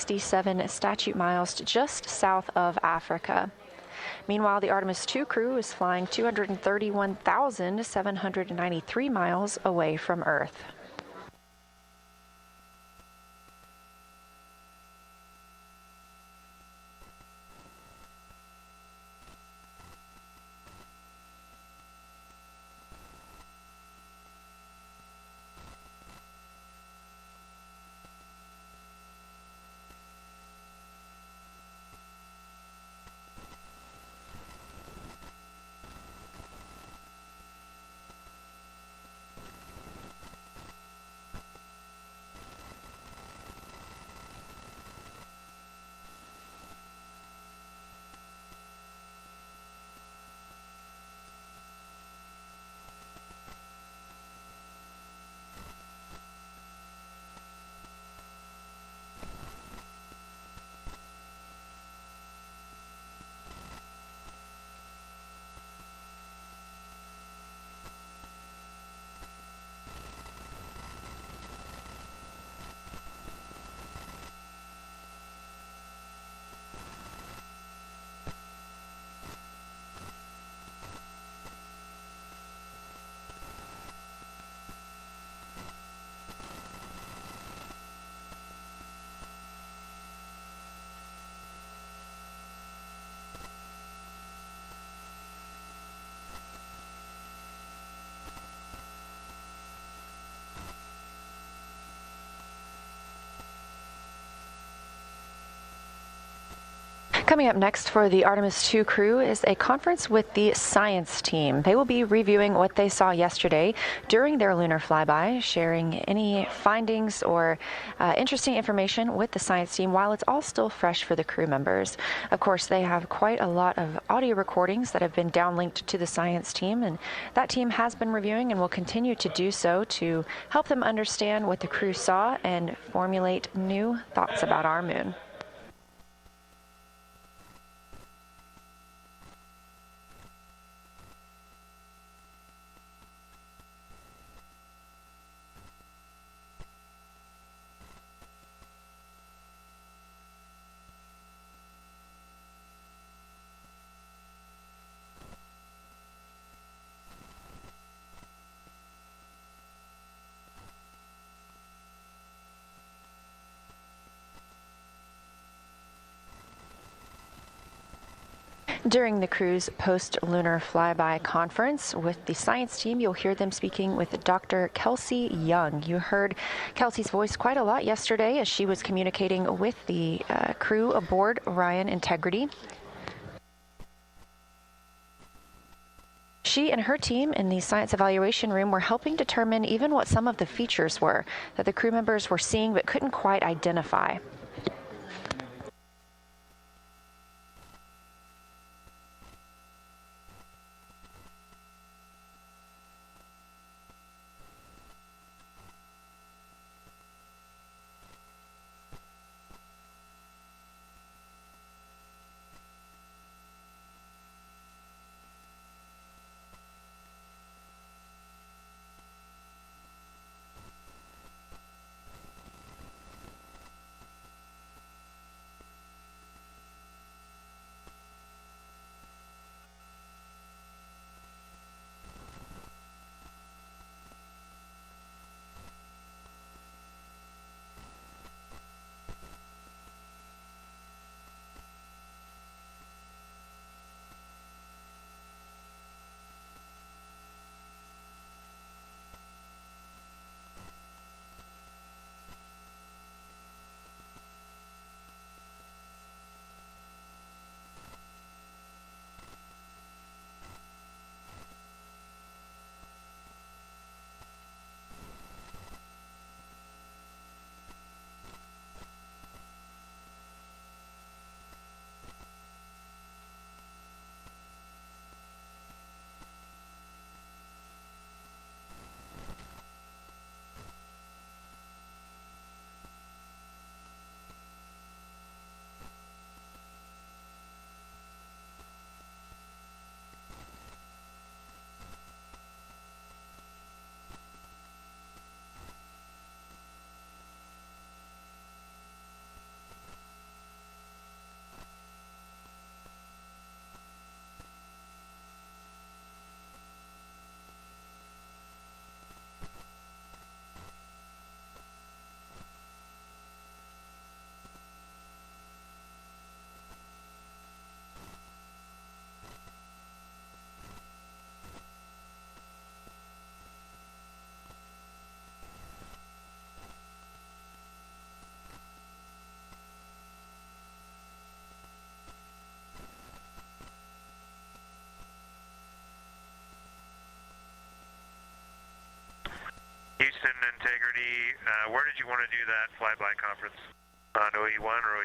67 statute miles just south of Africa. Meanwhile, the Artemis II crew is flying 231,793 miles away from Earth. Coming up next for the Artemis II crew is a conference with the science team. They will be reviewing what they saw yesterday during their lunar flyby, sharing any findings or interesting information with the science team while it's all still fresh for the crew members. Of course, they have quite a lot of audio recordings that have been downlinked to the science team, and that team has been reviewing and will continue to do so to help them understand what the crew saw and formulate new thoughts about our moon. During the crew's post-lunar flyby conference with the science team, you'll hear them speaking with Dr. Kelsey Young. You heard Kelsey's voice quite a lot yesterday as she was communicating with the crew aboard Orion Integrity. She and her team in the science evaluation room were helping determine even what some of the features were that the crew members were seeing but couldn't quite identify. Houston Integrity, where did you want to do that flyby conference? On OE1 or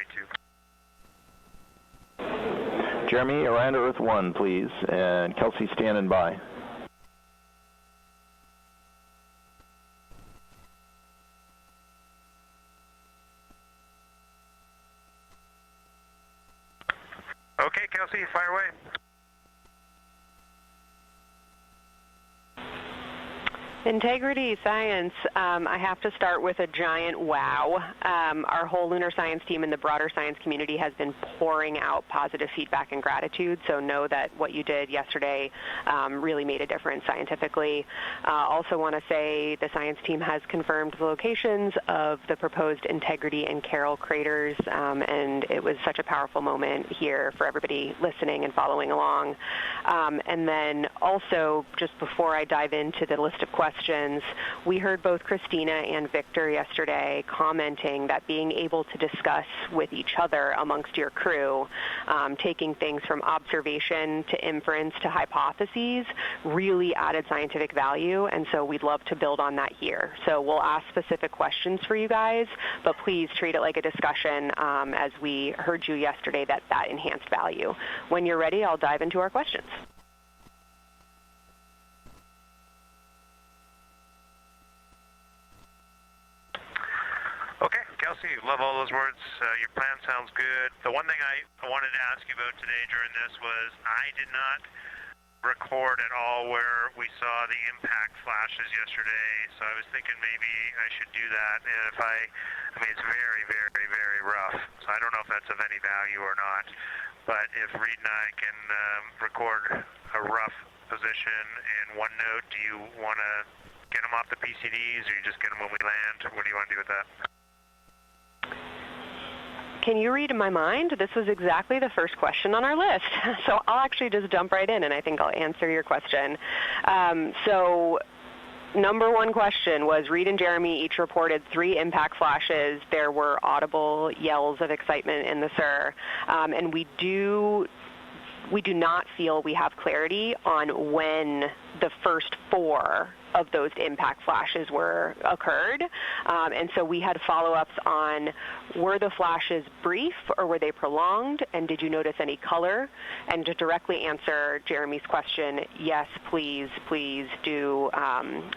OE2? Jeremy, Orion to Earth 1, please, and Kelsey standing by. Okay, Kelsey, fire away. Integrity Science, I have to start with a giant wow. Our whole lunar science team and the broader science community has been pouring out positive feedback and gratitude, so know that what you did yesterday really made a difference scientifically. Also want to say the science team has confirmed the locations of the proposed Integrity and Carroll craters, and it was such a powerful moment here for everybody listening and following along. And then also, just before I dive into the list of questions, we heard both Christina and Victor yesterday commenting that being able to discuss with each other amongst your crew, taking things from observation to inference to hypotheses, really added scientific value, and so we'd love to build on that here. So we'll ask specific questions for you guys, but please treat it like a discussion, as we heard you yesterday that enhanced value. When you're ready, I'll dive into our questions. Okay, Kelsey, love all those words. Your plan sounds good. The one thing I wanted to ask you about today during this was I did not record at all where we saw the impact flashes yesterday, so I was thinking maybe I should do that. And if I mean, it's very, very, very rough, so I don't know if that's of any value or not. But if Reed and I can record a rough position in OneNote, do you want to get them off the PCDs, or you just get them when we land? What do you want to do with that? Can you read my mind? This was exactly the first question on our list. So I'll actually just jump right in, and I think I'll answer your question. So number one question was Reed and Jeremy each reported 3 impact flashes. There were audible yells of excitement in the SIR. And we do not feel we have clarity on when the first 4 of those impact flashes occurred. And so we had follow-ups on, were the flashes brief or were they prolonged, and did you notice any color? And to directly answer Jeremy's question, yes, please do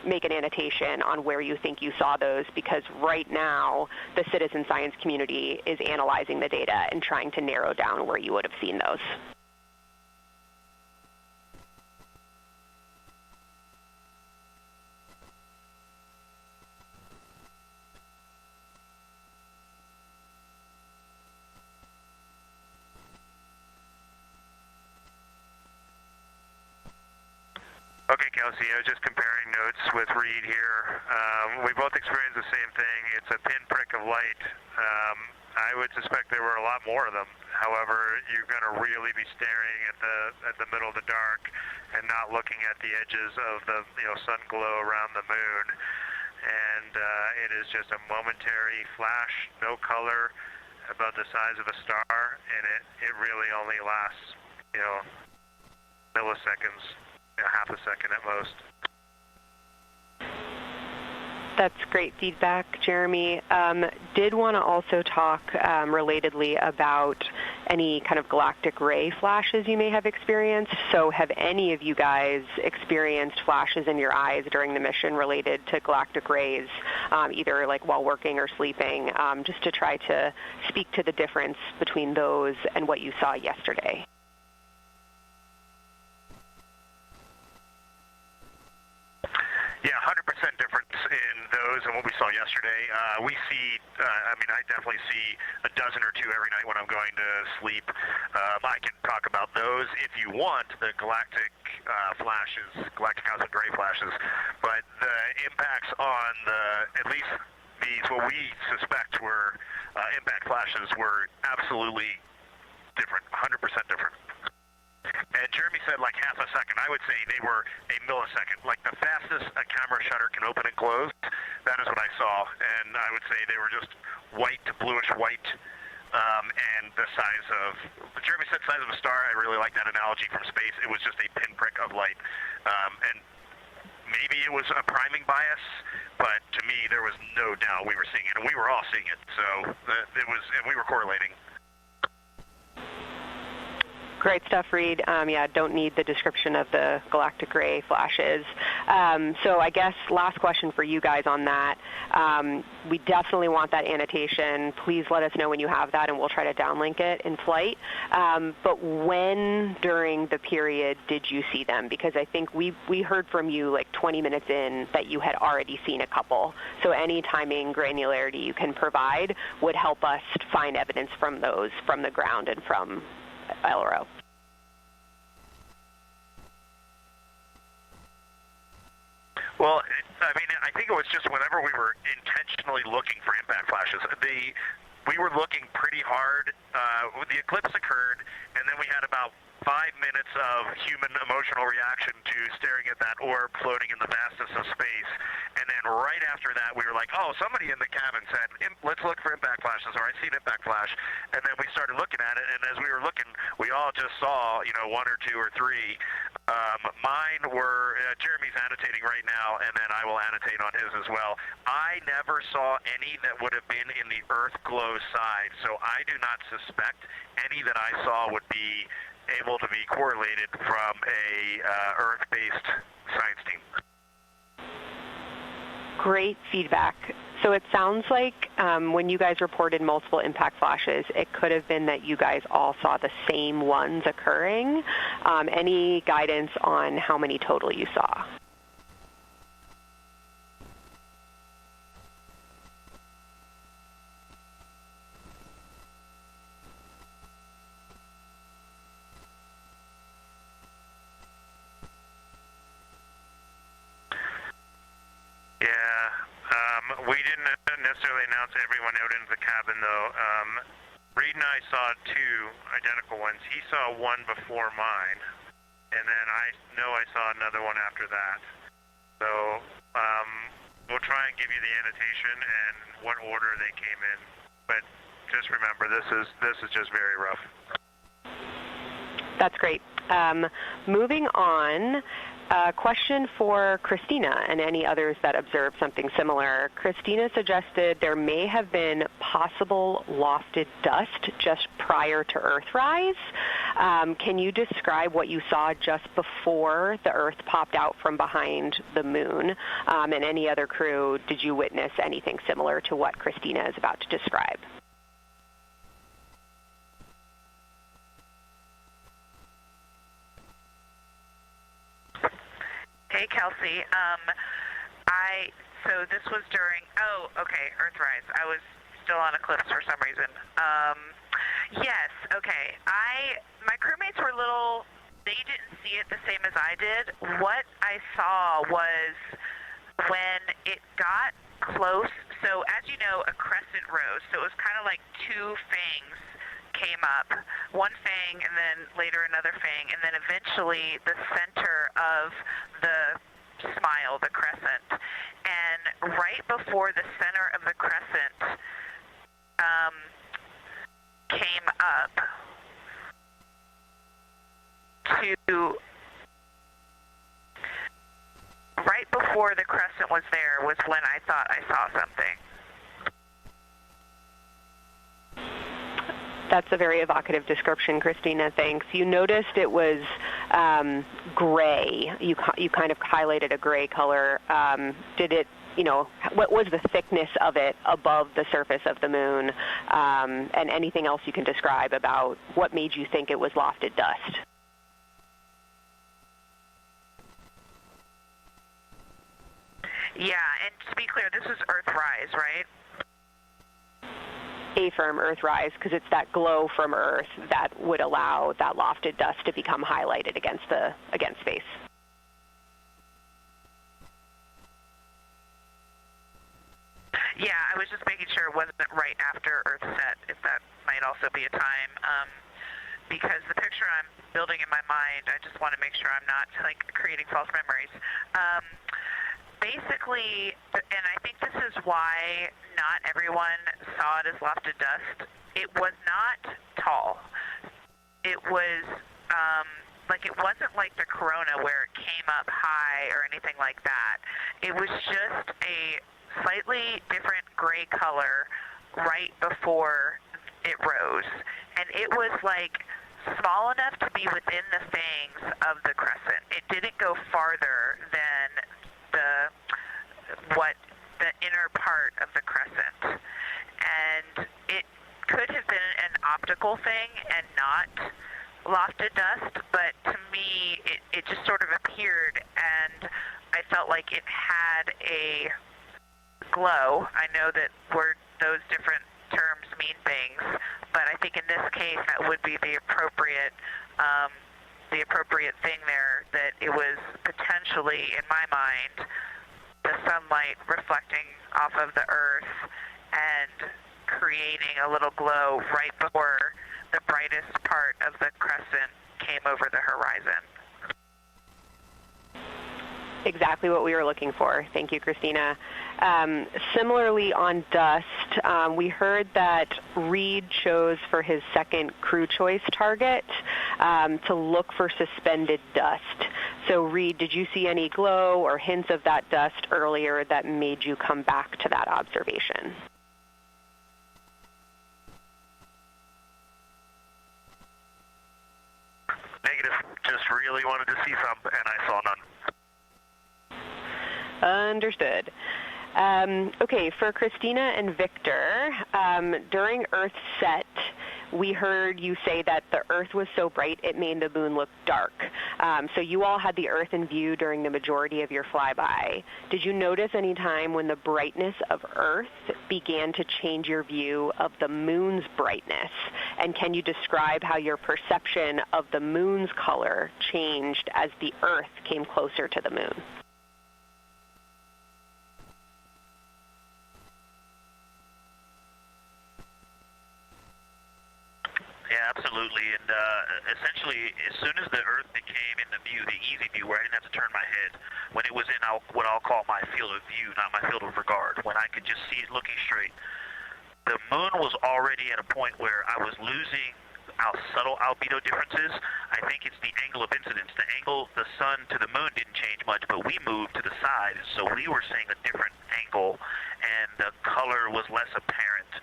make an annotation on where you think you saw those, because right now the citizen science community is analyzing the data and trying to narrow down where you would have seen those. Okay, Kelsey, I was just comparing notes with Reed here. We both experienced the same thing. It's a pinprick of light. I would suspect there were a lot more of them. However, you're going to really be staring at the middle of the dark and not looking at the edges of the sun glow around the moon. And it is just a momentary flash, no color, about the size of a star, and it really only lasts milliseconds. Half a second at most. That's great feedback, Jeremy. Did want to also talk relatedly about any kind of galactic ray flashes you may have experienced. So have any of you guys experienced flashes in your eyes during the mission related to galactic rays, either like while working or sleeping, just to try to speak to the difference between those and what you saw yesterday? Yeah, 100% difference in those and what we saw yesterday. We see, I definitely see a dozen or two every night when I'm going to sleep. I can talk about those if you want, the galactic flashes, galactic cosmic ray flashes, but the impacts on at least these, what we suspect were impact flashes, were absolutely different, 100% different. And Jeremy said like half a second. I would say they were a millisecond. Like the fastest a camera shutter can open and close, that is what I saw. And I would say they were just white to bluish white, and the size of, Jeremy said size of a star. I really like that analogy from space. It was just a pinprick of light. And maybe it was a priming bias, but to me, there was no doubt we were seeing it, and we were all seeing it. So and we were correlating. Great stuff, Reed. Yeah, don't need the description of the galactic ray flashes. So I guess last question for you guys on that. We definitely want that annotation. Please let us know when you have that, and we'll try to downlink it in flight. But when during the period did you see them? Because I think we heard from you like 20 minutes in that you had already seen a couple. So any timing granularity you can provide would help us find evidence from those from the ground and from LRO. Well, I mean, I think it was just whenever we were intentionally looking for impact flashes, we were looking pretty hard. The eclipse occurred, and then we had about 5 minutes of human emotional reaction to staring at that orb floating in the vastness of space. And then right after that, we were like, oh, somebody in the cabin said, let's look for impact flashes, or I see an impact flash. And then we started looking at it, and as we were looking, we all just saw, one or two or three. Mine were, Jeremy's annotating right now, and then I will annotate on his as well. I never saw any that would have been in the Earth glow side, so I do not suspect any that I saw would be able to be correlated from a Earth-based science team. Great feedback. So it sounds like when you guys reported multiple impact flashes, it could have been that you guys all saw the same ones occurring. Any guidance on how many total you saw? We didn't necessarily announce everyone out into the cabin, though. Reed and I saw two identical ones. He saw one before mine, and then I know I saw another one after that. So we'll try and give you the annotation and what order they came in. But just remember, this is just very rough. That's great. Moving on. Question for Christina and any others that observed something similar. Christina suggested there may have been possible lofted dust just prior to Earthrise. Can you describe what you saw just before the Earth popped out from behind the moon? And any other crew, did you witness anything similar to what Christina is about to describe? Hey, Kelsey. So this was during, Earthrise. I was still on Eclipse for some reason. Yes, okay. My crewmates were they didn't see it the same as I did. What I saw was when it got close, so as you know, a crescent rose, so it was kind of like two fangs came up, one fang and then later another fang, and then eventually the center of the smile, the crescent. And right before the center of the crescent came up right before the crescent was there was when I thought I saw something. That's a very evocative description, Christina. Thanks. You noticed it was gray. You kind of highlighted a gray color. Did it? What was the thickness of it above the surface of the moon? And anything else you can describe about what made you think it was lofted dust? Yeah, and to be clear, this is Earthrise, right? A-firm Earthrise, because it's that glow from Earth that would allow that lofted dust to become highlighted against space. Yeah, I was just making sure it wasn't right after Earth set, if that might also be a time, because the picture I'm building in my mind, I just want to make sure I'm not creating false memories. Basically, and I think this is why not everyone saw it as lofted dust, it was not tall. It was, Like, it wasn't like the corona where it came up high or anything like that. It was just a slightly different gray color right before it rose. And it was like small enough to be within the fangs of the crescent. It didn't go farther than the inner part of the crescent. And it could have been an optical thing and not lofted dust, but to me it just sort of appeared, and I felt like it had a glow. I know that those different terms mean things, but I think in this case that would be the appropriate thing there, that it was potentially, in my mind, the sunlight reflecting off of the Earth and creating a little glow right before the brightest part of the crescent came over the horizon. Exactly what we were looking for. Thank you, Christina. Similarly, on dust, we heard that Reed chose for his second crew choice target to look for suspended dust. So, Reed, did you see any glow or hints of that dust earlier that made you come back to that observation? Negative. Just really wanted to see some, and I saw none. Understood. Okay, for Christina and Victor, during Earth set, we heard you say that the Earth was so bright it made the moon look dark. So you all had the Earth in view during the majority of your flyby. Did you notice any time when the brightness of Earth began to change your view of the moon's brightness? And can you describe how your perception of the moon's color changed as the Earth came closer to the moon? Yeah, absolutely. And essentially, as soon as the Earth became in the view, the easy view, where I didn't have to turn my head, when it was in what I'll call my field of view, not my field of regard, when I could just see it looking straight, the moon was already at a point where I was losing our subtle albedo differences. I think it's the angle of incidence. The angle, the sun to the moon didn't change much, but we moved to the side, so we were seeing a different angle, and the color was less apparent.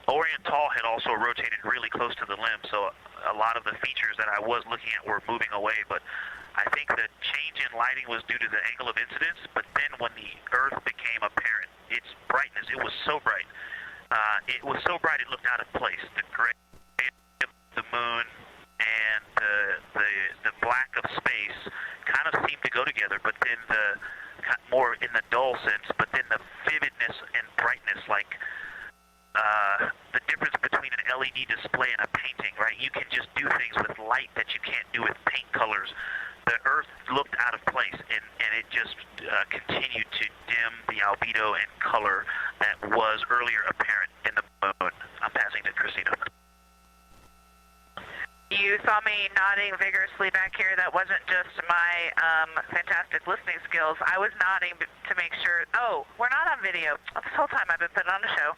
Orion Tall had also rotated really close to the limb, so a lot of the features that I was looking at were moving away, but I think the change in lighting was due to the angle of incidence, but then when the Earth became apparent, its brightness, it was so bright. It looked out of place. The gray of the moon and the black of space kind of seemed to go together, but then more in the dull sense, but then the vividness and brightness, like the difference between an LED display and a painting, right? You can just do things with light that you can't do with paint colors. The Earth looked out of place, and it just continued to dim the albedo and color that was earlier apparent in the moon. I'm passing to Christina. You saw me nodding vigorously back here. That wasn't just my fantastic listening skills. I was nodding to make sure. Oh, we're not on video. This whole time I've been putting on a show.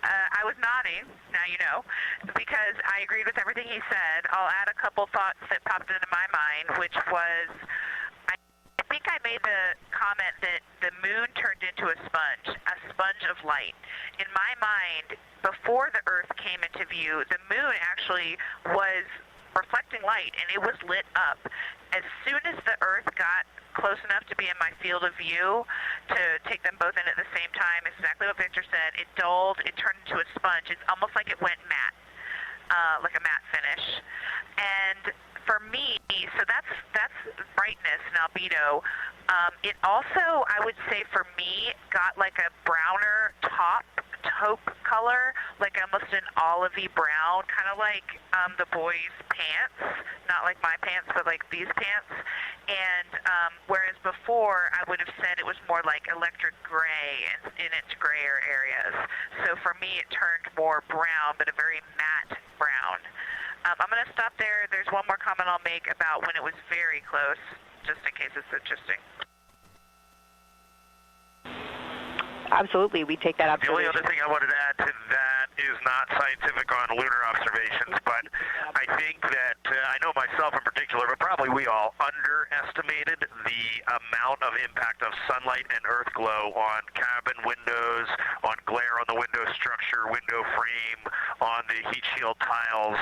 I was nodding, now you know, because I agreed with everything he said. I'll add a couple thoughts that popped into my mind, which was, I think I made the comment that the moon turned into a sponge of light. In my mind, before the Earth came into view, the moon actually was reflecting light, and it was lit up. As soon as the Earth got close enough to be in my field of view to take them both in at the same time, exactly what Victor said, it dulled, it turned into a sponge. It's almost like it went matte, like a matte finish. And for me, so that's brightness and albedo. It also, I would say for me, got like a browner taupe color, like almost an olivey brown, kind of like the boys' pants, not like my pants, but like these pants. And whereas before, I would have said it was more like electric gray in its grayer areas. So for me, it turned more brown, but a very matte brown. I'm going to stop there. There's one more comment I'll make about when it was very close, just in case it's interesting. Absolutely, we take that observation. The only other thing I wanted to add to that is not scientific on lunar observations, but I think that I know myself in particular, but probably we all underestimated the amount of impact of sunlight and earth glow on cabin windows, on glare on the window structure, window frame, on the heat shield tiles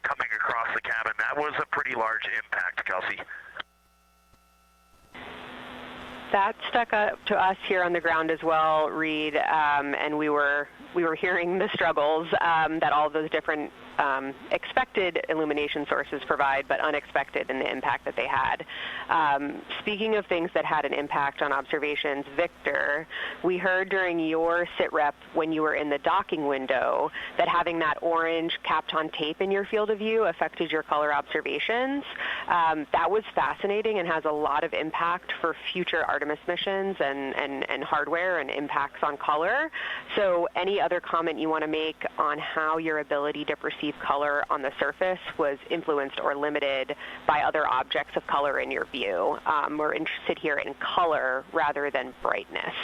coming across the cabin. That was a pretty large impact, Kelsey. That stuck up to us here on the ground as well, Reed, and we were hearing the struggles that all of those different expected illumination sources provide, but unexpected in the impact that they had. Speaking of things that had an impact on observations, Victor, we heard during your sit rep when you were in the docking window that having that orange Kapton tape in your field of view affected your color observations. That was fascinating and has a lot of impact for future Artemis missions and hardware and impacts on color. So any other comment you want to make on how your ability to perceive color on the surface was influenced or limited by other objects of color in your view? We're interested here in color rather than brightness.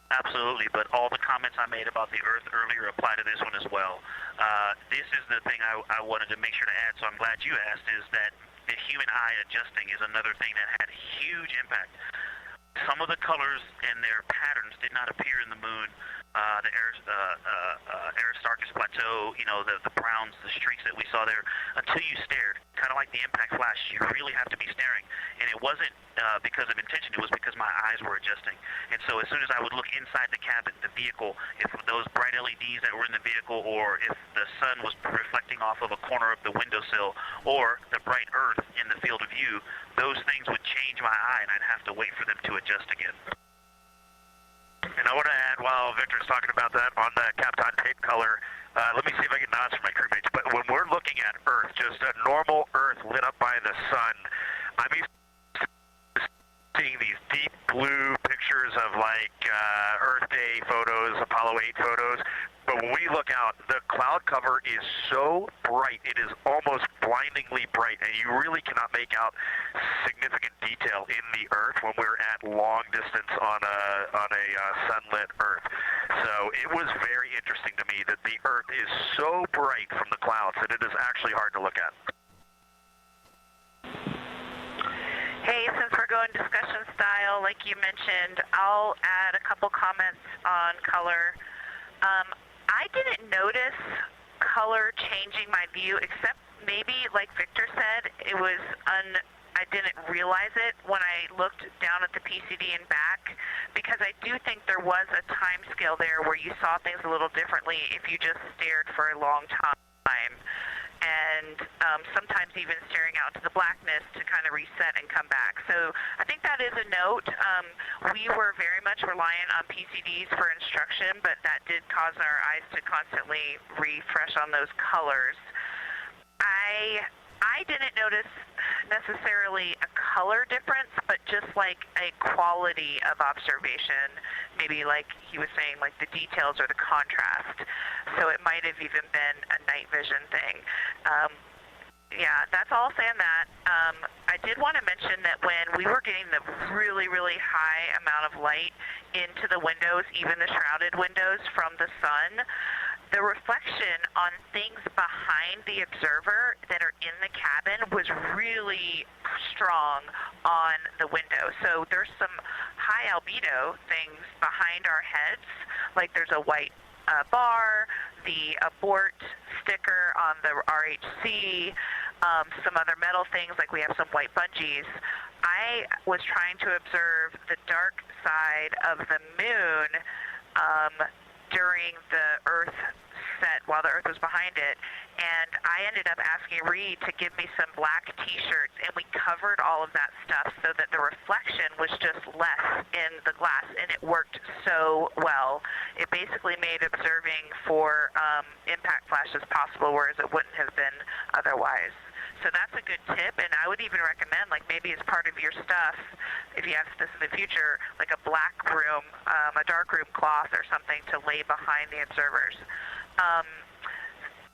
Absolutely, but all the comments I made about the Earth earlier apply to this one as well. This is the thing I wanted to make sure to add, so I'm glad you asked, is that the human eye adjusting is another thing that had huge impact. Some of the colors and their patterns did not appear in the moon. The Aristarchus Plateau, you know, the browns, the streaks that we saw there, until you stared. Kind of like the impact flash, you really have to be staring. And it wasn't because of intention, it was because my eyes were adjusting. And so as soon as I would look inside the cabin, the vehicle, if those bright LEDs that were in the vehicle, or if the sun was reflecting off of a corner of the windowsill, or the bright earth in the field of view, those things would change my eye, and I'd have to wait for them to adjust again. And I want to add, while Victor's talking about that, on the Kapton tape color, let me see if I can nods from my crewmates, but when we're looking at Earth, just a normal Earth lit up by the sun, I'm used to seeing these deep blue pictures of like Earth Day photos, Apollo 8 photos, but when we look out, the cloud cover is so bright, it is almost blindingly bright, and you really cannot make out significant detail in the Earth when we're at long distance on a sunlit Earth. So it was very interesting to me that the Earth is so bright from the clouds that it is actually hard to look at. Hey, since we're going discussion style, like you mentioned, I'll add a couple comments on color. I didn't notice color changing my view, except maybe, like Victor said, I didn't realize it when I looked down at the PCD and back, because I do think there was a time scale there where you saw things a little differently if you just stared for a long time. And sometimes even staring out into the blackness to kind of reset and come back. So I think that is a note. We were very much reliant on PCDs for instruction, but that did cause our eyes to constantly refresh on those colors. I didn't notice necessarily a color difference, but just like a quality of observation, maybe like he was saying, like the details or the contrast. So it might have even been a night vision thing. Yeah, that's all I'll say on that. I did want to mention that when we were getting the really, really high amount of light into the windows, even the shrouded windows from the sun, the reflection on things behind the observer that are in the cabin was really strong on the window. So there's some high albedo things behind our heads, like there's a white bar, the abort sticker on the RHC, some other metal things, like we have some white bungees. I was trying to observe the dark side of the moon during the Earth set while the Earth was behind it, and I ended up asking Reed to give me some black t-shirts, and we covered all of that stuff so that the reflection was just less in the glass, and it worked so well. It basically made observing for impact flashes possible, whereas it wouldn't have been otherwise. So that's a good tip, and I would even recommend, like maybe as part of your stuff, if you have this in the future, like a black room, a dark room cloth or something to lay behind the observers.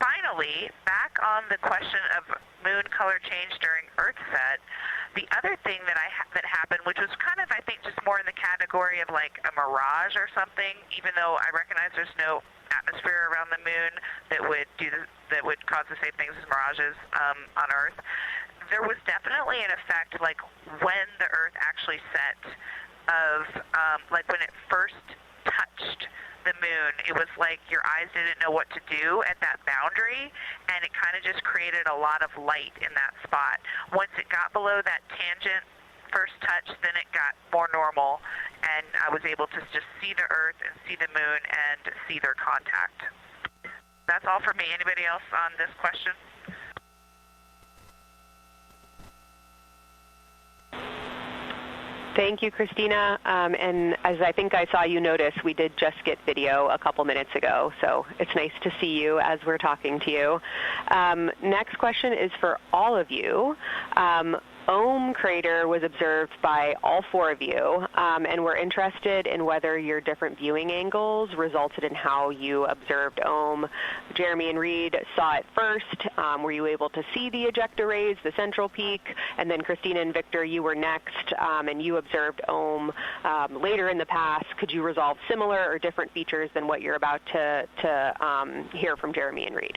Finally, back on the question of moon color change during Earth set, the other thing that happened, which was kind of, I think, just more in the category of like a mirage or something, even though I recognize there's no atmosphere around the moon that would cause the same things as mirages on Earth. There was definitely an effect, like when the Earth actually set, of like when it first touched the moon, it was like your eyes didn't know what to do at that boundary, and it kind of just created a lot of light in that spot. Once it got below that tangent first touch, then it got more normal, and I was able to just see the Earth and see the moon and see their contact. That's all for me. Anybody else on this question? Thank you, Christina. And as I think I saw you notice, we did just get video a couple minutes ago, so it's nice to see you as we're talking to you. Next question is for all of you. Ohm crater was observed by all four of you, and we're interested in whether your different viewing angles resulted in how you observed Ohm. Jeremy and Reed saw it first. Were you able to see the ejecta rays, the central peak? And then Christina and Victor, you were next, and you observed Ohm later in the past. Could you resolve similar or different features than what you're about to hear from Jeremy and Reed?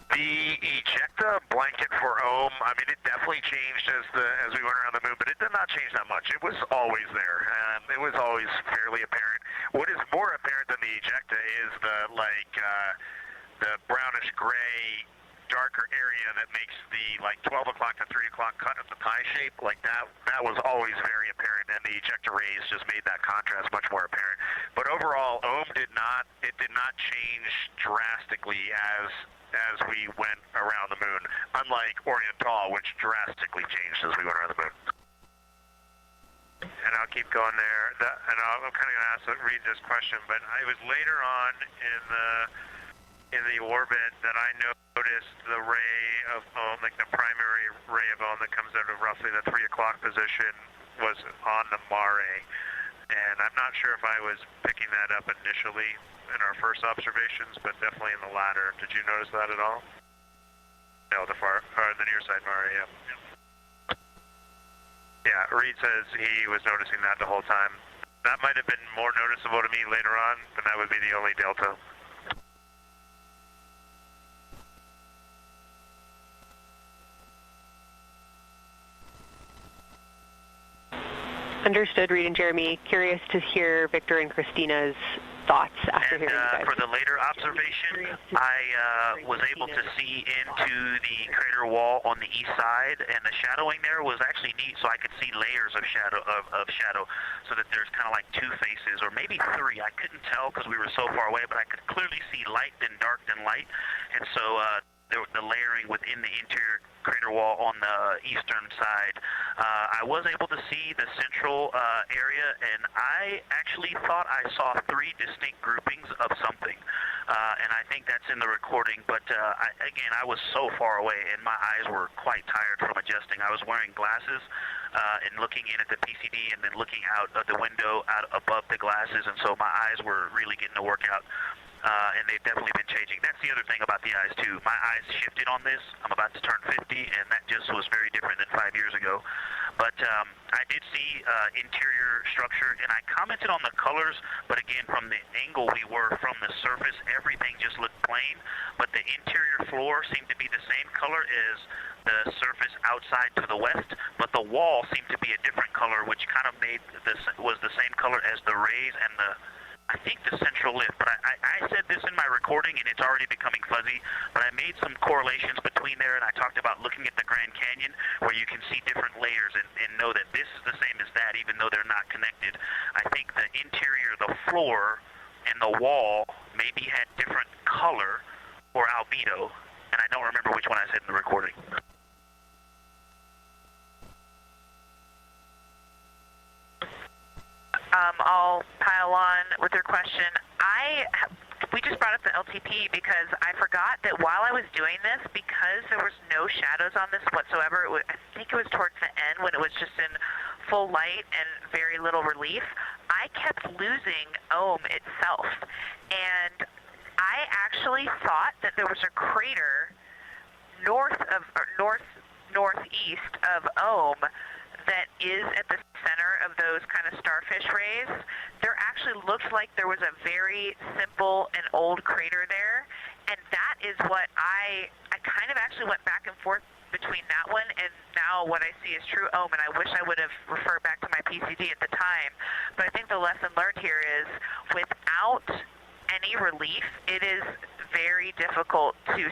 The ejecta blanket for Ohm, I mean, it definitely changed as we went around the moon, but it did not change that much. It was always there. It was always fairly apparent. What is more apparent than the ejecta is the brownish gray, darker area that makes the 12 o'clock to 3 o'clock cut of the pie shape. Like that was always very apparent, and the ejecta rays just made that contrast much more apparent. But overall, Ohm did not change drastically as we went around the moon, unlike Orion, which drastically changed as we went around the moon. And I'll keep going there. And I'm kind of going to ask Reed this question, but it was later on in the orbit that I noticed the ray of Ohm, like the primary ray of Ohm that comes out of roughly the 3 o'clock position, was on the mare. And I'm not sure if I was picking that up initially in our first observations, but definitely in the latter. Did you notice that at all? No, the near side mare, yeah. Yeah, Reed says he was noticing that the whole time. That might have been more noticeable to me later on, but that would be the only delta. Understood, Reed and Jeremy. Curious to hear Victor and Christina's thoughts after hearing you guys. For the later observation, I was able to see into the crater wall on the east side, and the shadowing there was actually neat, so I could see layers of shadow, so that there's kind of like two faces, or maybe three. I couldn't tell because we were so far away, but I could clearly see light, then dark, then light, and so the layering within the interior crater wall on the eastern side. I was able to see the central area, and I actually thought I saw three distinct groupings of something, and I think that's in the recording, but again, I was so far away, and my eyes were quite tired from adjusting. I was wearing glasses and looking in at the PCD and then looking out of the window out above the glasses, and so my eyes were really getting a workout. And they've definitely been changing. That's the other thing about the eyes, too. My eyes shifted on this. I'm about to turn 50, and that just was very different than 5 years ago. But I did see interior structure, and I commented on the colors, but again, from the angle we were from the surface, everything just looked plain, but the interior floor seemed to be the same color as the surface outside to the west, but the wall seemed to be a different color, which kind of made was the same color as the rays and I think the central lift, but I said this in my recording, and it's already becoming fuzzy, but I made some correlations between there, and I talked about looking at the Grand Canyon, where you can see different layers and know that this is the same as that, even though they're not connected. I think the interior, the floor, and the wall maybe had different color or albedo, and I don't remember which one I said in the recording. I'll pile on with your question. We just brought up the LTP because I forgot that while I was doing this, because there was no shadows on this whatsoever, I think it was towards the end when it was just in full light and very little relief, I kept losing Ohm itself. And I actually thought that there was a crater north northeast of Ohm that is at the center of those kind of starfish rays. There actually looks like there was a very simple and old crater there, and that is what I kind of actually went back and forth between that one and now what I see is true Ohm, and I wish I would have referred back to my PCD at the time. But I think the lesson learned here is without any relief, it is very difficult to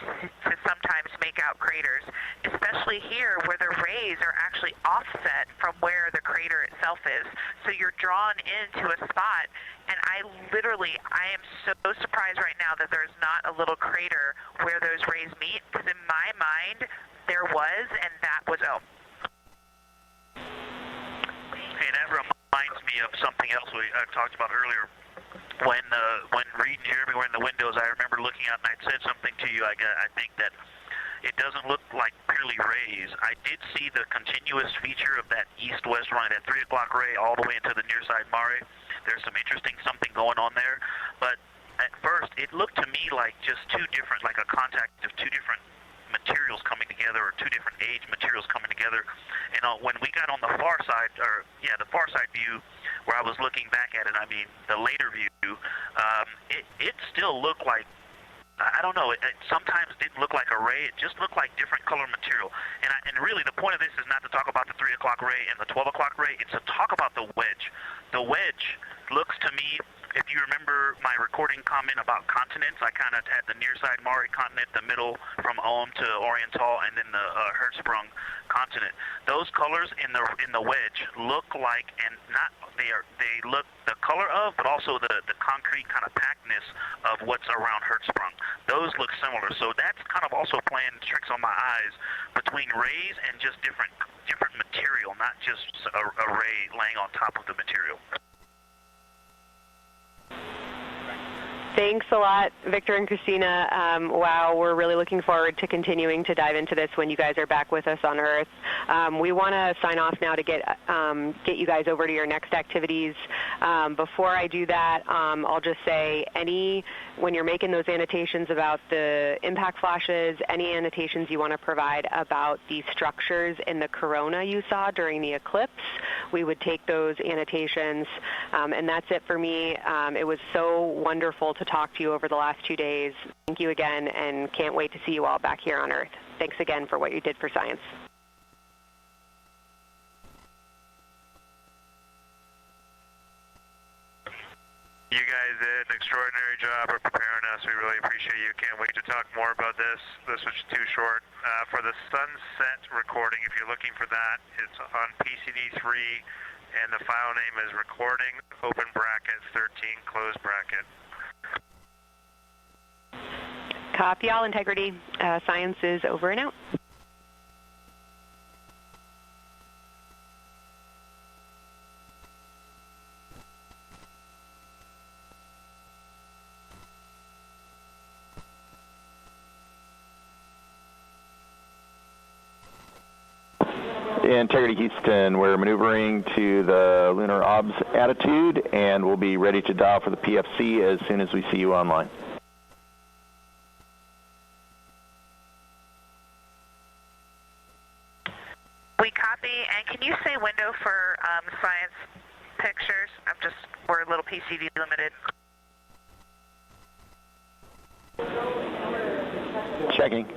sometimes make out craters, especially here where the rays are actually offset from where the crater itself is. So you're drawn into a spot, and I am so surprised right now that there's not a little crater where those rays meet, because in my mind, there was, and that was Ohm. Hey, that reminds me of something else I talked about earlier. When Reed and Jeremy were in the windows, I remember looking out and I'd said something to you. I think that it doesn't look like purely rays. I did see the continuous feature of that east-west line, that 3 o'clock ray all the way into the near side Mare. There's some interesting something going on there. But at first, it looked to me like just like a contact of two different materials coming together, or two different age materials coming together. And when we got on the far side, the far side view, where I was looking back at it, I mean, the later view, it still looked like, I don't know, it sometimes didn't look like a ray, it just looked like different color material. And really the point of this is not to talk about the 3 o'clock ray and the 12 o'clock ray, it's to talk about the wedge. The wedge looks to me, if you remember my recording comment about continents, I kind of had the near side Mare continent, the middle from Ohm to Oriental, and then the Hertzsprung continent. Those colors in the wedge look like, and not they look the color of, but also the concrete kind of packedness of what's around Hertzsprung. Those look similar, so that's kind of also playing tricks on my eyes between rays and just different material, not just a ray laying on top of the material. Thanks a lot, Victor and Christina. Wow, we're really looking forward to continuing to dive into this when you guys are back with us on Earth. We want to sign off now to get you guys over to your next activities. Before I do that, I'll just say when you're making those annotations about the impact flashes, any annotations you want to provide about the structures in the corona you saw during the eclipse, we would take those annotations. And that's it for me. It was so wonderful to talk to you over the last 2 days. Thank you again, and can't wait to see you all back here on Earth. Thanks again for what you did for science. You guys did an extraordinary job of preparing us. We really appreciate you. Can't wait to talk more about this. This was too short. For the sunset recording, if you're looking for that, it's on PCD3, and the file name is recording, open bracket, 13, close bracket. Copy all, Integrity. Science is over and out. Integrity Houston, we're maneuvering to the lunar obs attitude, and we'll be ready to dial for the PFC as soon as we see you online. We copy, and can you say window for science pictures? We're a little PCD limited. Checking.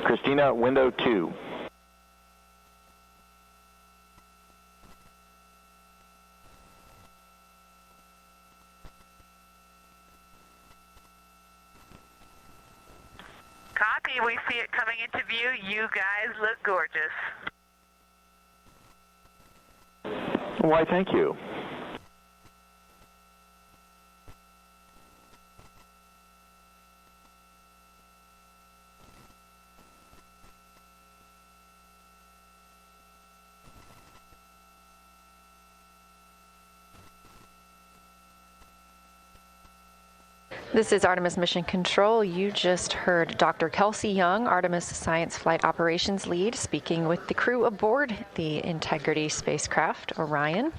Christina, window 2. Copy, we see it coming into view. You guys look gorgeous. Why, thank you. This is Artemis Mission Control. You just heard Dr. Kelsey Young, Artemis Science Flight Operations Lead, speaking with the crew aboard the Integrity spacecraft, Orion.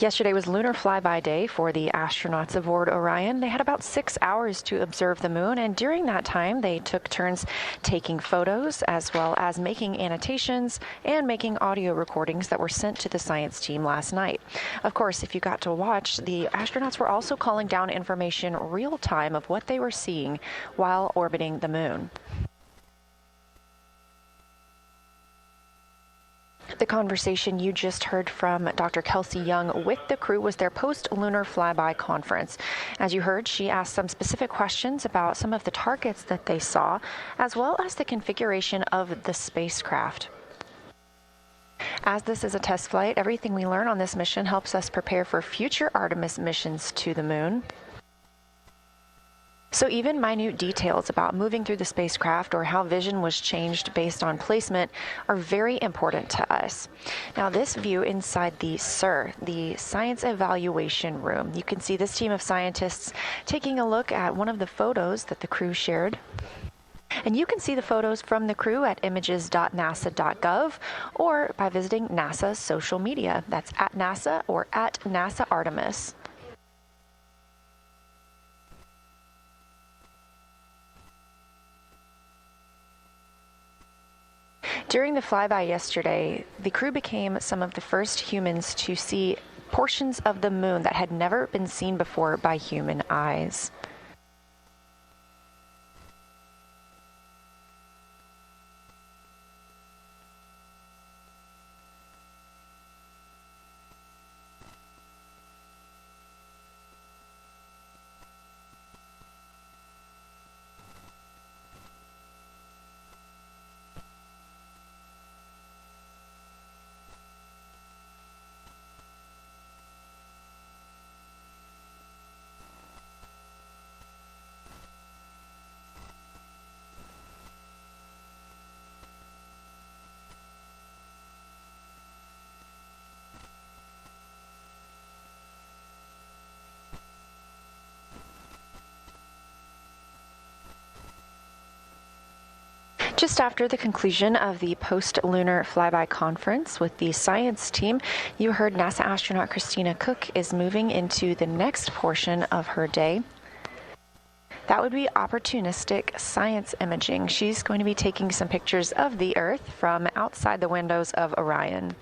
Yesterday was lunar flyby day for the astronauts aboard Orion. They had about 6 hours to observe the moon, and during that time, they took turns taking photos as well as making annotations and making audio recordings that were sent to the science team last night. Of course, if you got to watch, the astronauts were also calling down information real time of what they were seeing while orbiting the moon. The conversation you just heard from Dr. Kelsey Young with the crew was their post-lunar flyby conference. As you heard, she asked some specific questions about some of the targets that they saw, as well as the configuration of the spacecraft. As this is a test flight, everything we learn on this mission helps us prepare for future Artemis missions to the moon. So even minute details about moving through the spacecraft or how vision was changed based on placement are very important to us. Now this view inside the SIR, the Science Evaluation Room, you can see this team of scientists taking a look at one of the photos that the crew shared. And you can see the photos from the crew at images.nasa.gov or by visiting NASA's social media. That's at NASA or at NASA Artemis. During the flyby yesterday, the crew became some of the first humans to see portions of the moon that had never been seen before by human eyes. Just after the conclusion of the post-lunar flyby conference with the science team, you heard NASA astronaut Christina Cook is moving into the next portion of her day. That would be opportunistic science imaging. She's going to be taking some pictures of the Earth from outside the windows of Orion.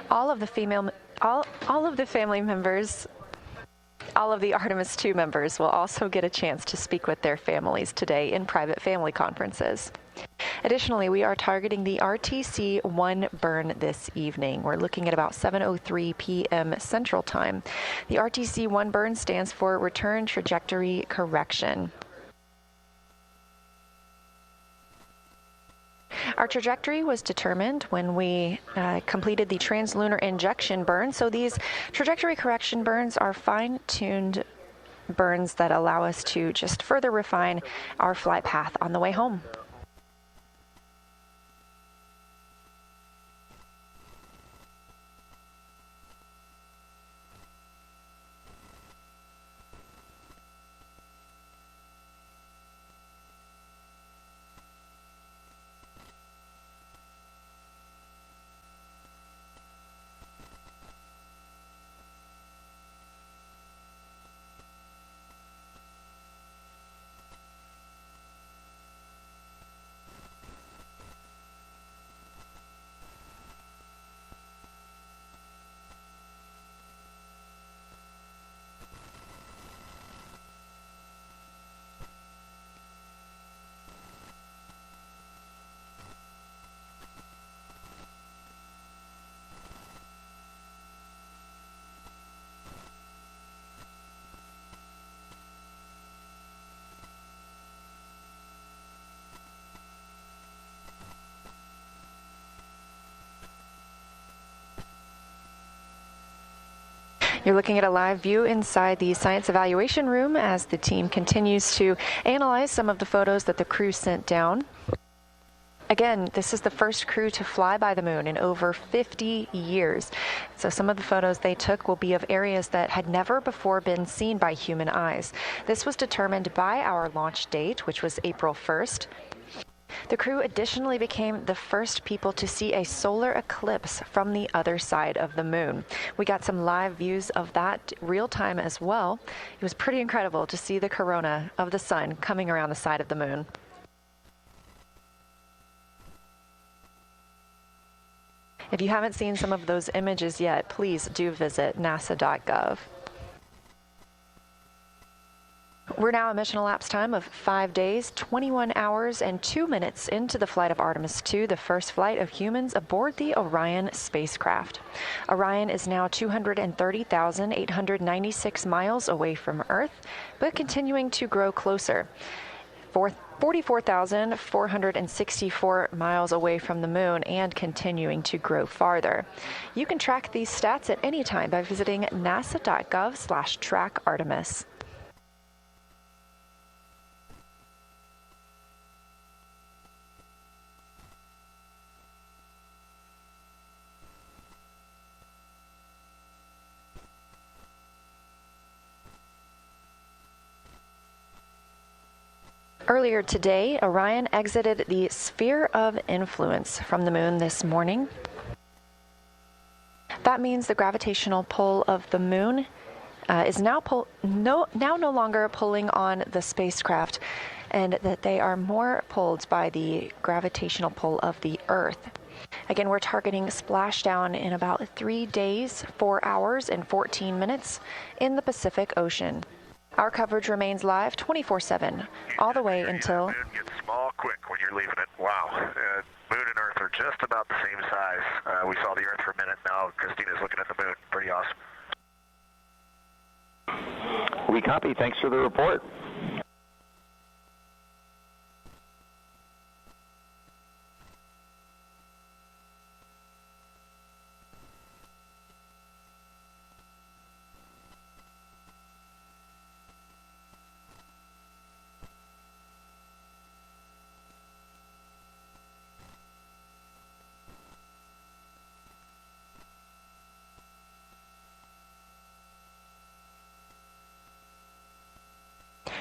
All of the Artemis II members will also get a chance to speak with their families today in private family conferences. Additionally, we are targeting the RTC-1 burn this evening. We're looking at about 7:03 p.m. Central Time. The RTC-1 burn stands for Return Trajectory Correction. Our trajectory was determined when we completed the translunar injection burn. So these trajectory correction burns are fine-tuned burns that allow us to just further refine our flight path on the way home. You're looking at a live view inside the Science Evaluation Room as the team continues to analyze some of the photos that the crew sent down. Again, this is the first crew to fly by the moon in over 50 years. So some of the photos they took will be of areas that had never before been seen by human eyes. This was determined by our launch date, which was April 1st. The crew additionally became the first people to see a solar eclipse from the other side of the moon. We got some live views of that real time as well. It was pretty incredible to see the corona of the sun coming around the side of the moon. If you haven't seen some of those images yet, please do visit nasa.gov. We're now a mission elapsed time of 5 days, 21 hours, and 2 minutes into the flight of Artemis II, the first flight of humans aboard the Orion spacecraft. Orion is now 230,896 miles away from Earth, but continuing to grow closer. 44,464 miles away from the moon and continuing to grow farther. You can track these stats at any time by visiting nasa.gov/trackartemis. Earlier today, Orion exited the sphere of influence from the moon this morning. That means the gravitational pull of the moon is now no longer pulling on the spacecraft, and that they are more pulled by the gravitational pull of the Earth. Again, we're targeting splashdown in about 3 days, 4 hours, and 14 minutes in the Pacific Ocean. Our coverage remains live 24/7, all the way until... The moon gets small quick when you're leaving it. Wow. Moon and Earth are just about the same size. We saw the Earth for a minute. Now Christina's looking at the moon. Pretty awesome. We copy. Thanks for the report.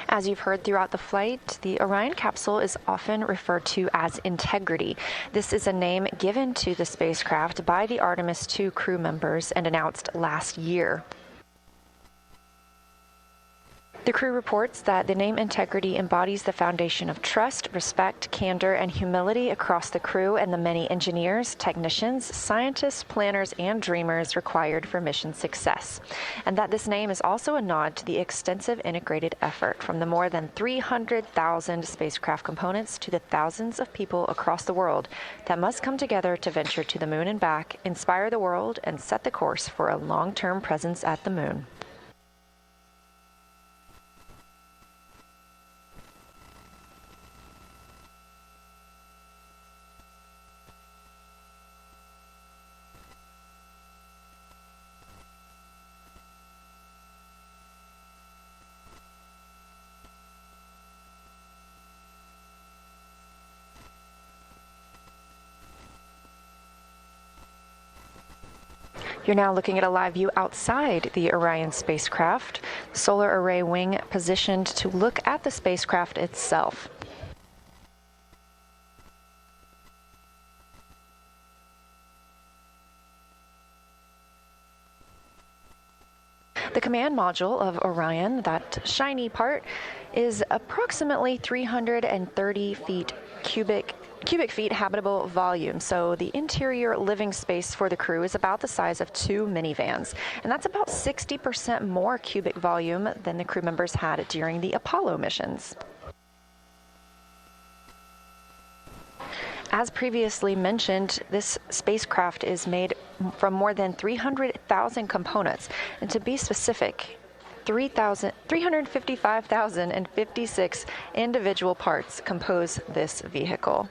As you've heard throughout the flight, the Orion capsule is often referred to as Integrity. This is a name given to the spacecraft by the Artemis II crew members and announced last year. The crew reports that the name Integrity embodies the foundation of trust, respect, candor, and humility across the crew and the many engineers, technicians, scientists, planners, and dreamers required for mission success. And that this name is also a nod to the extensive integrated effort from the more than 300,000 spacecraft components to the thousands of people across the world that must come together to venture to the moon and back, inspire the world, and set the course for a long-term presence at the moon. You're now looking at a live view outside the Orion spacecraft, solar array wing positioned to look at the spacecraft itself. The command module of Orion, that shiny part, is approximately 330 cubic feet habitable volume. So the interior living space for the crew is about the size of 2 minivans. And that's about 60% more cubic volume than the crew members had during the Apollo missions. As previously mentioned, this spacecraft is made from more than 300,000 components. And to be specific, 355,056 individual parts compose this vehicle.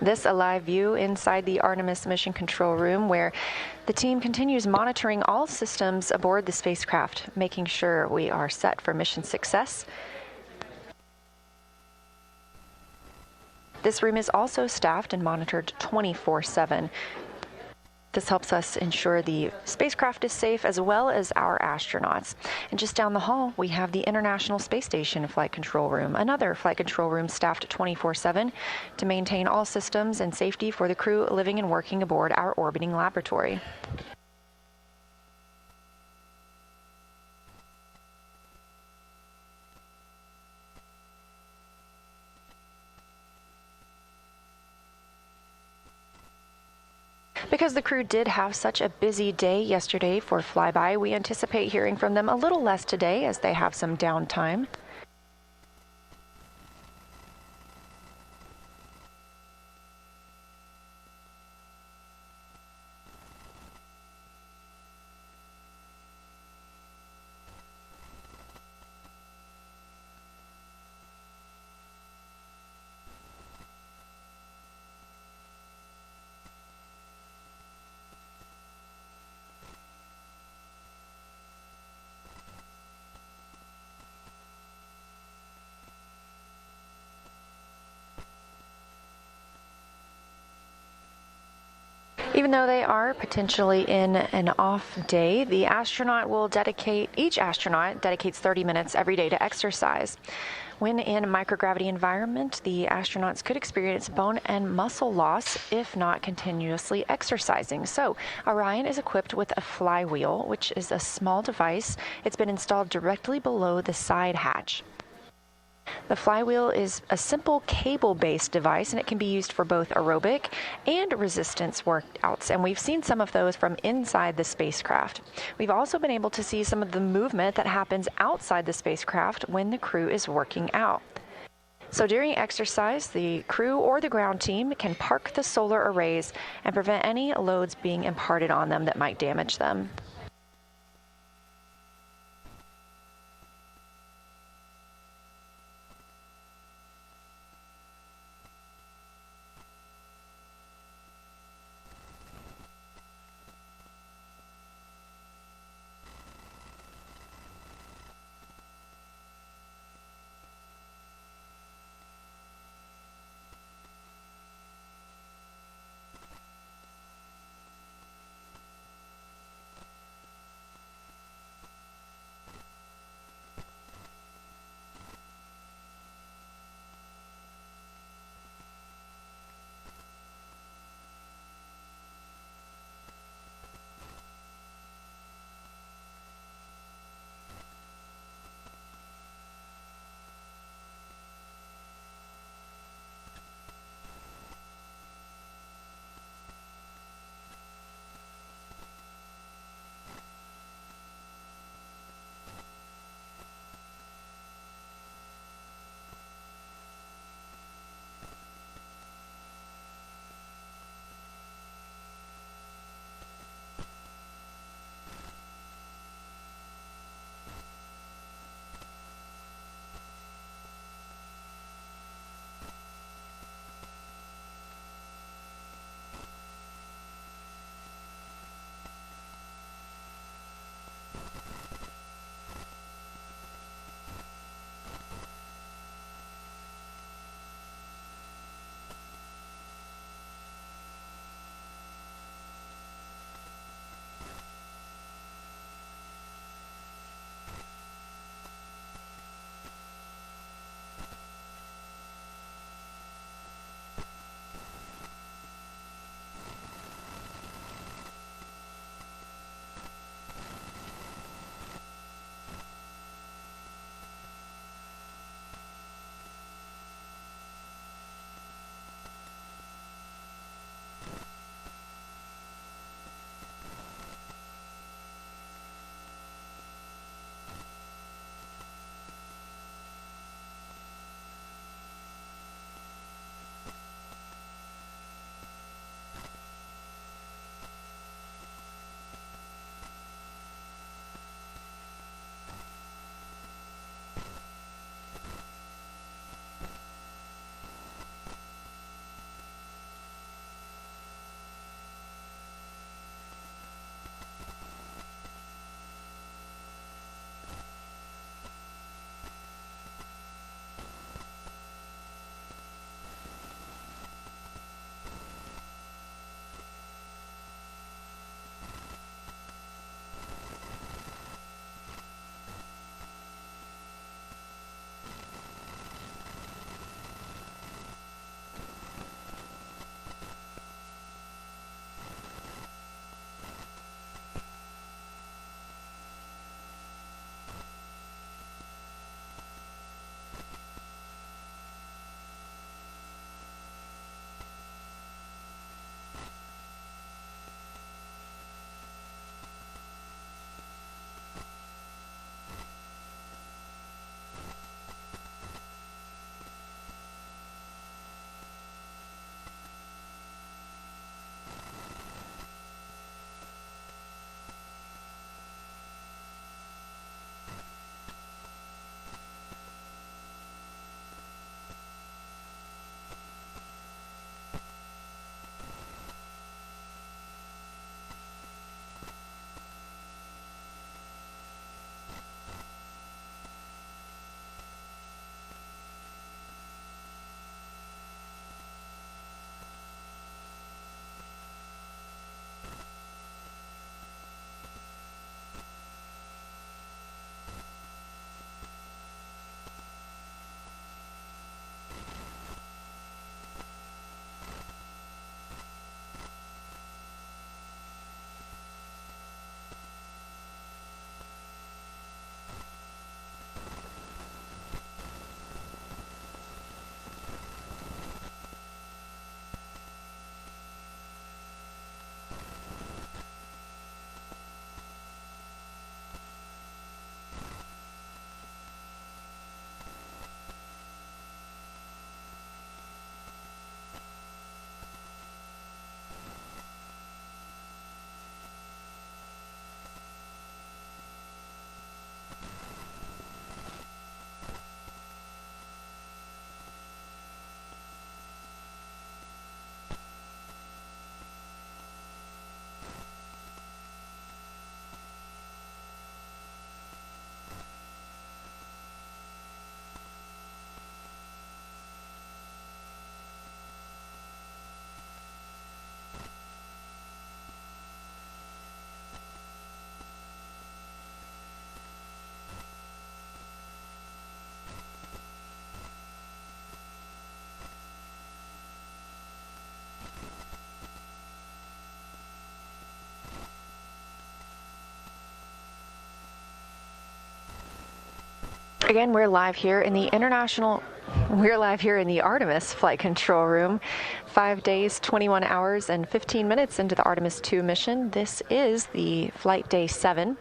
This a live view inside the Artemis mission control room where the team continues monitoring all systems aboard the spacecraft, making sure we are set for mission success. This room is also staffed and monitored 24/7. This helps us ensure the spacecraft is safe as well as our astronauts. And just down the hall, we have the International Space Station Flight Control Room, another flight control room staffed 24/7 to maintain all systems and safety for the crew living and working aboard our orbiting laboratory. Because the crew did have such a busy day yesterday for flyby, we anticipate hearing from them a little less today as they have some downtime. Even though they are potentially in an off day, each astronaut dedicates 30 minutes every day to exercise. When in a microgravity environment, the astronauts could experience bone and muscle loss if not continuously exercising. So Orion is equipped with a flywheel, which is a small device. It's been installed directly below the side hatch. The flywheel is a simple cable-based device, and it can be used for both aerobic and resistance workouts, and we've seen some of those from inside the spacecraft. We've also been able to see some of the movement that happens outside the spacecraft when the crew is working out. So during exercise, the crew or the ground team can park the solar arrays and prevent any loads being imparted on them that might damage them. Again, we're live here in the Artemis Flight Control Room. 5 days, 21 hours, and 15 minutes into the Artemis II mission. This is the flight day 7.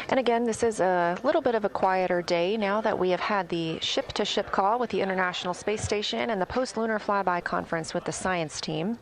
And again, this is a little bit of a quieter day now that we have had the ship-to-ship call with the International Space Station and the post-lunar flyby conference with the science team.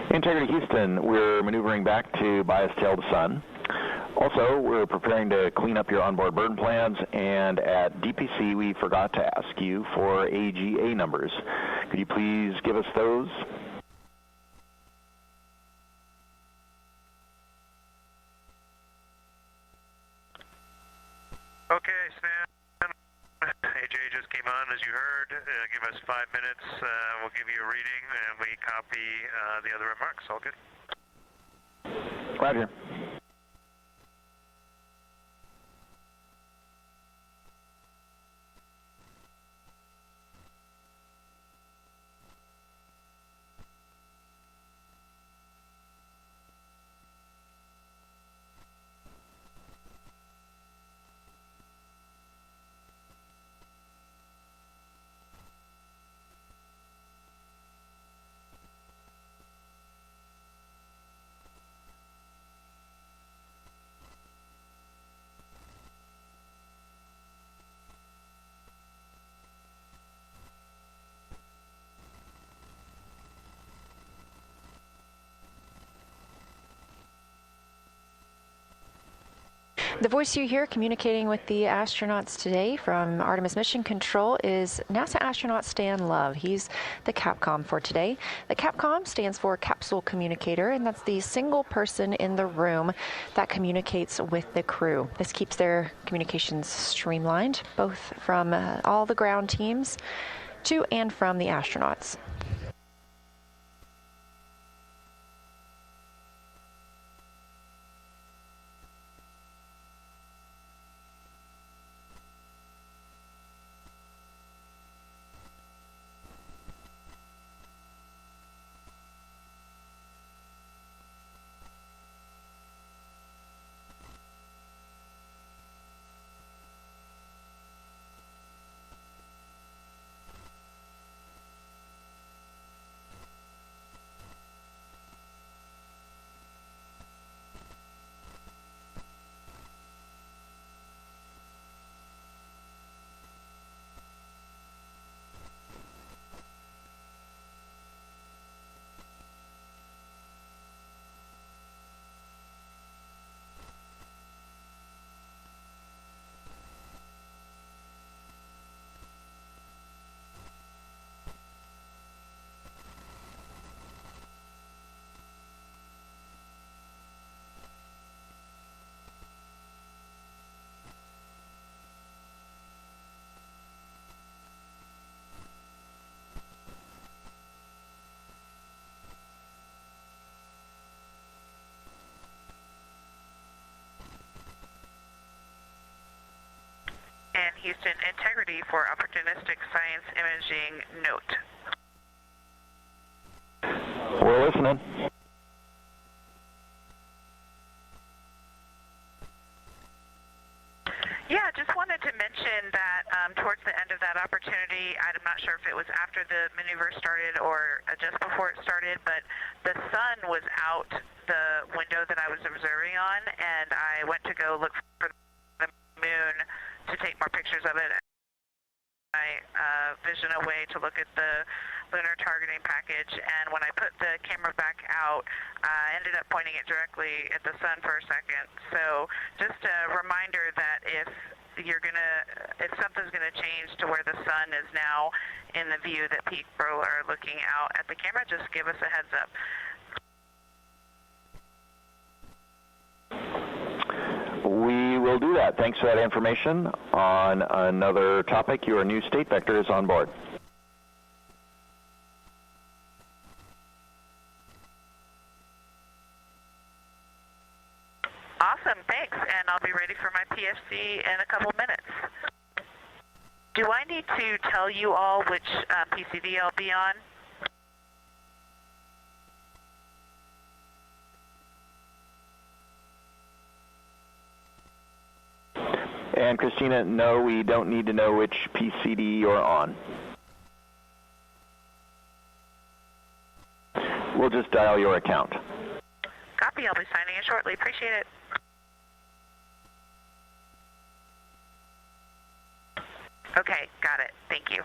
Integrity Houston, we're maneuvering back to bias tail to sun. Also, we're preparing to clean up your onboard burn plans, and at DPC we forgot to ask you for AGA numbers. Could you please give us those? Okay, Stan. AJ just came on, as you heard. Give us 5 minutes. We'll give you a reading, and we copy the other remarks. All good? Roger. The voice you hear communicating with the astronauts today from Artemis Mission Control is NASA astronaut Stan Love. He's the Capcom for today. The Capcom stands for Capsule Communicator, and that's the single person in the room that communicates with the crew. This keeps their communications streamlined, both from all the ground teams to and from the astronauts. And Houston, integrity for opportunistic science imaging note. We're listening. Yeah, just wanted to mention that towards the end of that opportunity. I'm not sure if it was after the maneuver started or just before it started, but the sun was out the window that I was observing on, and I went to go look for the moon to take more pictures of it. I vision away to look at the lunar targeting package, and when I put the camera back out, I ended up pointing it directly at the sun for a second. So just a reminder that if something's gonna change to where the sun is now in the view that people are looking out at the camera, just give us a heads up. We will do that. Thanks for that information. On another topic, your new state vector is on board. Awesome, thanks, and I'll be ready for my PFC in a couple minutes. Do I need to tell you all which PCD I'll be on? And Christina, no, we don't need to know which PCD you're on. We'll just dial your account. Copy, I'll be signing it shortly. Appreciate it. Okay, got it. Thank you.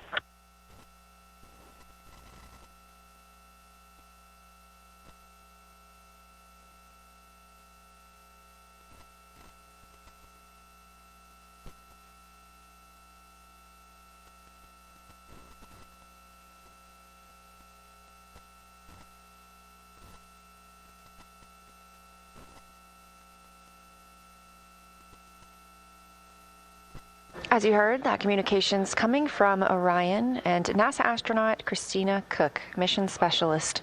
As you heard, that communication's coming from Orion and NASA astronaut Christina Cook, mission specialist.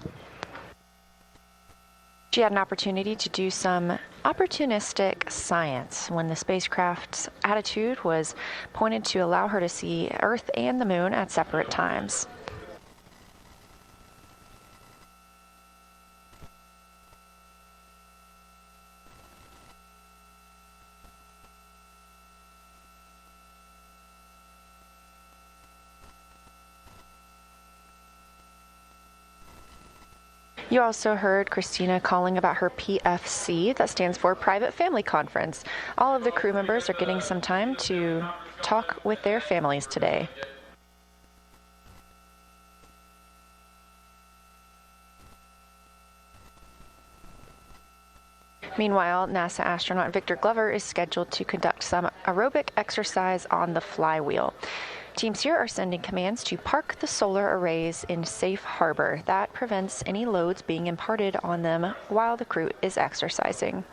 She had an opportunity to do some opportunistic science when the spacecraft's attitude was pointed to allow her to see Earth and the Moon at separate times. You also heard Christina calling about her PFC, that stands for Private Family Conference. All of the crew members are getting some time to talk with their families today. Meanwhile, NASA astronaut Victor Glover is scheduled to conduct some aerobic exercise on the flywheel. Teams here are sending commands to park the solar arrays in safe harbor. That prevents any loads being imparted on them while the crew is exercising.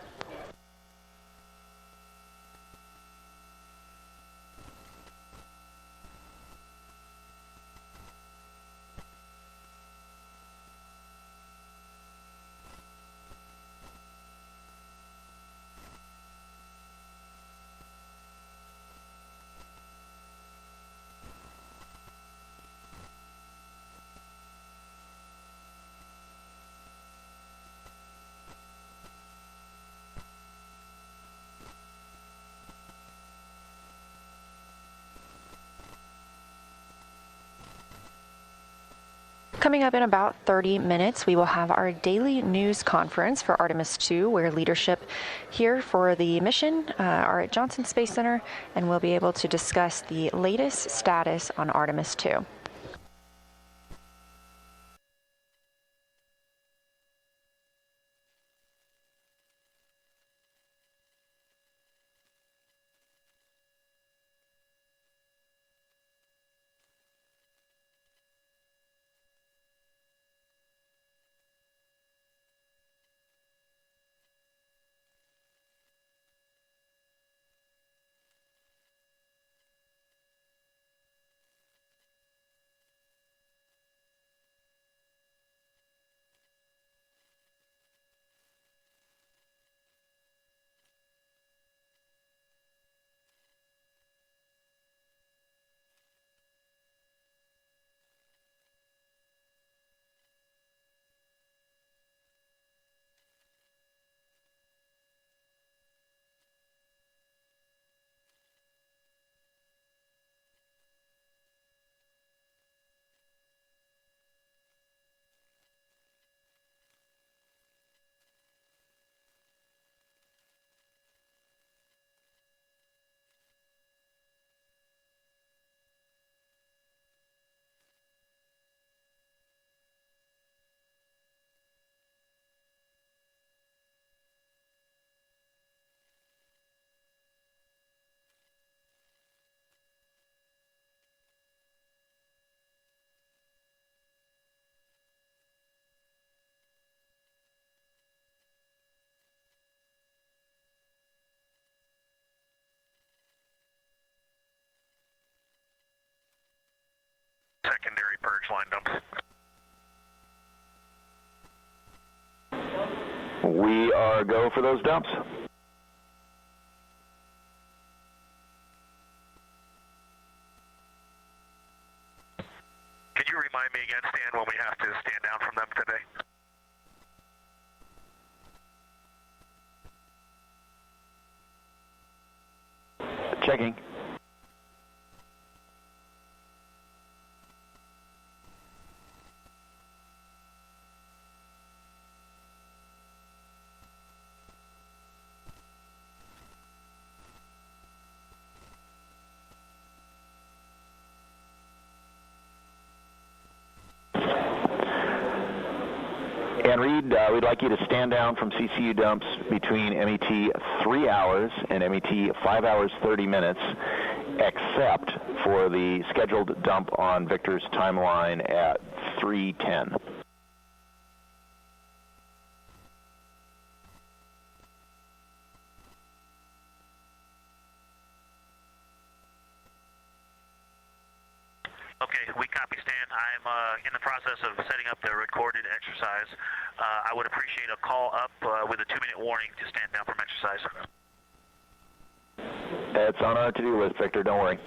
Coming up in about 30 minutes, we will have our daily news conference for Artemis II, where leadership here for the mission are at Johnson Space Center, and we'll be able to discuss the latest status on Artemis II. purge line dumps. We are go for those dumps. Can you remind me again, Stan, when we have to stand down from them today? Checking. And Reed, we'd like you to stand down from CCU dumps between MET 3 hours and MET 5 hours 30 minutes, except for the scheduled dump on Victor's timeline at 3:10. Okay, we copy, Stan. I'm in the process of setting up the recorded exercise. I would appreciate a call up with a 2-minute warning to stand down from exercise. It's on our to-do list, Victor. Don't worry.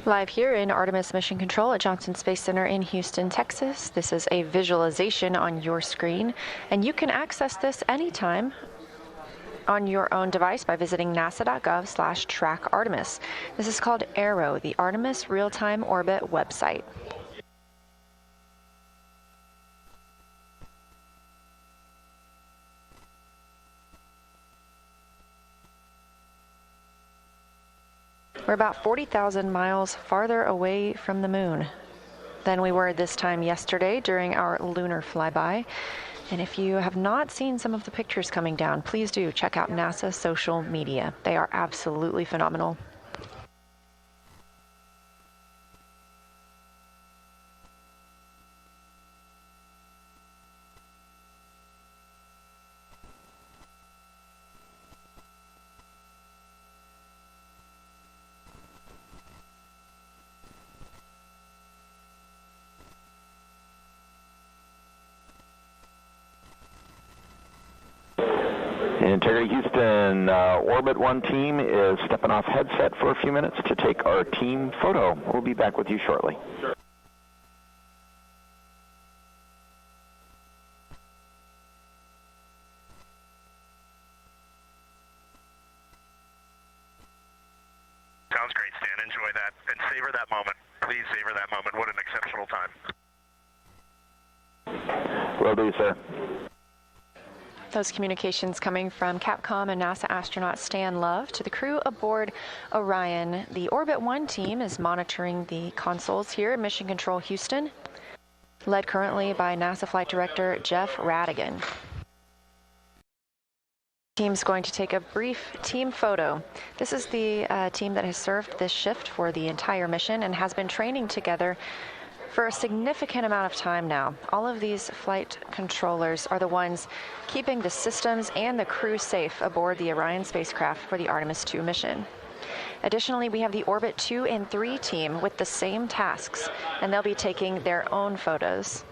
Live here in Artemis Mission Control at Johnson Space Center in Houston, Texas. This is a visualization on your screen, and you can access this anytime on your own device by visiting nasa.gov/trackartemis. This is called ARROW, the Artemis Real-Time Orbit website. We're about 40,000 miles farther away from the moon than we were this time yesterday during our lunar flyby. And if you have not seen some of the pictures coming down, please do check out NASA social media. They are absolutely phenomenal. Integrity Houston, Orbit 1 team is stepping off headset for a few minutes to take our team photo. We'll be back with you shortly. Sure. Sounds great, Stan. Enjoy that. And savor that moment. Please savor that moment. What an exceptional time. Will do, sir. Those communications coming from Capcom and NASA astronaut Stan Love to the crew aboard Orion. The Orbit 1 team is monitoring the consoles here at Mission Control Houston, led currently by NASA Flight Director Jeff Radigan. The team's going to take a brief team photo. This is the team that has served this shift for the entire mission and has been training together for a significant amount of time now. All of these flight controllers are the ones keeping the systems and the crew safe aboard the Orion spacecraft for the Artemis II mission. Additionally, we have the Orbit 2 and 3 team with the same tasks, and they'll be taking their own photos.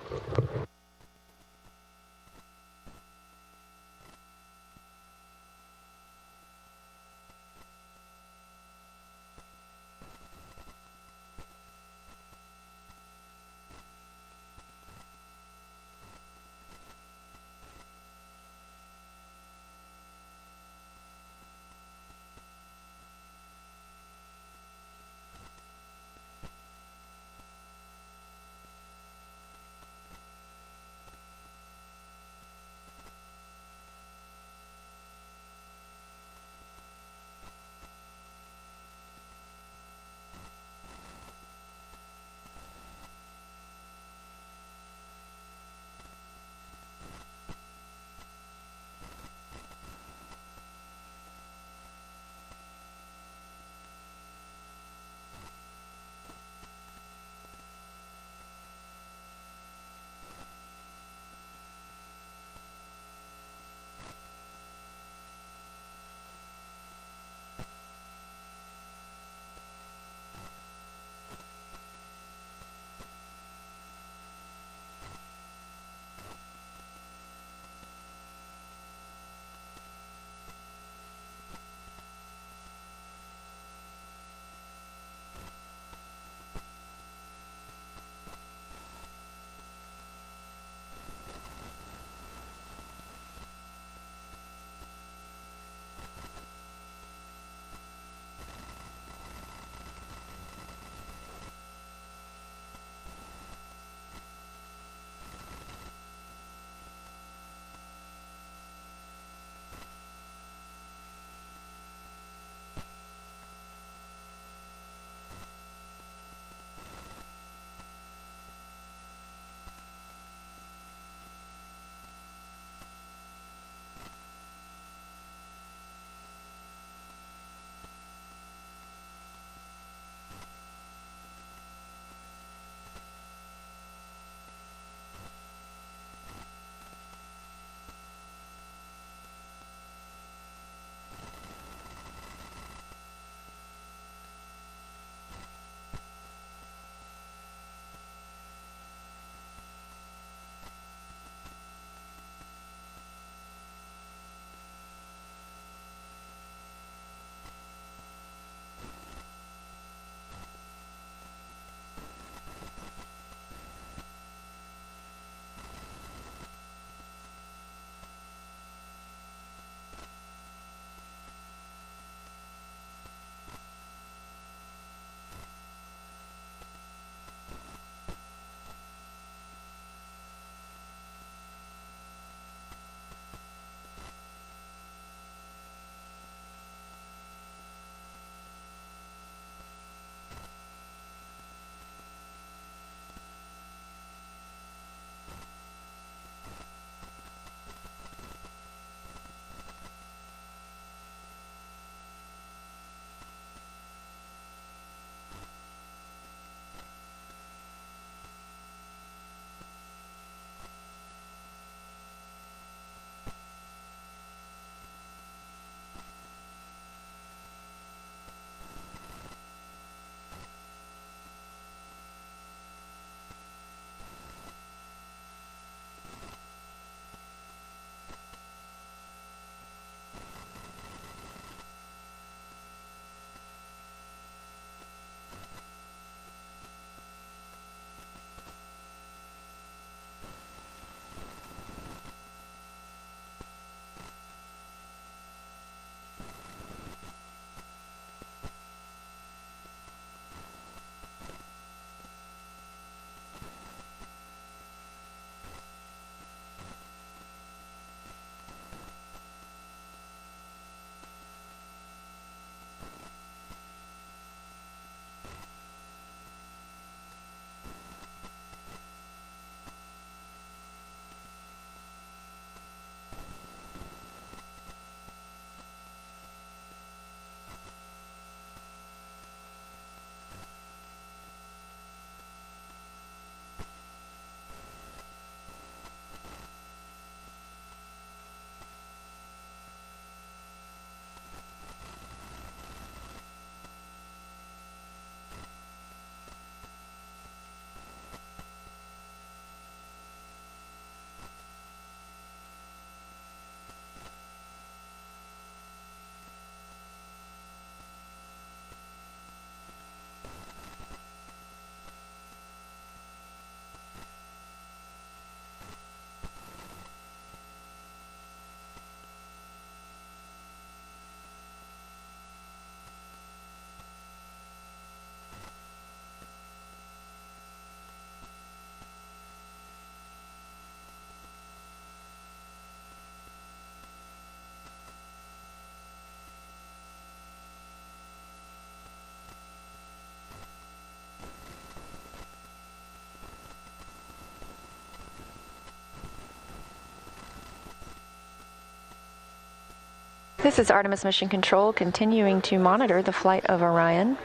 This is Artemis Mission Control continuing to monitor the flight of Orion.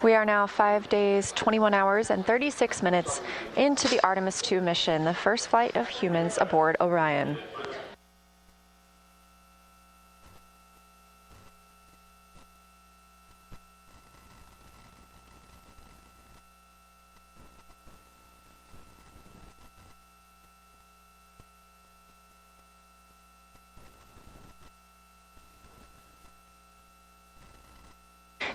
We are now 5 days, 21 hours, and 36 minutes into the Artemis II mission, the first flight of humans aboard Orion.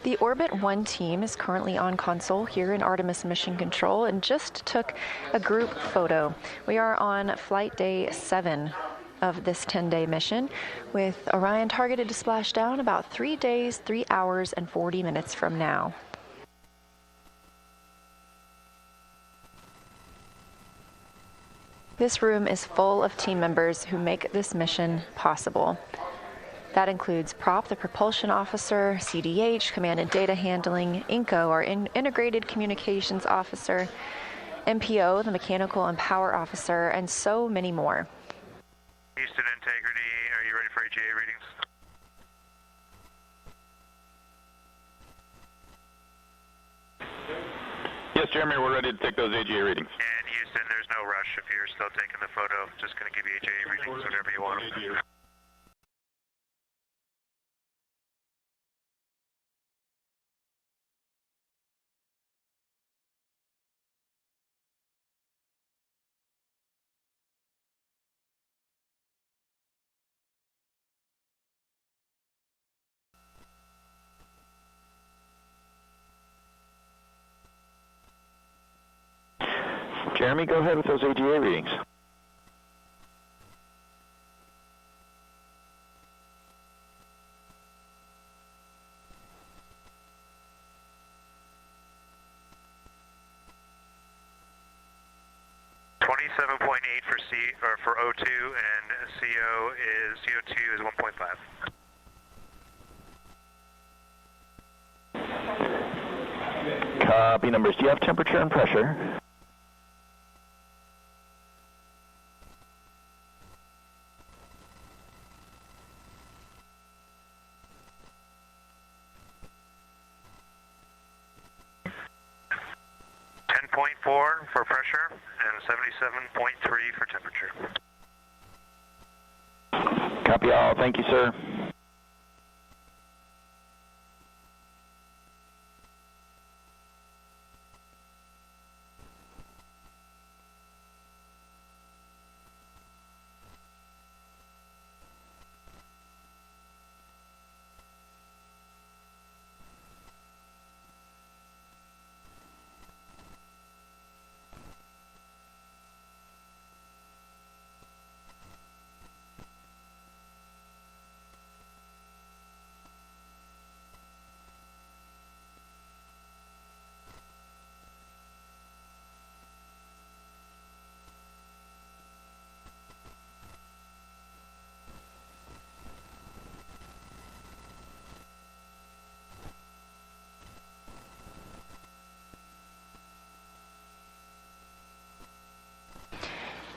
The Orbit 1 team is currently on console here in Artemis Mission Control and just took a group photo. We are on flight day 7 of this 10-day mission, with Orion targeted to splash down about 3 days, 3 hours, and 40 minutes from now. This room is full of team members who make this mission possible. That includes Prop, the propulsion officer, CDH, command and data handling, INCO, our integrated communications officer, MPO, the mechanical and power officer, and so many more. Houston Integrity, are you ready for AGA readings? Yes, Jeremy, we're ready to take those AGA readings. And Houston, there's no rush if you're still taking the photo. Just going to give you AGA readings whenever you want them. Jeremy, go ahead with those AGA readings. For O2 and CO2 is 1.5. Copy numbers. Do you have temperature and pressure? .4 for pressure and 77.3 for temperature. Copy all. Thank you, sir.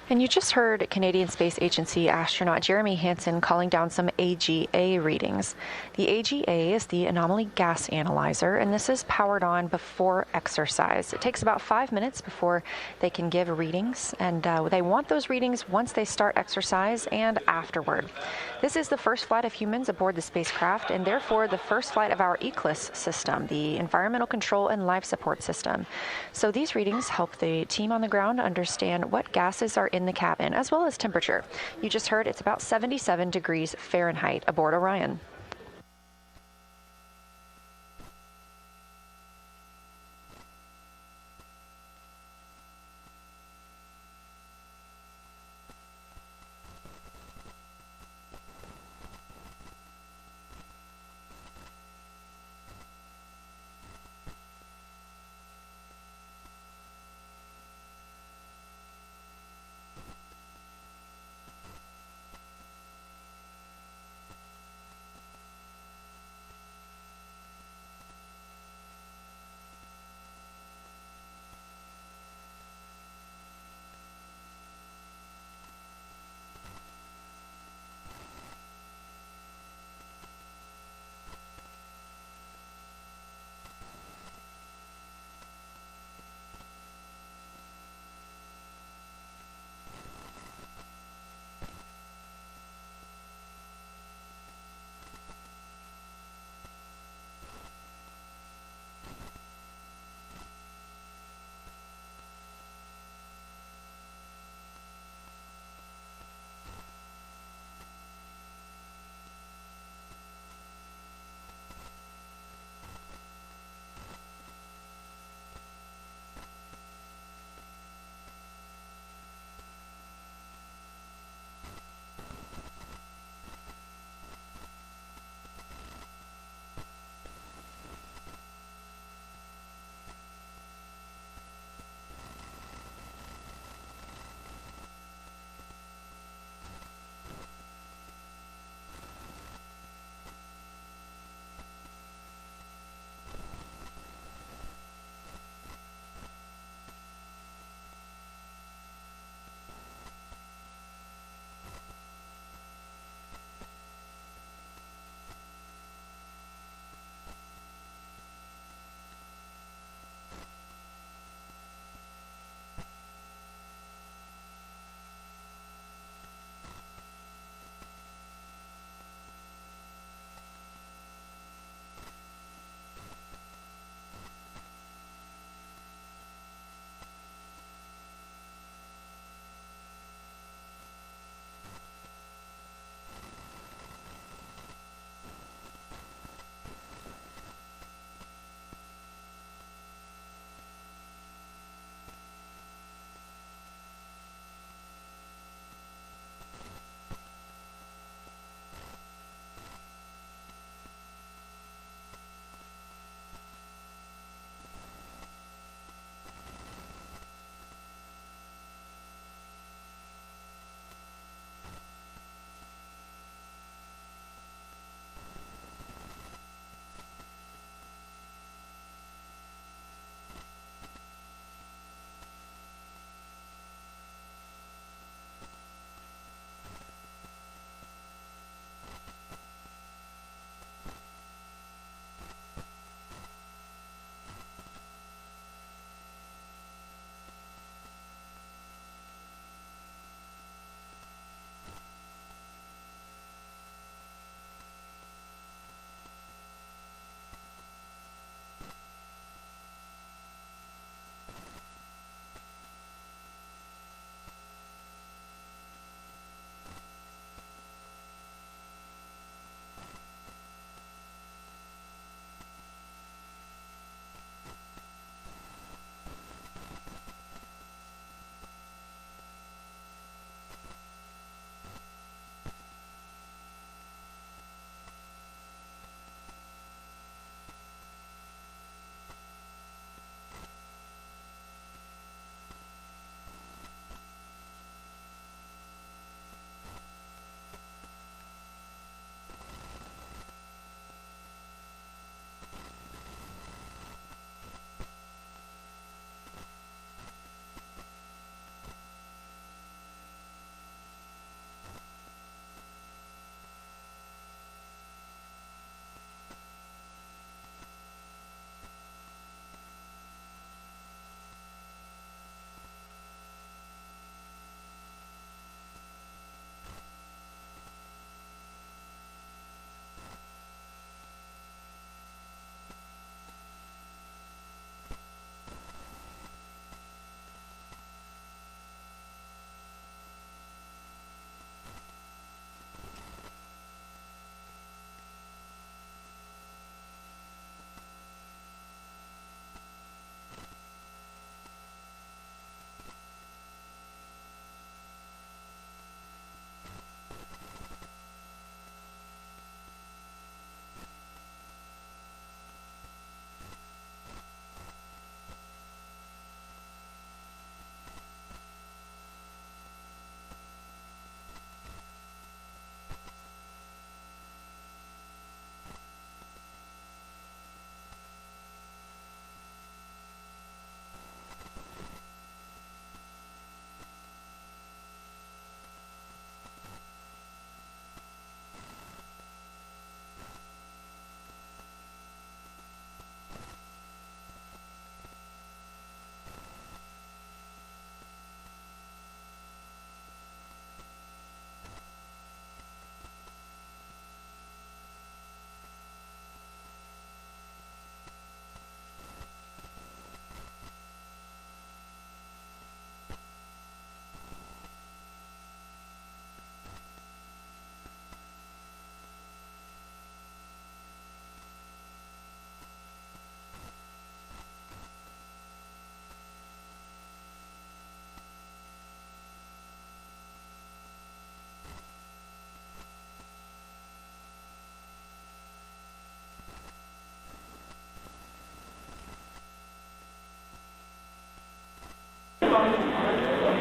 And you just heard Canadian Space Agency astronaut Jeremy Hansen calling down some AGA readings. The AGA is the Anomaly Gas Analyzer, and this is powered on before exercise. It takes about 5 minutes before they can give readings, and they want those readings once they start exercise and afterward. This is the first flight of humans aboard the spacecraft, and therefore the first flight of our ECLIS system, the Environmental Control and Life Support System. So these readings help the team on the ground understand what gases are in the cabin, as well as temperature. You just heard it's about 77 degrees Fahrenheit aboard Orion.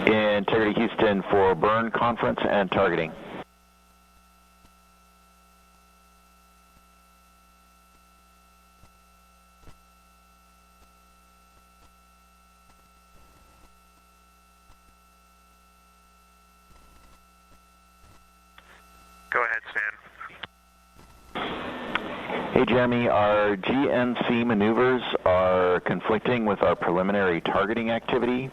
Integrity Houston for burn conference and targeting. Go ahead, Stan. Hey, Jeremy, our GNC maneuvers are conflicting with our preliminary targeting activity,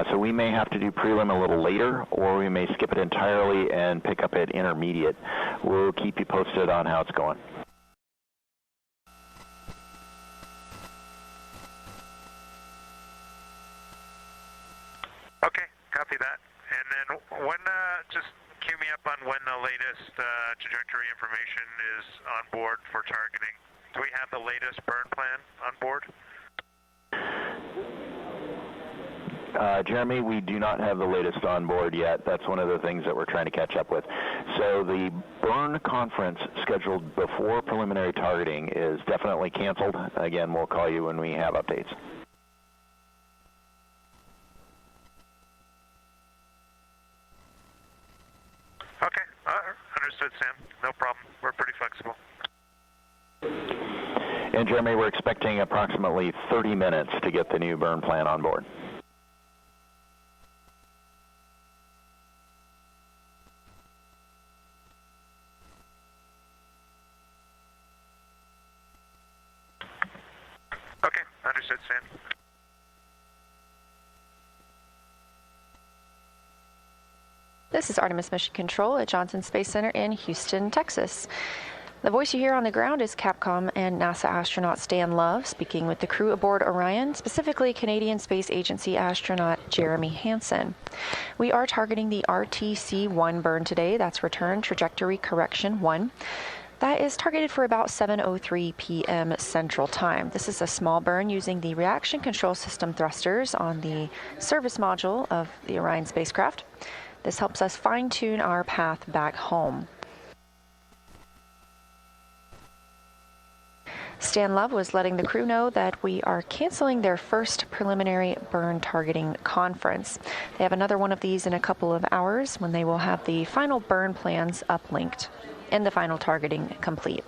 so we may have to do prelim a little later, or we may skip it entirely and pick up at intermediate. We'll keep you posted on how it's going. Okay, copy that. And then when, just cue me up on when the latest trajectory information is on board for targeting. Do we have the latest burn plan on board? Jeremy, we do not have the latest on board yet. That's one of the things that we're trying to catch up with. So the burn conference scheduled before preliminary targeting is definitely canceled. Again, we'll call you when we have updates. Okay, understood, Sam. No problem. We're pretty flexible. And Jeremy, we're expecting approximately 30 minutes to get the new burn plan on board. Okay, understood, Sam. This is Artemis Mission Control at Johnson Space Center in Houston, Texas. The voice you hear on the ground is Capcom and NASA astronaut Stan Love speaking with the crew aboard Orion, specifically Canadian Space Agency astronaut Jeremy Hansen. We are targeting the RTC-1 burn today. That's Return Trajectory Correction 1. That is targeted for about 7:03 p.m. Central Time. This is a small burn using the reaction control system thrusters on the service module of the Orion spacecraft. This helps us fine-tune our path back home. Stan Love was letting the crew know that we are canceling their first preliminary burn targeting conference. They have another one of these in a couple of hours when they will have the final burn plans uplinked and the final targeting complete.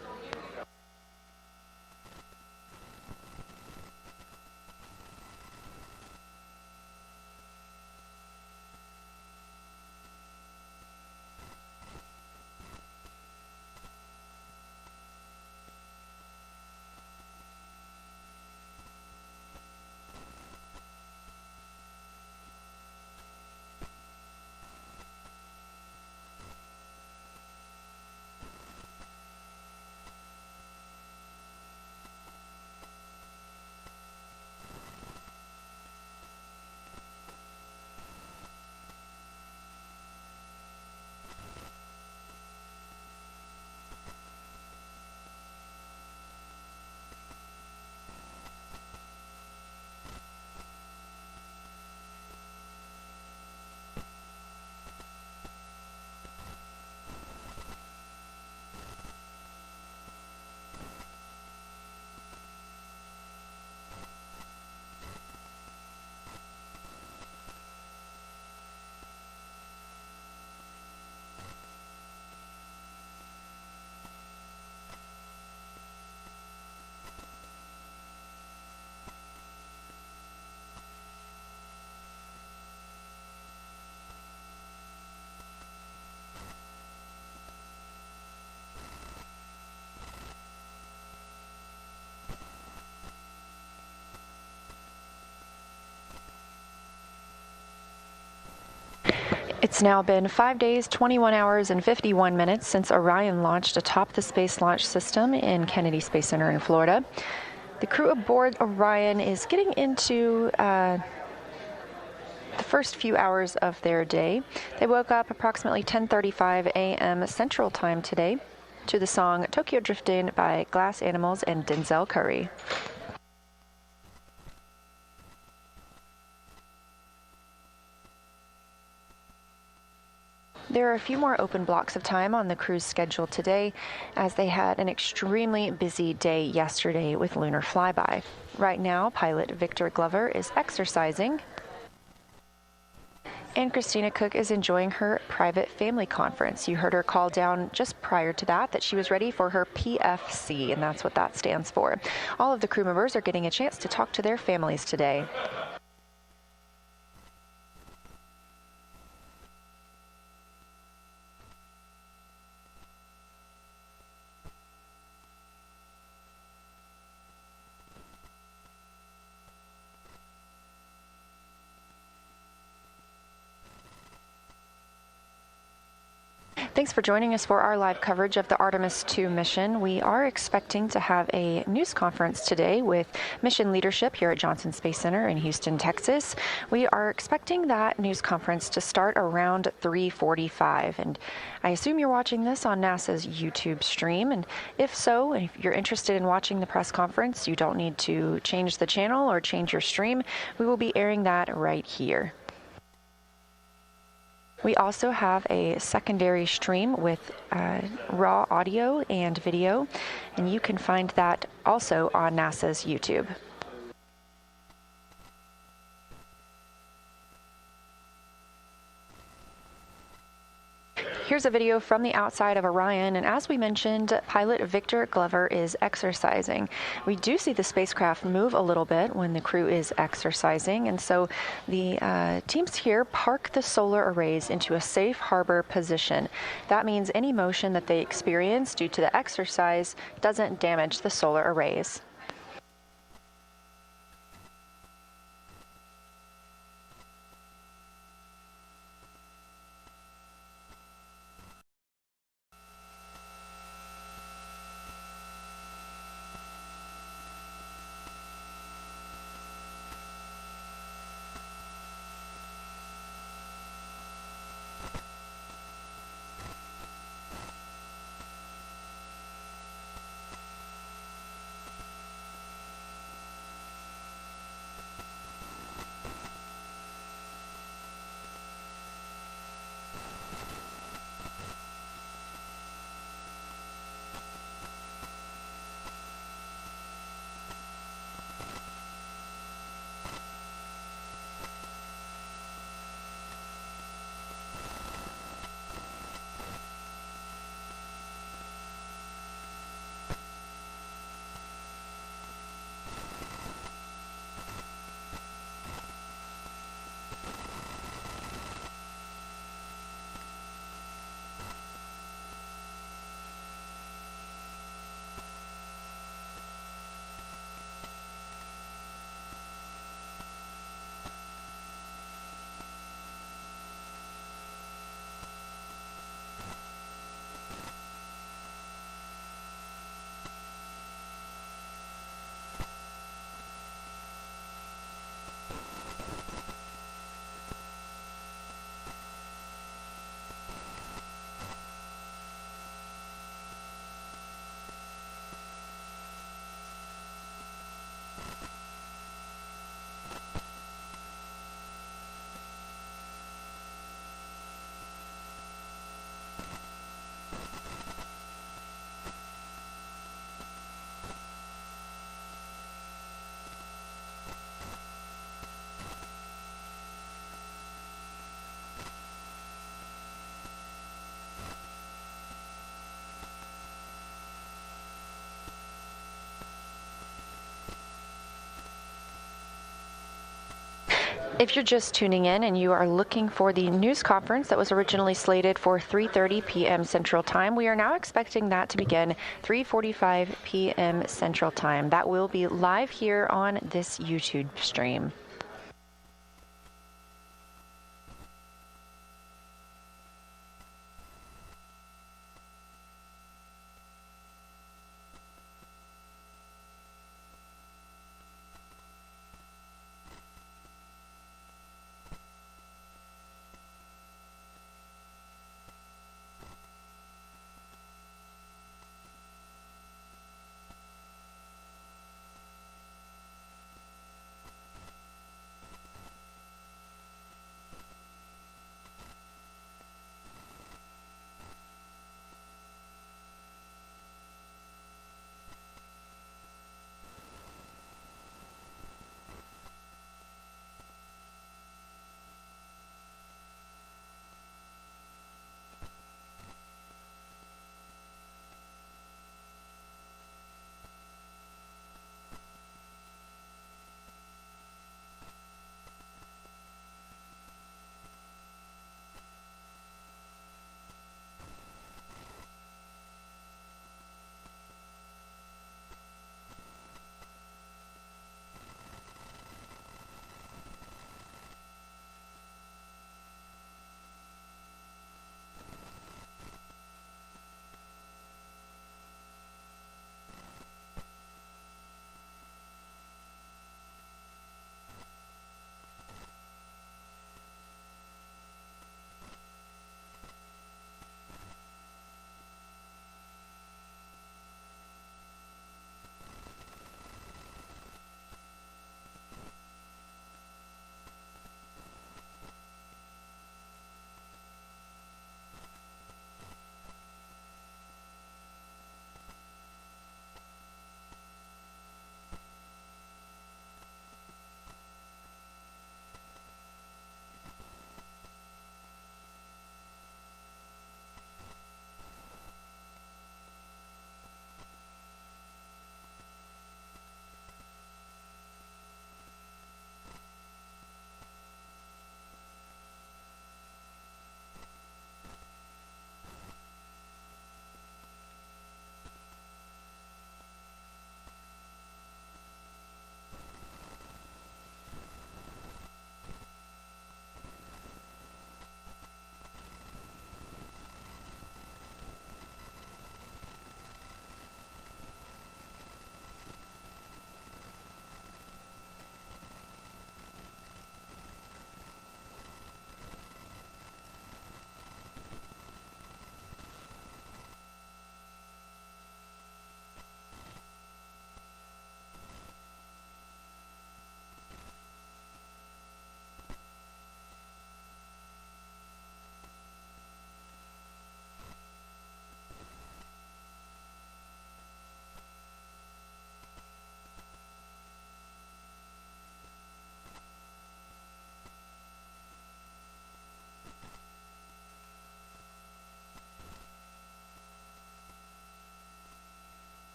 It's now been 5 days, 21 hours, and 51 minutes since Orion launched atop the Space Launch System in Kennedy Space Center in Florida. The crew aboard Orion is getting into the first few hours of their day. They woke up approximately 10:35 a.m. Central Time today to the song Tokyo Driftin' by Glass Animals and Denzel Curry. There are a few more open blocks of time on the crew's schedule today, as they had an extremely busy day yesterday with lunar flyby. Right now, pilot Victor Glover is exercising And Christina Cook is enjoying her private family conference. You heard her call down just prior to that she was ready for her PFC, and that's what that stands for. All of the crew members are getting a chance to talk to their families today. Thanks for joining us for our live coverage of the Artemis II mission. We are expecting to have a news conference today with mission leadership here at Johnson Space Center in Houston, Texas. We are expecting that news conference to start around 3:45, and I assume you're watching this on NASA's YouTube stream, and if so, if you're interested in watching the press conference, you don't need to change the channel or change your stream. We will be airing that right here. We also have a secondary stream with raw audio and video, and you can find that also on NASA's YouTube. Here's a video from the outside of Orion, and as we mentioned, pilot Victor Glover is exercising. We do see the spacecraft move a little bit when the crew is exercising, and so the teams here park the solar arrays into a safe harbor position. That means any motion that they experience due to the exercise doesn't damage the solar arrays. If you're just tuning in and you are looking for the news conference that was originally slated for 3:30 p.m. Central Time, we are now expecting that to begin 3:45 p.m. Central Time. That will be live here on this YouTube stream.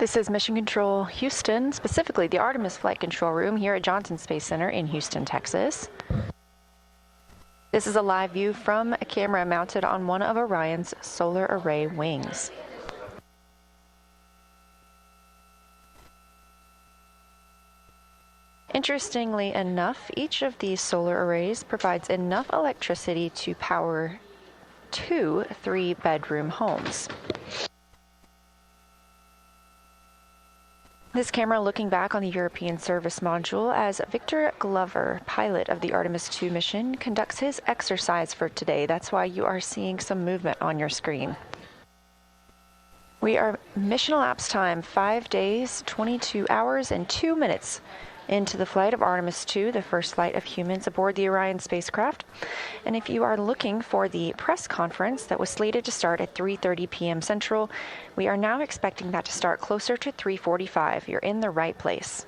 This is Mission Control Houston, specifically the Artemis Flight Control Room here at Johnson Space Center in Houston, Texas. This is a live view from a camera mounted on one of Orion's solar array wings. Interestingly enough, each of these solar arrays provides enough electricity to power 2 3-bedroom homes. This camera looking back on the European service module as Victor Glover, pilot of the Artemis II mission, conducts his exercise for today. That's why you are seeing some movement on your screen. We are mission elapsed time 5 days, 22 hours, and 2 minutes into the flight of Artemis II, the first flight of humans aboard the Orion spacecraft. And if you are looking for the press conference that was slated to start at 3:30 p.m. Central, we are now expecting that to start closer to 3:45. You're in the right place.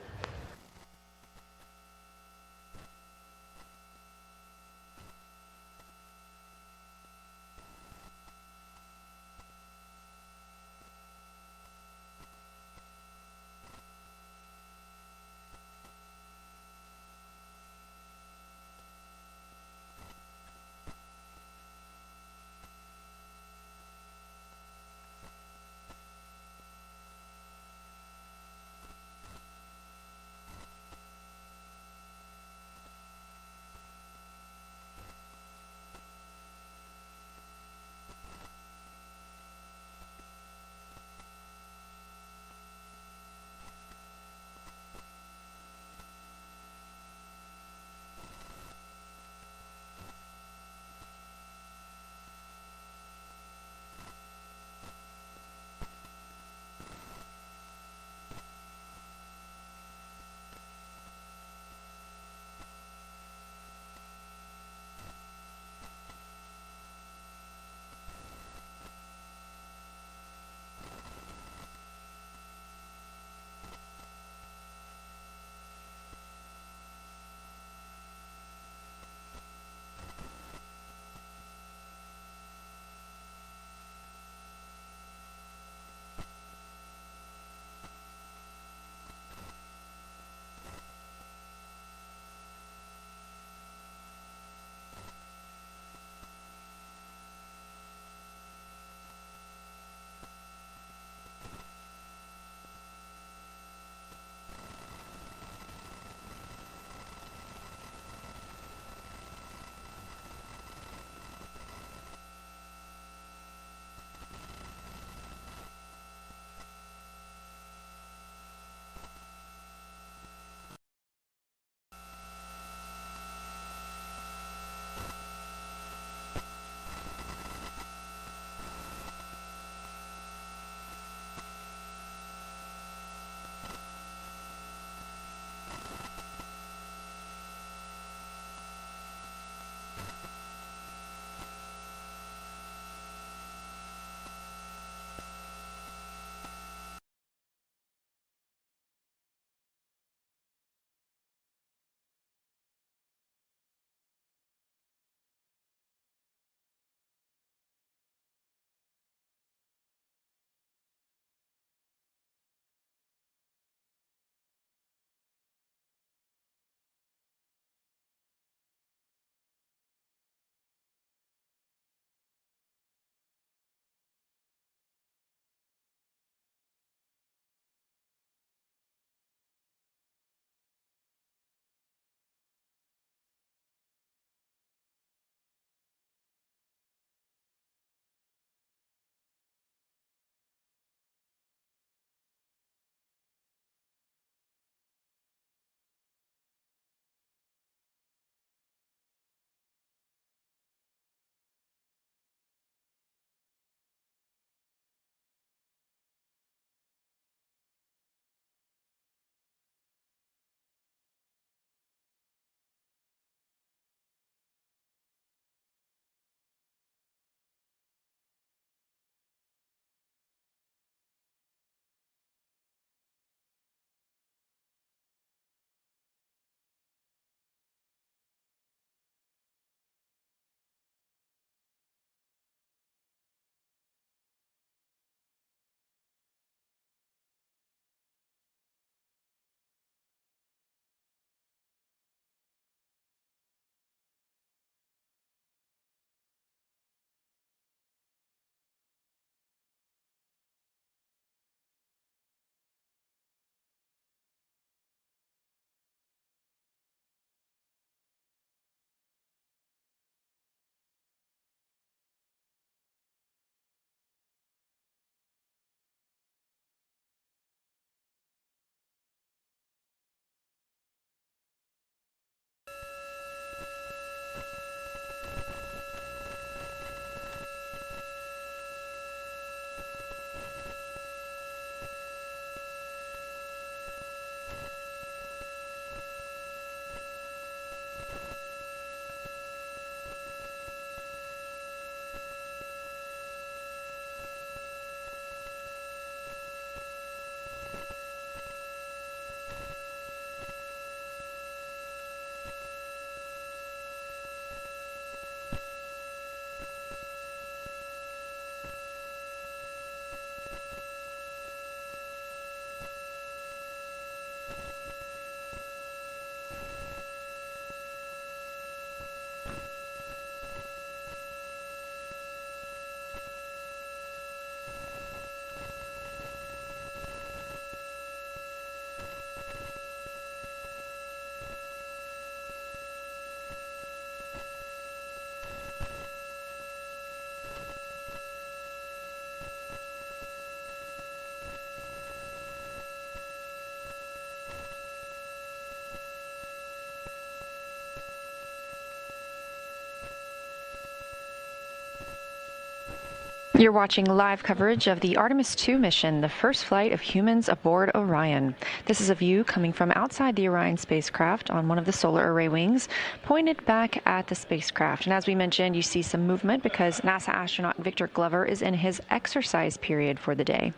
You're watching live coverage of the Artemis II mission, the first flight of humans aboard Orion. This is a view coming from outside the Orion spacecraft on one of the solar array wings, pointed back at the spacecraft. And as we mentioned, you see some movement because NASA astronaut Victor Glover is in his exercise period for the day.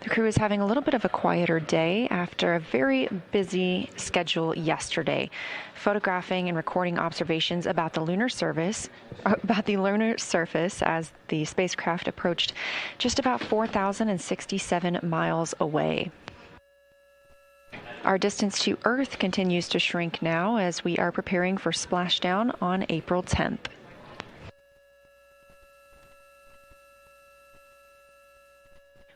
The crew is having a little bit of a quieter day after a very busy schedule yesterday, photographing and recording observations about the lunar surface as the spacecraft approached just about 4,067 miles away. Our distance to Earth continues to shrink now as we are preparing for splashdown on April 10th.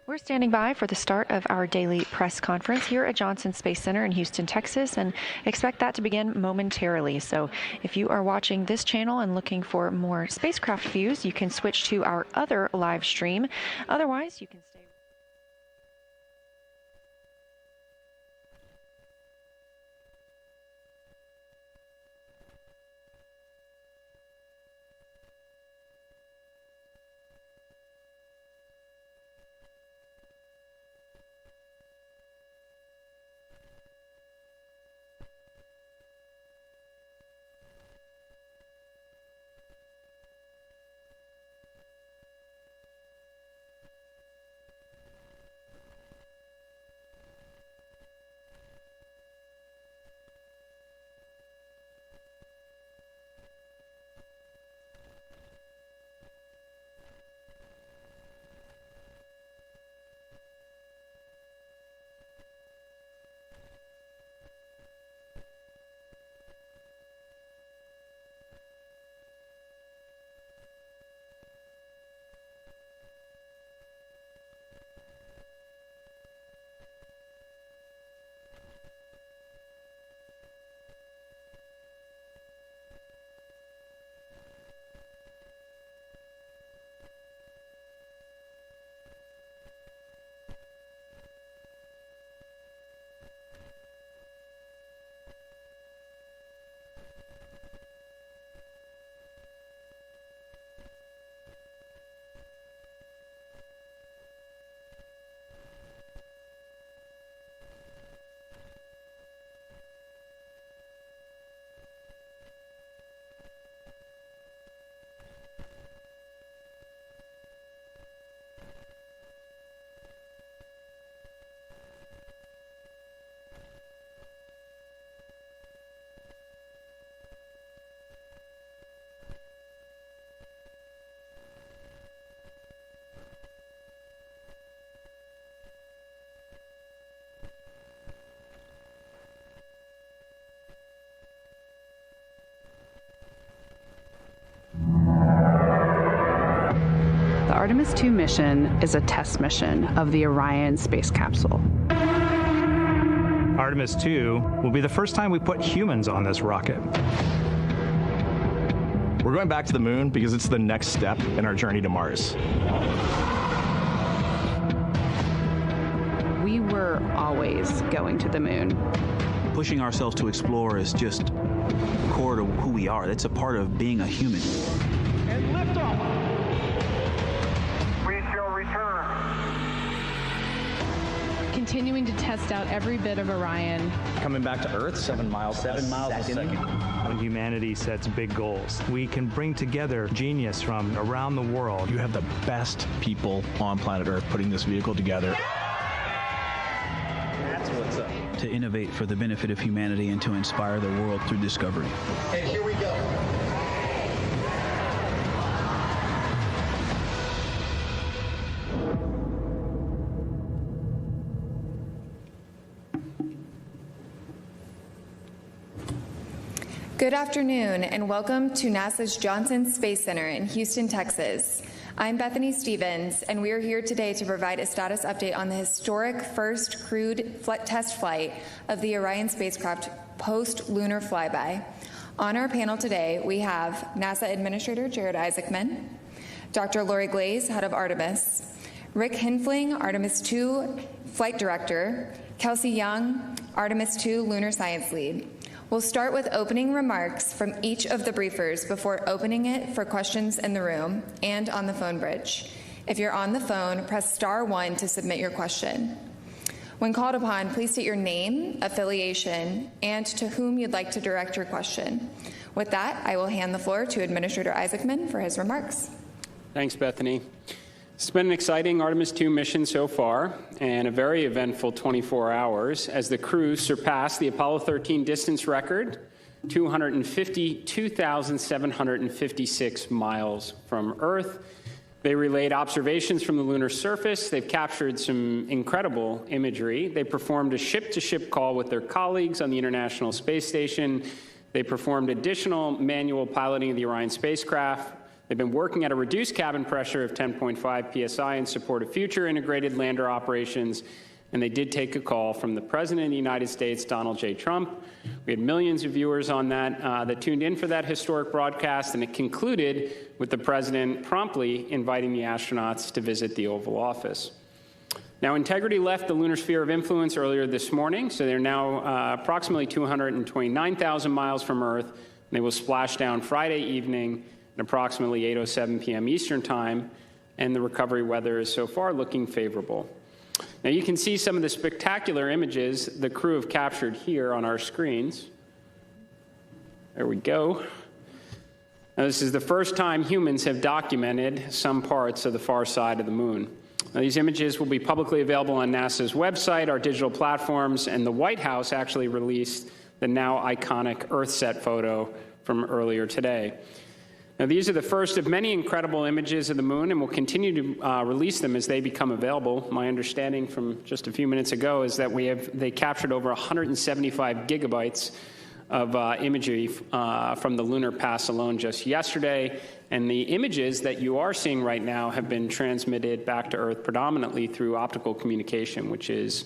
We're standing by for the start of our daily press conference here at Johnson Space Center in Houston, Texas, and expect that to begin momentarily. So if you are watching this channel and looking for more spacecraft views, you can switch to our other live stream. Otherwise, you can stay. The Artemis II mission is a test mission of the Orion space capsule. Artemis II will be the first time we put humans on this rocket. We're going back to the moon because it's the next step in our journey to Mars. We were always going to the moon. Pushing ourselves to explore is just core to who we are. That's a part of being a human. And liftoff. We shall return. Continuing to test out every bit of Orion. Coming back to Earth, 7 miles a second. When humanity sets big goals, we can bring together genius from around the world. You have the best people on planet Earth putting this vehicle together. That's what's up. To innovate for the benefit of humanity and to inspire the world through discovery. And here we go. Good afternoon and welcome to NASA's Johnson Space Center in Houston, Texas. I'm Bethany Stevens and we are here today to provide a status update on the historic first crewed test flight of the Orion spacecraft post-lunar flyby. On our panel today, we have NASA Administrator Jared Isaacman, Dr. Lori Glaze, head of Artemis, Rick Hinfling, Artemis II Flight Director, Kelsey Young, Artemis II Lunar Science Lead. We'll start with opening remarks from each of the briefers before opening it for questions in the room and on the phone bridge. If you're on the phone, press star 1 to submit your question. When called upon, please state your name, affiliation, and to whom you'd like to direct your question. With that, I will hand the floor to Administrator Isaacman for his remarks. Thanks, Bethany. It's been an exciting Artemis II mission so far, and a very eventful 24 hours as the crew surpassed the Apollo 13 distance record, 252,756 miles from Earth. They relayed observations from the lunar surface. They've captured some incredible imagery. They performed a ship-to-ship call with their colleagues on the International Space Station. They performed additional manual piloting of the Orion spacecraft. They've been working at a reduced cabin pressure of 10.5 psi in support of future integrated lander operations, and they did take a call from the President of the United States, Donald J. Trump. We had millions of viewers on that tuned in for that historic broadcast, and it concluded with the President promptly inviting the astronauts to visit the Oval Office. Now, Integrity left the lunar sphere of influence earlier this morning, so they're now approximately 229,000 miles from Earth, and they will splash down Friday evening at approximately 8:07 p.m. Eastern Time, and the recovery weather is so far looking favorable. Now, you can see some of the spectacular images the crew have captured here on our screens. There we go. Now, this is the first time humans have documented some parts of the far side of the moon. Now, these images will be publicly available on NASA's website, our digital platforms, and the White House actually released the now iconic EarthSat photo from earlier today. Now, these are the first of many incredible images of the moon, and we'll continue to release them as they become available. My understanding from just a few minutes ago is that they captured over 175 gigabytes of imagery from the lunar pass alone just yesterday, and the images that you are seeing right now have been transmitted back to Earth predominantly through optical communication, which is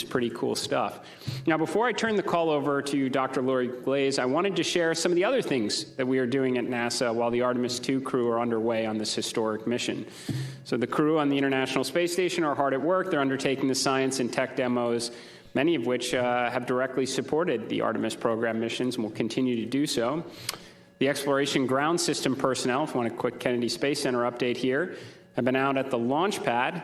pretty cool stuff. Now, before I turn the call over to Dr. Lori Glaze, I wanted to share some of the other things that we are doing at NASA while the Artemis II crew are underway on this historic mission. So the crew on the International Space Station are hard at work. They're undertaking the science and tech demos, many of which have directly supported the Artemis program missions and will continue to do so. The Exploration Ground System personnel, if you want a quick Kennedy Space Center update here, have been out at the launch pad.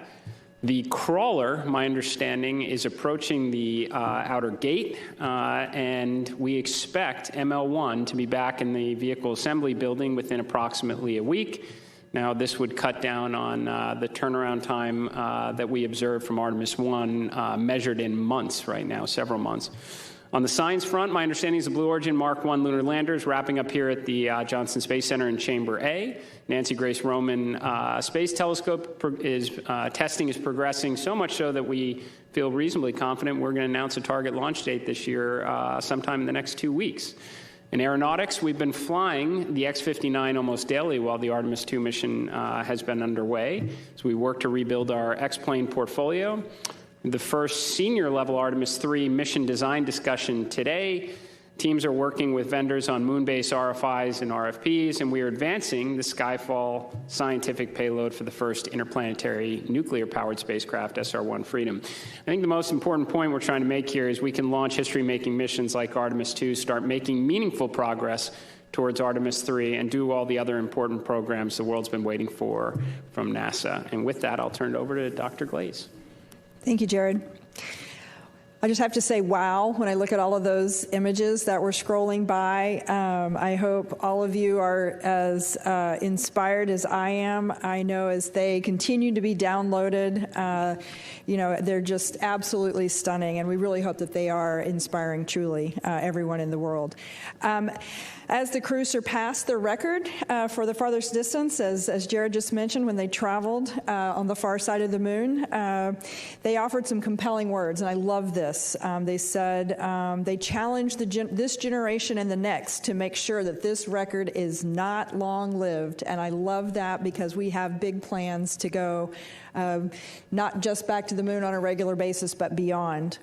The crawler, my understanding, is approaching the outer gate, and we expect ML1 to be back in the vehicle assembly building within approximately a week. Now, this would cut down on the turnaround time that we observed from Artemis I, measured in months right now, several months. On the science front, my understanding is the Blue Origin Mark I lunar lander is wrapping up here at the Johnson Space Center in Chamber A. Nancy Grace Roman Space Telescope testing is progressing, so much so that we feel reasonably confident we're going to announce a target launch date this year sometime in the next 2 weeks. In aeronautics, we've been flying the X-59 almost daily while the Artemis II mission has been underway. So we work to rebuild our X-plane portfolio. The first senior-level Artemis III mission design discussion today. Teams are working with vendors on moon-based RFIs and RFPs, and we are advancing the Skyfall scientific payload for the first interplanetary nuclear-powered spacecraft, SR-1 Freedom. I think the most important point we're trying to make here is we can launch history-making missions like Artemis II, start making meaningful progress towards Artemis III, and do all the other important programs the world's been waiting for from NASA. And with that, I'll turn it over to Dr. Glaze. Thank you, Jared. I just have to say, wow, when I look at all of those images that were scrolling by. I hope all of you are as inspired as I am. I know as they continue to be downloaded, they're just absolutely stunning, and we really hope that they are inspiring truly everyone in the world. As the crew surpassed their record for the farthest distance, as Jared just mentioned, when they traveled on the far side of the moon, they offered some compelling words, and I love this. They said they challenged this generation and the next to make sure that this record is not long-lived, and I love that because we have big plans to go not just back to the moon on a regular basis, but beyond.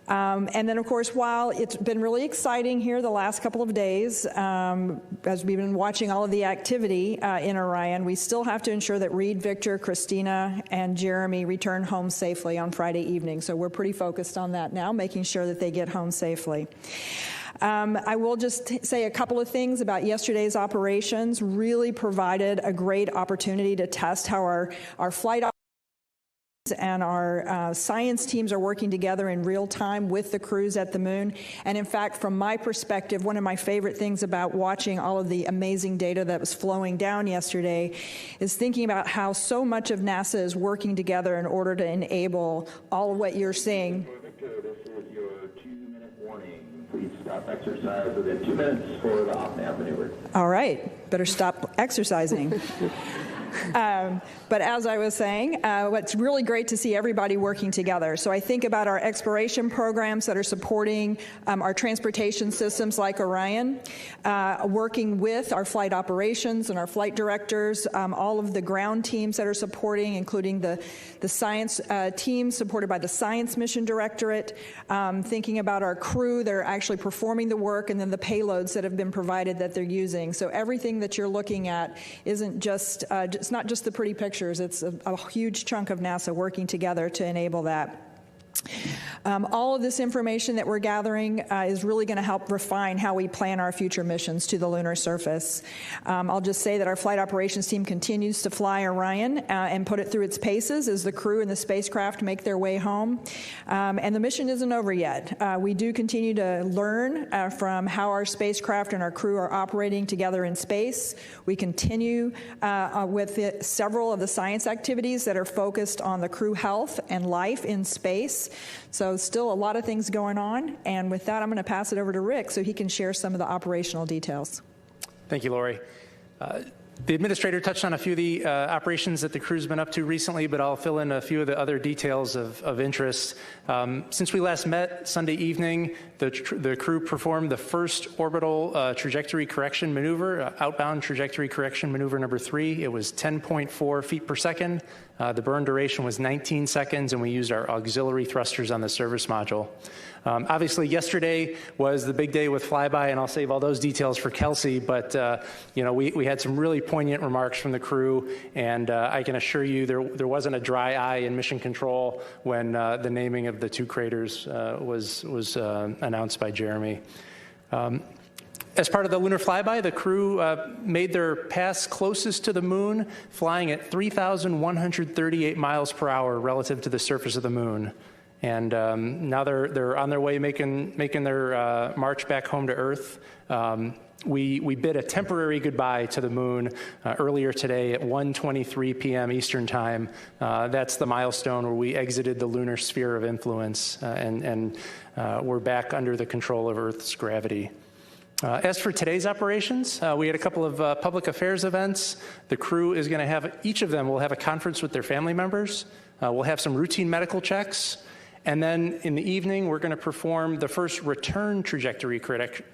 And then, of course, while it's been really exciting here the last couple of days, as we've been watching all of the activity in Orion, we still have to ensure that Reed, Victor, Christina, and Jeremy return home safely on Friday evening. So we're pretty focused on that now, making sure that they get home safely. I will just say a couple of things about yesterday's operations. Really provided a great opportunity to test how our flight and our science teams are working together in real time with the crews at the moon. And in fact, from my perspective, one of my favorite things about watching all of the amazing data that was flowing down yesterday is thinking about how so much of NASA is working together in order to enable all of what you're seeing. This is your 2-minute warning. Please stop exercise within 2 minutes for the off-nav maneuver. All right, better stop exercising. But as I was saying, what's really great to see everybody working together. So I think about our exploration programs that are supporting our transportation systems like Orion, working with our flight operations and our flight directors, all of the ground teams that are supporting, including the science team supported by the Science Mission Directorate, thinking about our crew that are actually performing the work, and then the payloads that have been provided that they're using. So everything that you're looking at isn't just it's not just the pretty pictures, it's a huge chunk of NASA working together to enable that. All of this information that we're gathering is really going to help refine how we plan our future missions to the lunar surface. I'll just say that our flight operations team continues to fly Orion and put it through its paces as the crew and the spacecraft make their way home. And the mission isn't over yet. We do continue to learn from how our spacecraft and our crew are operating together in space. We continue with several of the science activities that are focused on the crew health and life in space. So still a lot of things going on, and with that I'm going to pass it over to Rick so he can share some of the operational details. Thank you, Lori. The administrator touched on a few of the operations that the crew's been up to recently, but I'll fill in a few of the other details of interest. Since we last met Sunday evening, the crew performed the first orbital trajectory correction maneuver, outbound trajectory correction maneuver number 3. It was 10.4 feet per second. The burn duration was 19 seconds, and we used our auxiliary thrusters on the service module. Obviously, yesterday was the big day with flyby, and I'll save all those details for Kelsey, but we had some really poignant remarks from the crew, and I can assure you there wasn't a dry eye in mission control when the naming of the 2 craters was announced by Jeremy. As part of the lunar flyby, the crew made their pass closest to the moon, flying at 3,138 miles per hour relative to the surface of the moon. And now they're on their way making their march back home to Earth. We bid a temporary goodbye to the moon earlier today at 1:23 p.m. Eastern Time. That's the milestone where we exited the lunar sphere of influence and we're back under the control of Earth's gravity. As for today's operations, we had a couple of public affairs events. The crew is going to have, each of them will have a conference with their family members. We'll have some routine medical checks. And then in the evening, we're going to perform the first return trajectory correction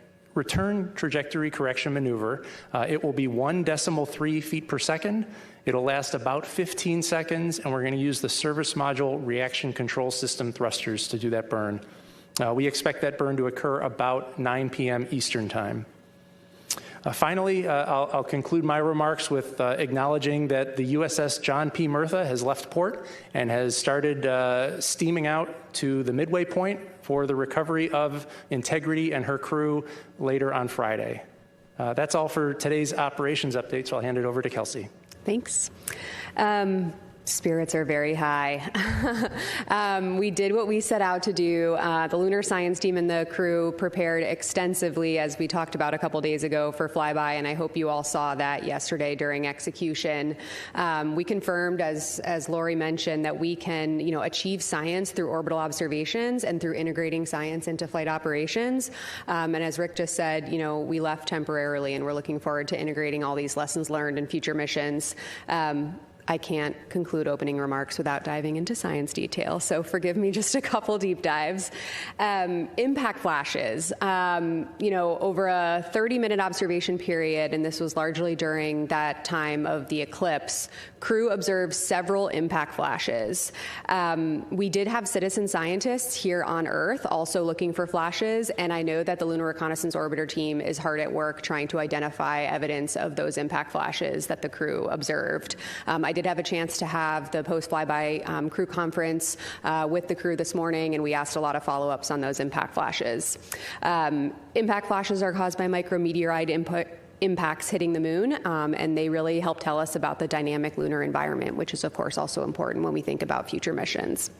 maneuver. It will be 1.3 feet per second. It'll last about 15 seconds, and we're going to use the service module reaction control system thrusters to do that burn. We expect that burn to occur about 9 p.m. Eastern Time. Finally, I'll conclude my remarks with acknowledging that the USS John P. Murtha has left port and has started steaming out to the midway point for the recovery of Integrity and her crew later on Friday. That's all for today's operations update, so I'll hand it over to Kelsey. Thanks. Spirits are very high. We did what we set out to do. The lunar science team and the crew prepared extensively, as we talked about a couple days ago, for flyby, and I hope you all saw that yesterday during execution. We confirmed, as Lori mentioned, that we can achieve science through orbital observations and through integrating science into flight operations. And as Rick just said, we left temporarily, and we're looking forward to integrating all these lessons learned in future missions. I can't conclude opening remarks without diving into science detail, so forgive me just a couple deep dives. Impact flashes. Over a 30-minute observation period, and this was largely during that time of the eclipse, crew observed several impact flashes. We did have citizen scientists here on Earth also looking for flashes, and I know that the Lunar Reconnaissance Orbiter team is hard at work trying to identify evidence of those impact flashes that the crew observed. I did have a chance to have the post-flyby crew conference with the crew this morning, and we asked a lot of follow-ups on those impact flashes. Impact flashes are caused by micrometeorite impacts hitting the moon, and they really help tell us about the dynamic lunar environment, which is, of course, also important when we think about future missions.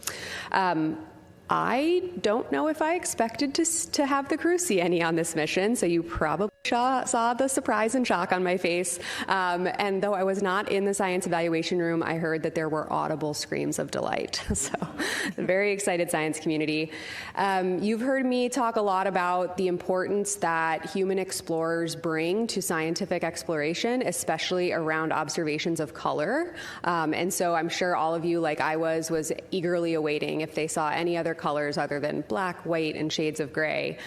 I don't know if I expected to have the crew see any on this mission, so you probably saw the surprise and shock on my face. And though I was not in the science evaluation room, I heard that there were audible screams of delight. So, a very excited science community. You've heard me talk a lot about the importance that human explorers bring to scientific exploration, especially around observations of color. And so I'm sure all of you, like I was eagerly awaiting if they saw any other colors other than black, white, and shades of gray.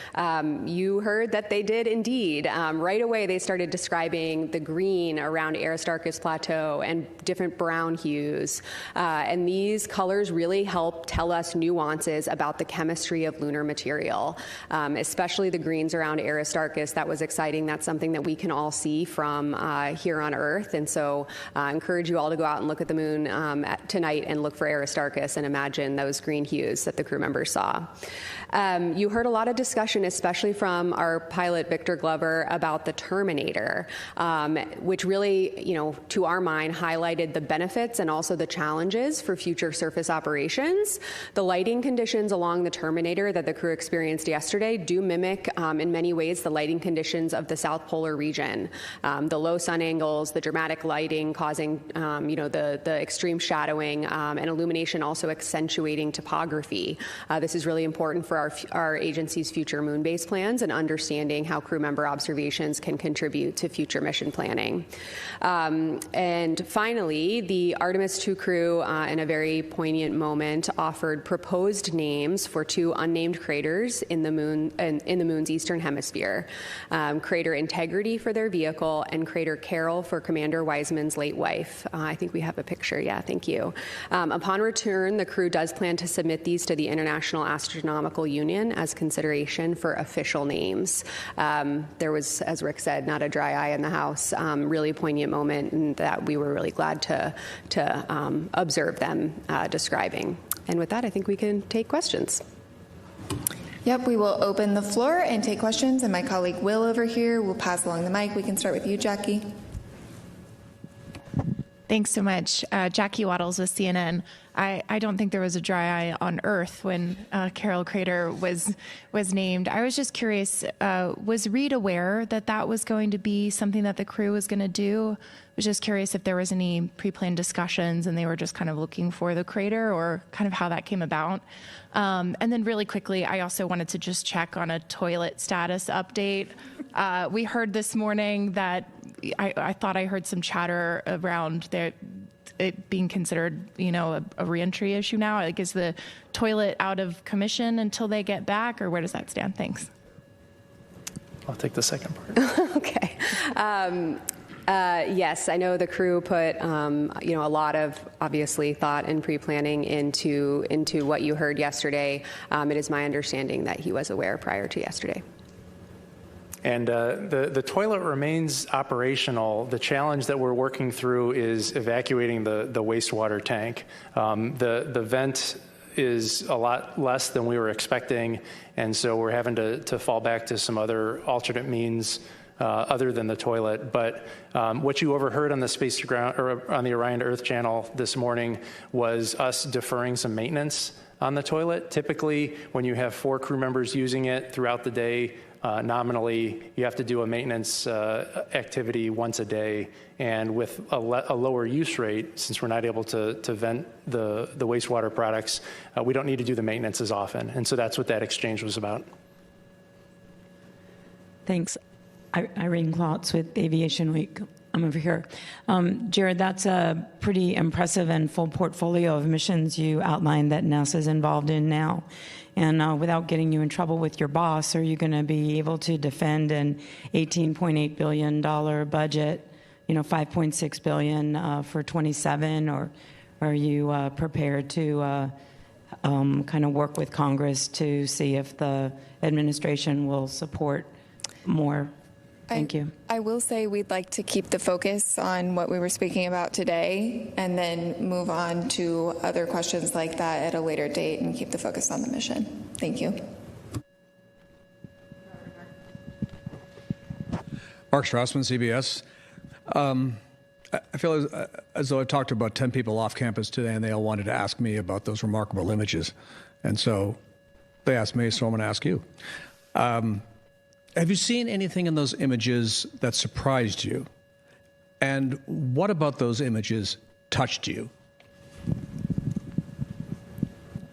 You heard that they did indeed. Right away, they started describing the green around Aristarchus Plateau and different brown hues. And these colors really help tell us nuances about the chemistry of lunar material, especially the greens around Aristarchus. That was exciting. That's something that we can all see from here on Earth. And so I encourage you all to go out and look at the moon tonight and look for Aristarchus and imagine those green hues that the crew members saw. You heard a lot of discussion, especially from our pilot, Victor Glover, about the Terminator, which really, to our mind, highlighted the benefits and also the challenges for future surface operations. The lighting conditions along the Terminator that the crew experienced yesterday do mimic, in many ways, the lighting conditions of the South Polar region. The low sun angles, the dramatic lighting causing, the extreme shadowing, and illumination also accentuating topography. This is really important for our agency's future moon base plans and understanding how crew member observations can contribute to future mission planning. And finally, the Artemis II crew, in a very poignant moment, offered proposed names for two unnamed craters in the moon's eastern hemisphere: Crater Integrity for their vehicle and Crater Carol for Commander Wiseman's late wife. I think we have a picture. Yeah, thank you. Upon return, the crew does plan to submit these to the International Astronomical Union as consideration for official names. There was, as Rick said, not a dry eye in the house. Really poignant moment, and that we were really glad to observe them describing. And with that, I think we can take questions. Yep, we will open the floor and take questions, and my colleague Will over here will pass along the mic. We can start with you, Jackie. Thanks so much. Jackie Waddles with CNN. I don't think there was a dry eye on Earth when Carol Crater was named. I was just curious, was Reed aware that that was going to be something that the crew was going to do? I was just curious if there was any pre-planned discussions and they were just kind of looking for the crater, or kind of how that came about. And then really quickly, I also wanted to just check on a toilet status update. We heard this morning that I thought I heard some chatter around it being considered, a reentry issue now. Like, is the toilet out of commission until they get back, or where does that stand? Thanks. I'll take the second part. Okay. Yes, I know the crew put a lot of obviously thought and pre-planning into what you heard yesterday. It is my understanding that he was aware prior to yesterday. And the toilet remains operational. The challenge that we're working through is evacuating the wastewater tank. The vent is a lot less than we were expecting, and so we're having to fall back to some other alternate means other than the toilet. But what you overheard on the space ground, or on the Orion to Earth channel this morning, was us deferring some maintenance on the toilet. Typically, when you have 4 crew members using it throughout the day, nominally, you have to do a maintenance activity once a day. And with a lower use rate, since we're not able to vent the wastewater products, we don't need to do the maintenance as often. And so that's what that exchange was about. Thanks. Irene Klotz with Aviation Week. I'm over here. Jared, that's a pretty impressive and full portfolio of missions you outlined that NASA's involved in now. And without getting you in trouble with your boss, are you going to be able to defend an $18.8 billion budget, $5.6 billion for 27, or are you prepared to kind of work with Congress to see if the administration will support more Thank you. I will say we'd like to keep the focus on what we were speaking about today and then move on to other questions like that at a later date and keep the focus on the mission. Thank you. Mark Strassman, CBS. I feel as though I've talked to about 10 people off campus today, and they all wanted to ask me about those remarkable images. And so they asked me, so I'm going to ask you. Have you seen anything in those images that surprised you? And what about those images touched you?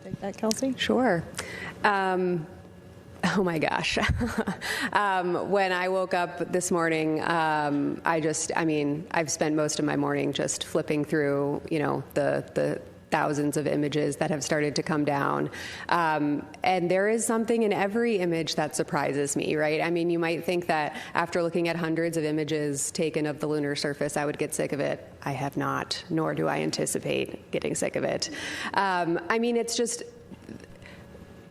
Take that, Kelsey? Sure. Oh my gosh. When I woke up this morning, I've spent most of my morning just flipping through, the thousands of images that have started to come down. And there is something in every image that surprises me, right? I mean, you might think that after looking at hundreds of images taken of the lunar surface, I would get sick of it. I have not, nor do I anticipate getting sick of it. It's just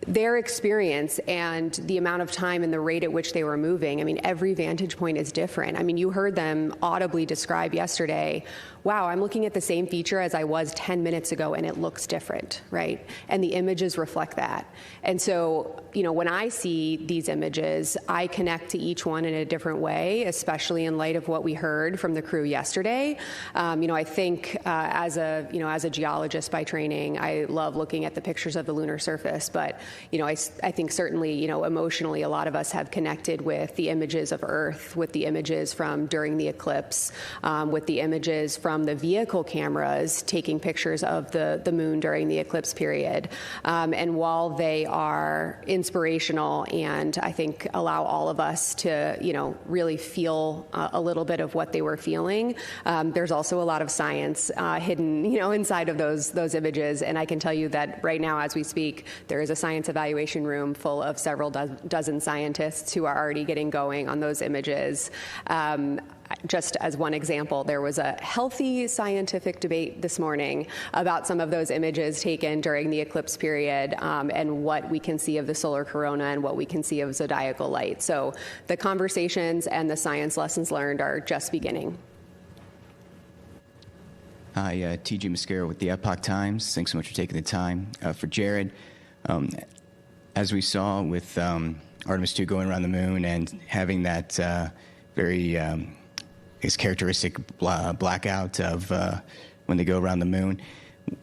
their experience and the amount of time and the rate at which they were moving. Every vantage point is different. You heard them audibly describe yesterday, wow, I'm looking at the same feature as I was 10 minutes ago and it looks different, right? And the images reflect that. And so, when I see these images, I connect to each one in a different way, especially in light of what we heard from the crew yesterday. I think as a geologist by training, I love looking at the pictures of the lunar surface, but I think certainly, emotionally, a lot of us have connected with the images of Earth, with the images from during the eclipse, with the images from the vehicle cameras taking pictures of the moon during the eclipse period. And while they are inspirational and I think allow all of us to, really feel a little bit of what they were feeling, there's also a lot of science hidden, inside of those images. And I can tell you that right now, as we speak, there is a science evaluation room full of several dozen scientists who are already getting going on those images. Just as one example, there was a healthy scientific debate this morning about some of those images taken during the eclipse period and what we can see of the solar corona and what we can see of zodiacal light. So the conversations and the science lessons learned are just beginning. Hi, TJ Mascaro with the Epoch Times. Thanks so much for taking the time. For Jared, as we saw with Artemis II going around the moon and having that very characteristic blackout of when they go around the moon,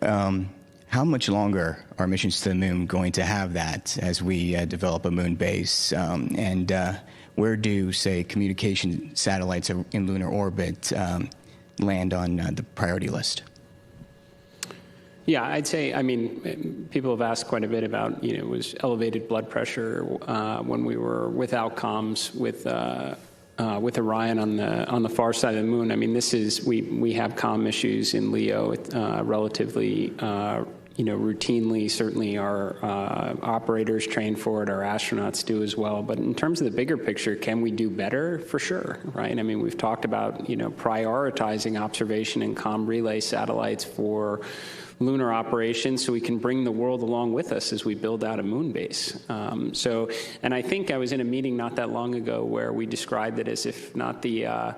how much longer are missions to the moon going to have that as we develop a moon base? And where do, say, communication satellites in lunar orbit land on the priority list? Yeah, I'd say, people have asked quite a bit about, was elevated blood pressure when we were without comms with Orion on the far side of the moon. We have comm issues in LEO relatively, routinely. Certainly our operators train for it, our astronauts do as well. But in terms of the bigger picture, can we do better? For sure, right? We've talked about, prioritizing observation and comm relay satellites for lunar operations so we can bring the world along with us as we build out a moon base. And I think I was in a meeting not that long ago where we described it as if not the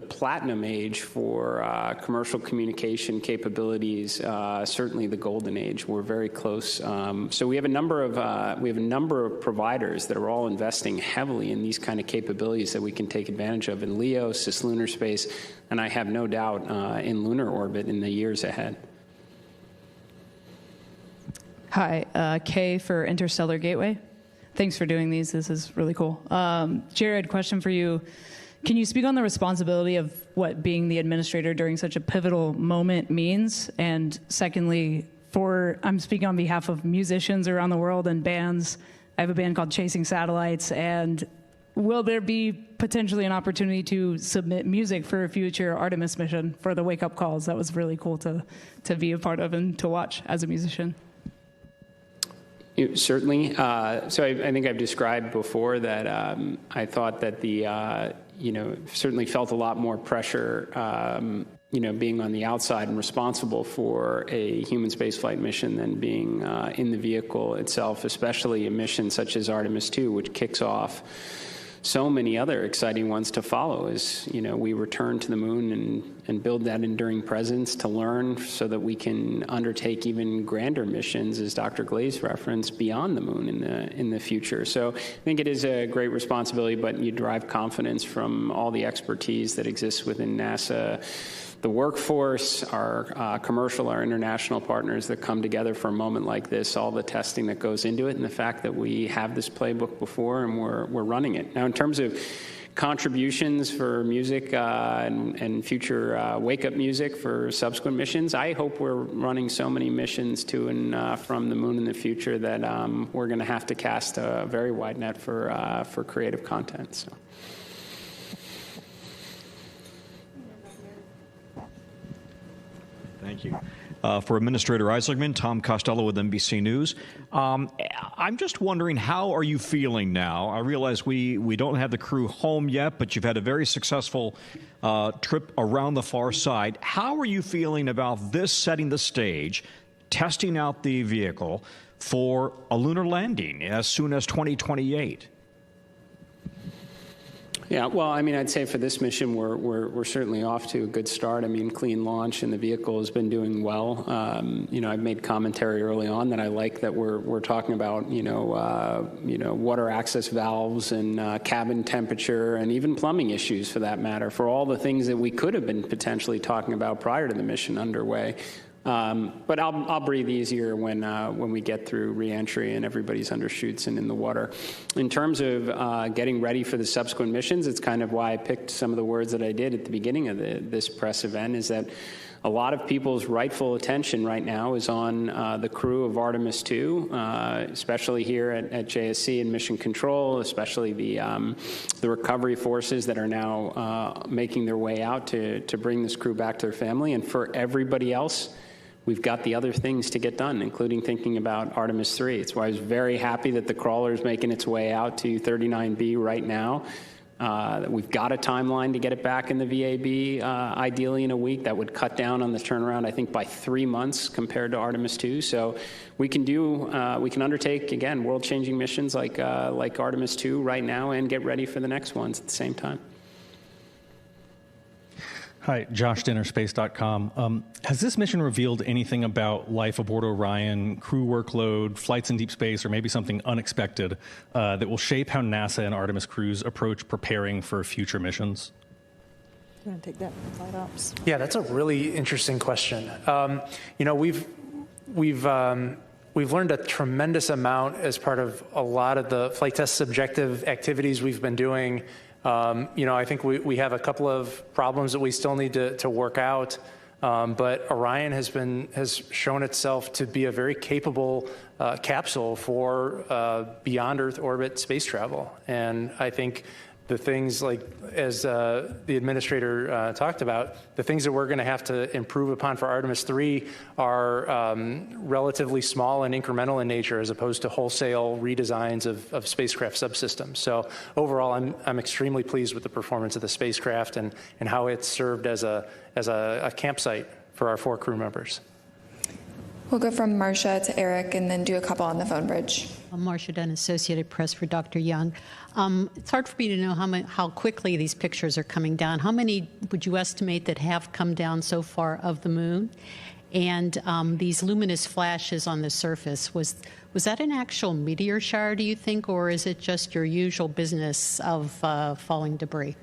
platinum age for commercial communication capabilities, certainly the golden age. We're very close. So we have a number of providers that are all investing heavily in these kind of capabilities that we can take advantage of in LEO, cislunar space, and I have no doubt in lunar orbit in the years ahead. Hi, Kay for Interstellar Gateway. Thanks for doing these. This is really cool. Jared, question for you. Can you speak on the responsibility of what being the administrator during such a pivotal moment means? And secondly, I'm speaking on behalf of musicians around the world and bands. I have a band called Chasing Satellites, and will there be potentially an opportunity to submit music for a future Artemis mission for the wake-up calls? That was really cool to be a part of and to watch as a musician. Certainly. So I think I've described before that I thought that certainly felt a lot more pressure, being on the outside and responsible for a human spaceflight mission than being in the vehicle itself, especially a mission such as Artemis II, which kicks off so many other exciting ones to follow as, we return to the moon and build that enduring presence to learn so that we can undertake even grander missions, as Dr. Glaze referenced, beyond the moon in the future. So I think it is a great responsibility, but you derive confidence from all the expertise that exists within NASA, the workforce, our commercial, our international partners that come together for a moment like this, all the testing that goes into it, and the fact that we have this playbook before and we're running it. Now, in terms of contributions for music and future wake-up music for subsequent missions, I hope we're running so many missions to and from the moon in the future that we're going to have to cast a very wide net for creative content. So. Thank you. For Administrator Isaacman, Tom Costello with NBC News. I'm just wondering, how are you feeling now? I realize we don't have the crew home yet, but you've had a very successful trip around the far side. How are you feeling about this setting the stage, testing out the vehicle for a lunar landing as soon as 2028? Yeah, well, I'd say for this mission, we're certainly off to a good start. Clean launch, and the vehicle has been doing well. I've made commentary early on that I like that we're talking about, water access valves and cabin temperature and even plumbing issues, for that matter, for all the things that we could have been potentially talking about prior to the mission underway. But I'll breathe easier when we get through reentry and everybody's under chutes and in the water. In terms of getting ready for the subsequent missions, it's kind of why I picked some of the words that I did at the beginning of this press event, is that a lot of people's rightful attention right now is on the crew of Artemis II, especially here at JSC and Mission Control, especially the recovery forces that are now making their way out to bring this crew back to their family. And for everybody else, we've got the other things to get done, including thinking about Artemis III. It's why I was very happy that the crawler is making its way out to 39B right now. We've got a timeline to get it back in the VAB, ideally in a week. That would cut down on the turnaround, I think, by 3 months compared to Artemis II. So we can undertake, again, world-changing missions like Artemis II right now and get ready for the next ones at the same time. Hi, Josh Dinner, Space.com. Has this mission revealed anything about life aboard Orion, crew workload, flights in deep space, or maybe something unexpected that will shape how NASA and Artemis crews approach preparing for future missions? You want to take that, flight ops? Yeah, that's a really interesting question. We've learned a tremendous amount as part of a lot of the flight test subjective activities we've been doing. I think we have a couple of problems that we still need to work out, but Orion has shown itself to be a very capable capsule for beyond Earth orbit space travel. And I think the things like, as the administrator talked about, the things that we're going to have to improve upon for Artemis III are relatively small and incremental in nature, as opposed to wholesale redesigns of spacecraft subsystems. So overall, I'm extremely pleased with the performance of the spacecraft and how it's served as a campsite for our 4 crew members. We'll go from Marcia to Eric and then do a couple on the phone bridge. I'm Marcia Dunn, Associated Press for Dr. Young. It's hard for me to know how quickly these pictures are coming down. How many would you estimate that have come down so far of the moon? And these luminous flashes on the surface, was that an actual meteor shower, do you think, or is it just your usual business of falling debris?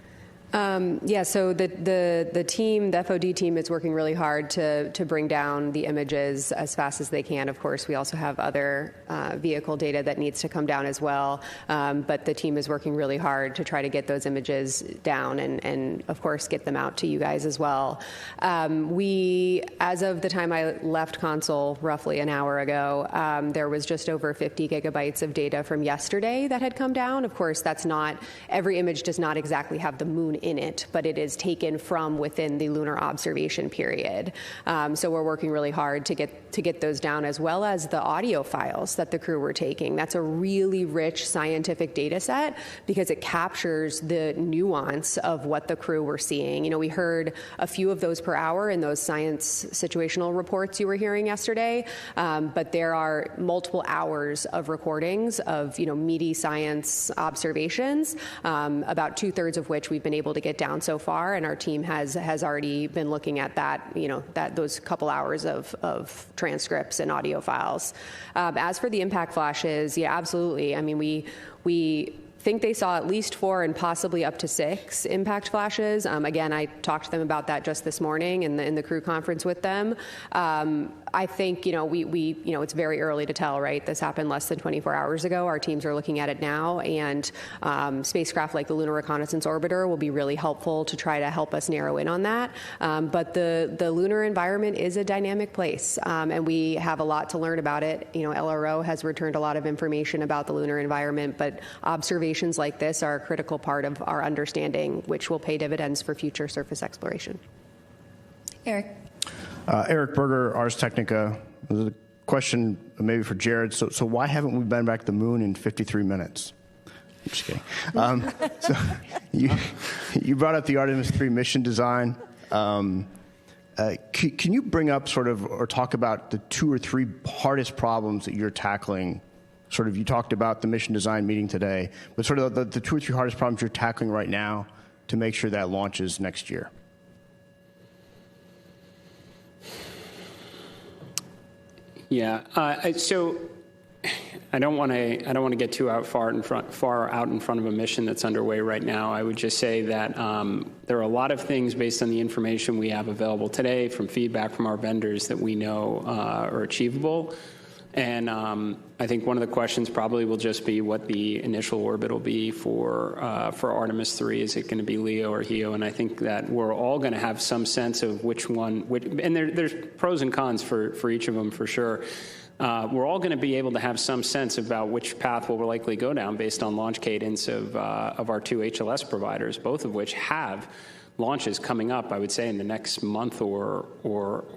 Yeah, so the team, the FOD team, is working really hard to bring down the images as fast as they can. Of course, we also have other vehicle data that needs to come down as well. But the team is working really hard to try to get those images down and of course, get them out to you guys as well. As of the time I left Console roughly an hour ago, there was just over 50 gigabytes of data from yesterday that had come down. Of course, every image does not exactly have the moon in it, but it is taken from within the lunar observation period. So we're working really hard to get those down, as well as the audio files that the crew were taking. That's a really rich scientific data set because it captures the nuance of what the crew were seeing. We heard a few of those per hour in those science situational reports you were hearing yesterday, but there are multiple hours of recordings of meaty science observations, about 2/3 of which we've been able to get down so far, and our team has already been looking at that, those couple hours of transcripts and audio files. As for the impact flashes, yeah, absolutely. I mean, we think they saw at least 4 and possibly up to 6 impact flashes. Again, I talked to them about that just this morning in the crew conference with them. I think, it's very early to tell, right? This happened less than 24 hours ago. Our teams are looking at it now, and spacecraft like the Lunar Reconnaissance Orbiter will be really helpful to try to help us narrow in on that. But the lunar environment is a dynamic place, and we have a lot to learn about it. LRO has returned a lot of information about the lunar environment, but observations like this are a critical part of our understanding, which will pay dividends for future surface exploration. Eric. Eric Berger, Ars Technica. There's a question maybe for Jared. So why haven't we been back to the moon in 53 minutes? I'm just kidding. So you brought up the Artemis III mission design. Can you bring up or talk about the 2 or 3 hardest problems that you're tackling? You talked about the mission design meeting today, but the 2 or 3 hardest problems you're tackling right now to make sure that launches next year. Yeah. So I don't want to get too far out in front of a mission that's underway right now. I would just say that there are a lot of things based on the information we have available today, from feedback from our vendors, that we know are achievable. And I think one of the questions probably will just be what the initial orbit will be for Artemis III. Is it going to be LEO or HEO? And I think that we're all going to have some sense of which one. And there's pros and cons for each of them for sure. We're all going to be able to have some sense about which path we'll likely go down based on launch cadence of our 2 HLS providers, both of which have launches coming up, I would say, in the next month or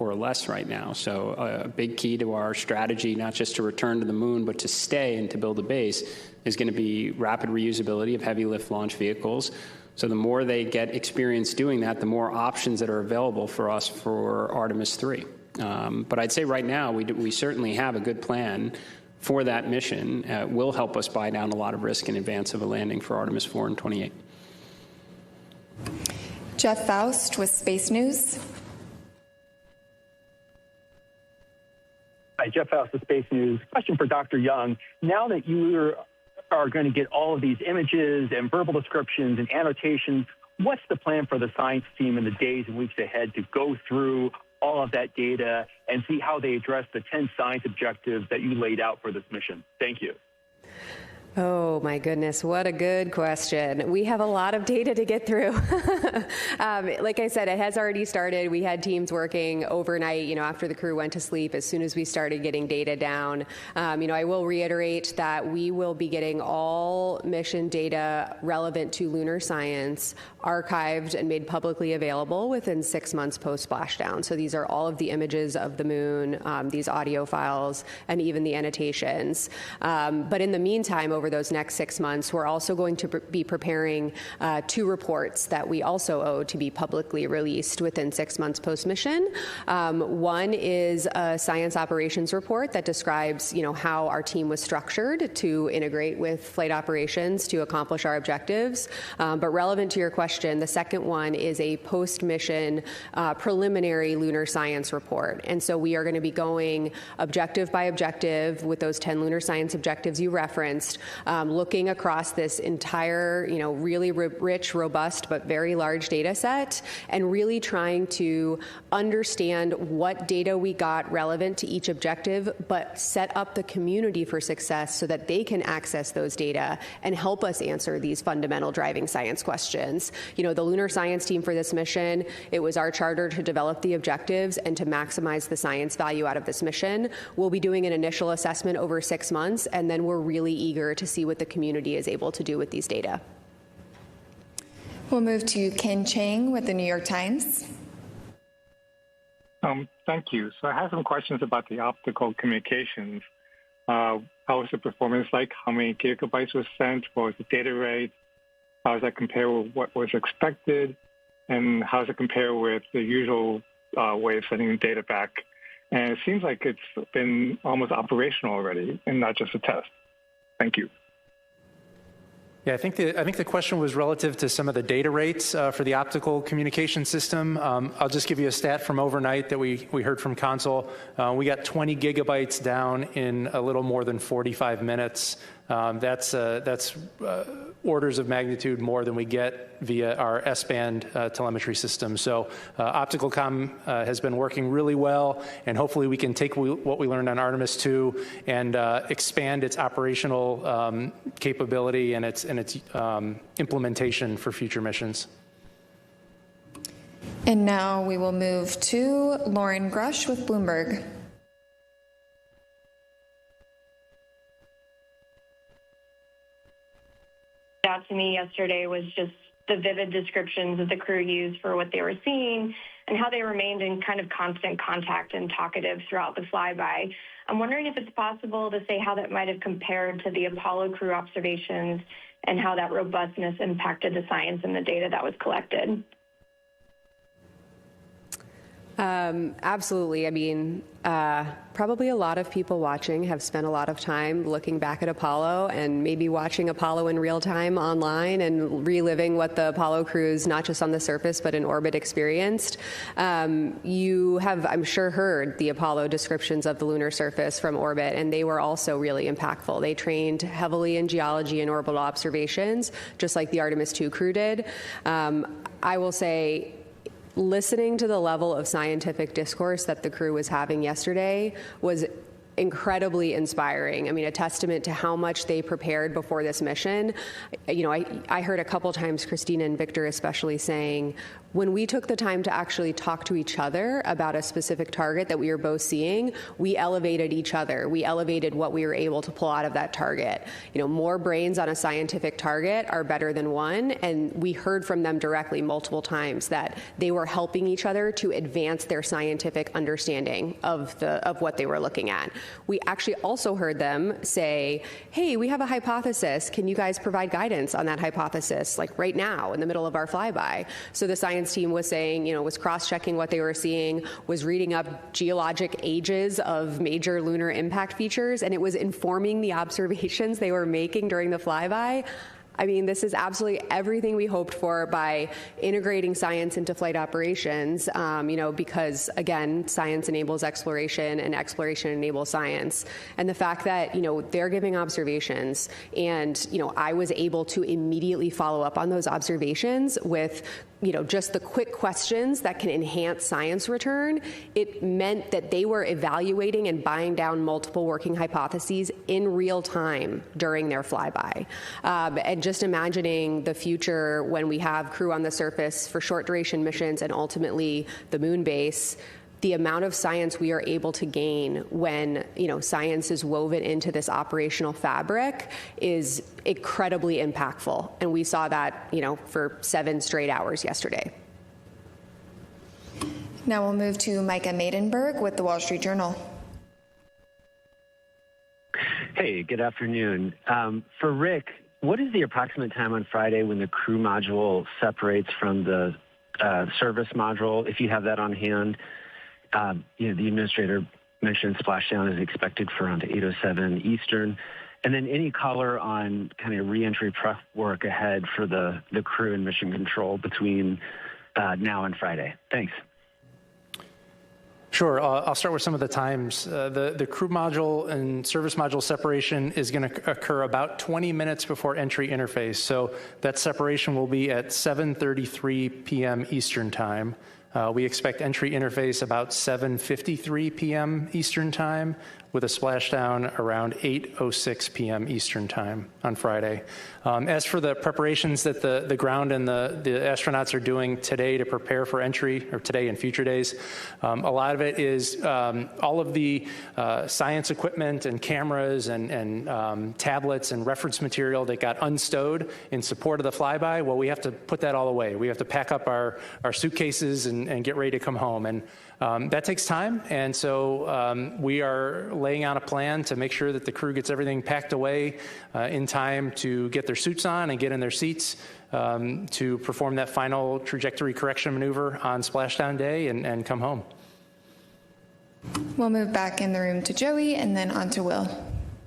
less right now. So a big key to our strategy, not just to return to the moon, but to stay and to build a base, is going to be rapid reusability of heavy lift launch vehicles. So the more they get experience doing that, the more options that are available for us for Artemis III. But I'd say right now, we certainly have a good plan for that mission. Will help us buy down a lot of risk in advance of a landing for Artemis 4 in 28. Jeff Faust with Space News. Hi, Jeff Faust with Space News. Question for Dr. Young. Now that you are going to get all of these images and verbal descriptions and annotations, what's the plan for the science team in the days and weeks ahead to go through all of that data and see how they address the 10 science objectives that you laid out for this mission? Thank you. Oh, my goodness. What a good question. We have a lot of data to get through. Like I said, it has already started. We had teams working overnight, after the crew went to sleep, as soon as we started getting data down. I will reiterate that we will be getting all mission data relevant to lunar science archived and made publicly available within 6 months post-splashdown. So these are all of the images of the moon, these audio files, and even the annotations. But in the meantime, over those next 6 months, we're also going to be preparing 2 reports that we also owe to be publicly released within 6 months post-mission. One is a science operations report that describes, how our team was structured to integrate with flight operations to accomplish our objectives. But relevant to your question, the second one is a post-mission preliminary lunar science report. And so we are going to be going objective by objective with those 10 lunar science objectives you referenced, looking across this entire, really rich, robust, but very large data set, and really trying to understand what data we got relevant to each objective, but set up the community for success so that they can access those data and help us answer these fundamental driving science questions. The lunar science team for this mission, it was our charter to develop the objectives and to maximize the science value out of this mission. We'll be doing an initial assessment over 6 months, and then we're really eager to see what the community is able to do with these data. We'll move to Ken Chang with the New York Times. Thank you. So I have some questions about the optical communications. How was the performance like? How many gigabytes was sent? What was the data rate? How does that compare with what was expected? And how does it compare with the usual way of sending data back? And it seems like it's been almost operational already and not just a test. Thank you. Yeah, I think the question was relative to some of the data rates for the optical communication system. I'll just give you a stat from overnight that we heard from Console. We got 20 gigabytes down in a little more than 45 minutes. That's orders of magnitude more than we get via our S-band telemetry system. So optical comm has been working really well, and hopefully we can take what we learned on Artemis II and expand its operational capability and its implementation for future missions. And now we will move to Lauren Grush with Bloomberg. Out to me yesterday was just the vivid descriptions that the crew used for what they were seeing and how they remained in kind of constant contact and talkative throughout the flyby. I'm wondering if it's possible to say how that might have compared to the Apollo crew observations and how that robustness impacted the science and the data that was collected. Absolutely. I mean, probably a lot of people watching have spent a lot of time looking back at Apollo and maybe watching Apollo in real time online and reliving what the Apollo crews, not just on the surface, but in orbit experienced. You have, I'm sure, heard the Apollo descriptions of the lunar surface from orbit, and they were also really impactful. They trained heavily in geology and orbital observations, just like the Artemis II crew did. I will say, listening to the level of scientific discourse that the crew was having yesterday was incredibly inspiring. I mean, a testament to how much they prepared before this mission. You know, I heard a couple times Christina and Victor especially saying, when we took the time to actually talk to each other about a specific target that we were both seeing, we elevated each other. We elevated what we were able to pull out of that target. You know, more brains on a scientific target are better than one, and we heard from them directly multiple times that they were helping each other to advance their scientific understanding of what they were looking at. We actually also heard them say, hey, we have a hypothesis. Can you guys provide guidance on that hypothesis, like right now in the middle of our flyby? So the science team was saying, you know, was cross-checking what they were seeing, was reading up geologic ages of major lunar impact features, and it was informing the observations they were making during the flyby. I mean, this is absolutely everything we hoped for by integrating science into flight operations, you know, because, again, science enables exploration and exploration enables science. And the fact that, you know, they're giving observations and, you know, I was able to immediately follow up on those observations with, you know, just the quick questions that can enhance science return, it meant that they were evaluating and buying down multiple working hypotheses in real time during their flyby. And just imagining the future when we have crew on the surface for short duration missions and ultimately the moon base, the amount of science we are able to gain when, you know, science is woven into this operational fabric is incredibly impactful. And we saw that, you know, for 7 straight hours yesterday. Now we'll move to Micah Maidenberg with the Wall Street Journal. Hey, good afternoon. For Rick, what is the approximate time on Friday when the crew module separates from the service module, if you have that on hand? You know, the administrator mentioned splashdown is expected for around 8:07 Eastern. And then any color on kind of reentry prep work ahead for the crew and mission control between now and Friday. Thanks. Sure. I'll start with some of the times. The crew module and service module separation is going to occur about 20 minutes before entry interface. So that separation will be at 7:33 p.m. Eastern Time. We expect entry interface about 7:53 p.m. Eastern Time, with a splashdown around 8:06 p.m. Eastern Time on Friday. As for the preparations that the ground and the astronauts are doing today to prepare for entry, or today and future days, a lot of it is all of the science equipment and cameras and tablets and reference material that got unstowed in support of the flyby. Well, we have to put that all away. We have to pack up our suitcases and get ready to come home. And that takes time, and so we are laying out a plan to make sure that the crew gets everything packed away in time to get their suits on and get in their seats to perform that final trajectory correction maneuver on splashdown day and come home. We'll move back in the room to Joey and then on to Will.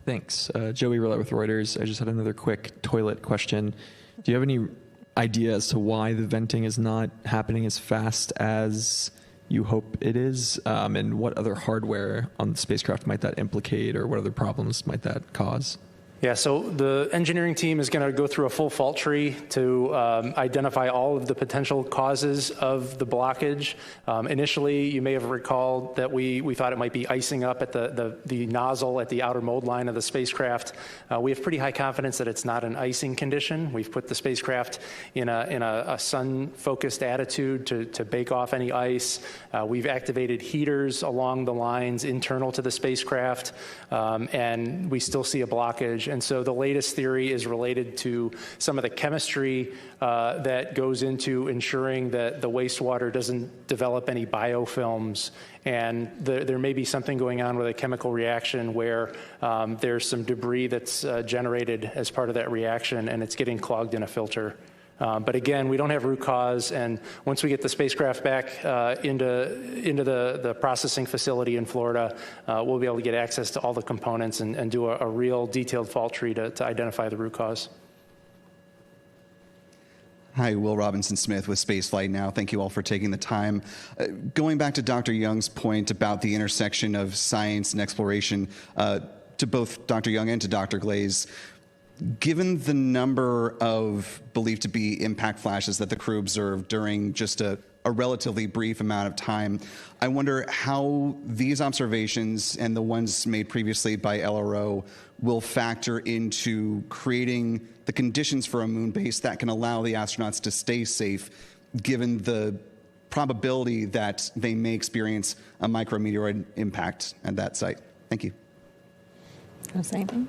Thanks. Joey Roulette with Reuters. I just had another quick toilet question. Do you have any idea as to why the venting is not happening as fast as you hope it is, and what other hardware on the spacecraft might that implicate, or what other problems might that cause? Yeah, so the engineering team is going to go through a full fault tree to identify all of the potential causes of the blockage. Initially, you may have recalled that we thought it might be icing up at the nozzle at the outer mold line of the spacecraft. We have pretty high confidence that it's not an icing condition. We've put the spacecraft in a sun-focused attitude to bake off any ice. We've activated heaters along the lines internal to the spacecraft, and we still see a blockage. And so the latest theory is related to some of the chemistry that goes into ensuring that the wastewater doesn't develop any biofilms. And there may be something going on with a chemical reaction where there's some debris that's generated as part of that reaction, and it's getting clogged in a filter. But again, we don't have root cause, and once we get the spacecraft back into the processing facility in Florida, we'll be able to get access to all the components and do a real detailed fault tree to identify the root cause. Hi, Will Robinson-Smith with Spaceflight Now. Thank you all for taking the time. Going back to Dr. Young's point about the intersection of science and exploration, to both Dr. Young and to Dr. Glaze, given the number of believed to be impact flashes that the crew observed during just a relatively brief amount of time, I wonder how these observations and the ones made previously by LRO will factor into creating the conditions for a moon base that can allow the astronauts to stay safe, given the probability that they may experience a micrometeoroid impact at that site. Thank you. Want to say anything?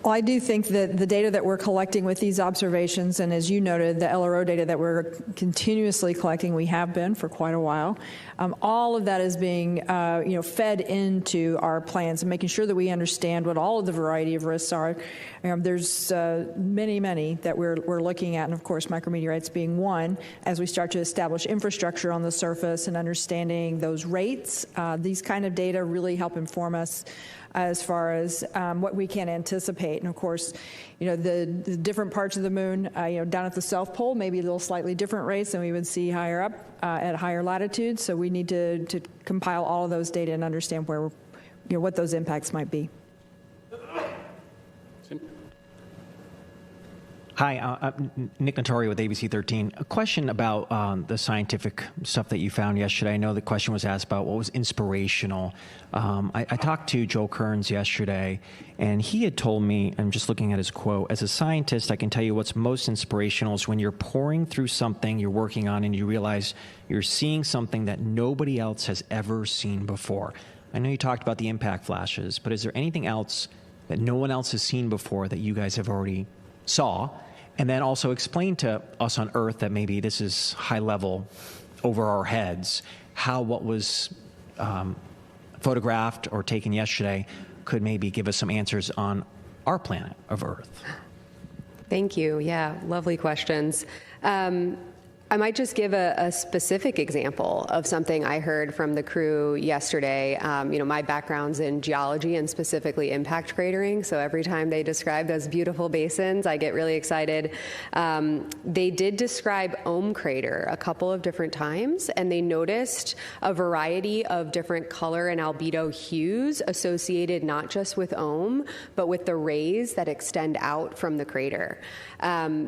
Well, I do think that the data that we're collecting with these observations, and as you noted, the LRO data that we're continuously collecting, we have been for quite a while, all of that is being fed into our plans and making sure that we understand what all of the variety of risks are. There's many that we're looking at, and of course micrometeorites being one, as we start to establish infrastructure on the surface and understanding those rates. These kind of data really help inform us as far as what we can anticipate. And of course, the different parts of the moon, down at the South Pole, maybe a little slightly different rates than we would see higher up at higher latitudes. So we need to compile all of those data and understand where, what those impacts might be. Hi, Nick Notori with ABC 13. A question about the scientific stuff that you found yesterday. I know the question was asked about what was inspirational. I talked to Joel Kearns yesterday, and he had told me, I'm just looking at his quote, as a scientist, I can tell you what's most inspirational is when you're pouring through something you're working on and you realize you're seeing something that nobody else has ever seen before. I know you talked about the impact flashes, but is there anything else that no one else has seen before that you guys have already saw? And then also explain to us on Earth that maybe this is high level over our heads, how what was photographed or taken yesterday could maybe give us some answers on our planet of Earth. Thank you. Yeah, lovely questions. I might just give a specific example of something I heard from the crew yesterday. My background's in geology and specifically impact cratering, so every time they describe those beautiful basins, I get really excited. They did describe Ohm crater a couple of different times, and they noticed a variety of different color and albedo hues associated not just with Ohm, but with the rays that extend out from the crater.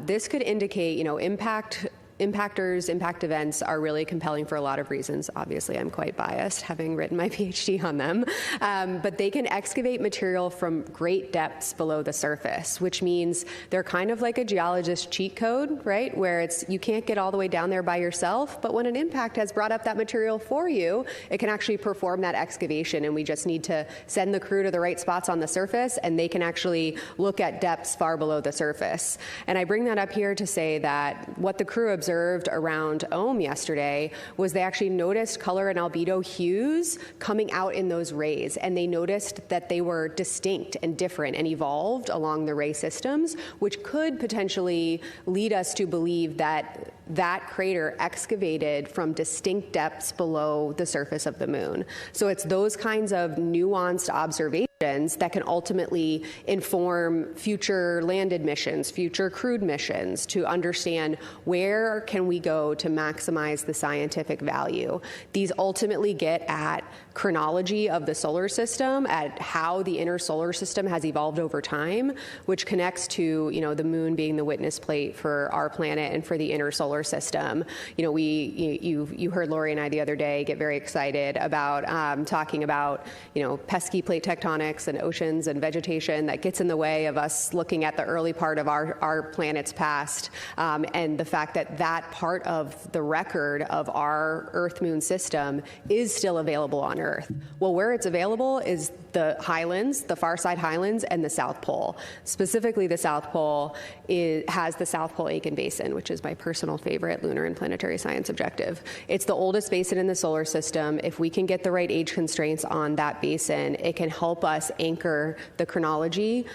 This could indicate, impact impact events are really compelling for a lot of reasons. Obviously, I'm quite biased, having written my PhD on them. But they can excavate material from great depths below the surface, which means they're kind of like a geologist cheat code, right? Where you can't get all the way down there by yourself, but when an impact has brought up that material for you, it can actually perform that excavation, and we just need to send the crew to the right spots on the surface, and they can actually look at depths far below the surface. And I bring that up here to say that what the crew observed around OHM yesterday was they actually noticed color and albedo hues coming out in those rays, and they noticed that they were distinct and different and evolved along the ray systems, which could potentially lead us to believe that that crater excavated from distinct depths below the surface of the moon. So it's those kinds of nuanced observations that can ultimately inform future landed missions, future crewed missions, to understand where can we go to maximize the scientific value. These ultimately get at chronology of the solar system, at how the inner solar system has evolved over time, which connects to, the moon being the witness plate for our planet and for the inner solar system. You heard Lori and I the other day get very excited about talking about, pesky plate tectonics and oceans and vegetation that gets in the way of us looking at the early part of our planet's past, and the fact that that part of the record of our Earth-Moon system is still available on Earth. Well, where it's available is the highlands, the far side highlands, and the South Pole. Specifically, the South Pole has the South Pole Aitken Basin, which is my personal favorite lunar and planetary science objective. It's the oldest basin in the solar system. If we can get the right age constraints on that basin, it can help us anchor the chronology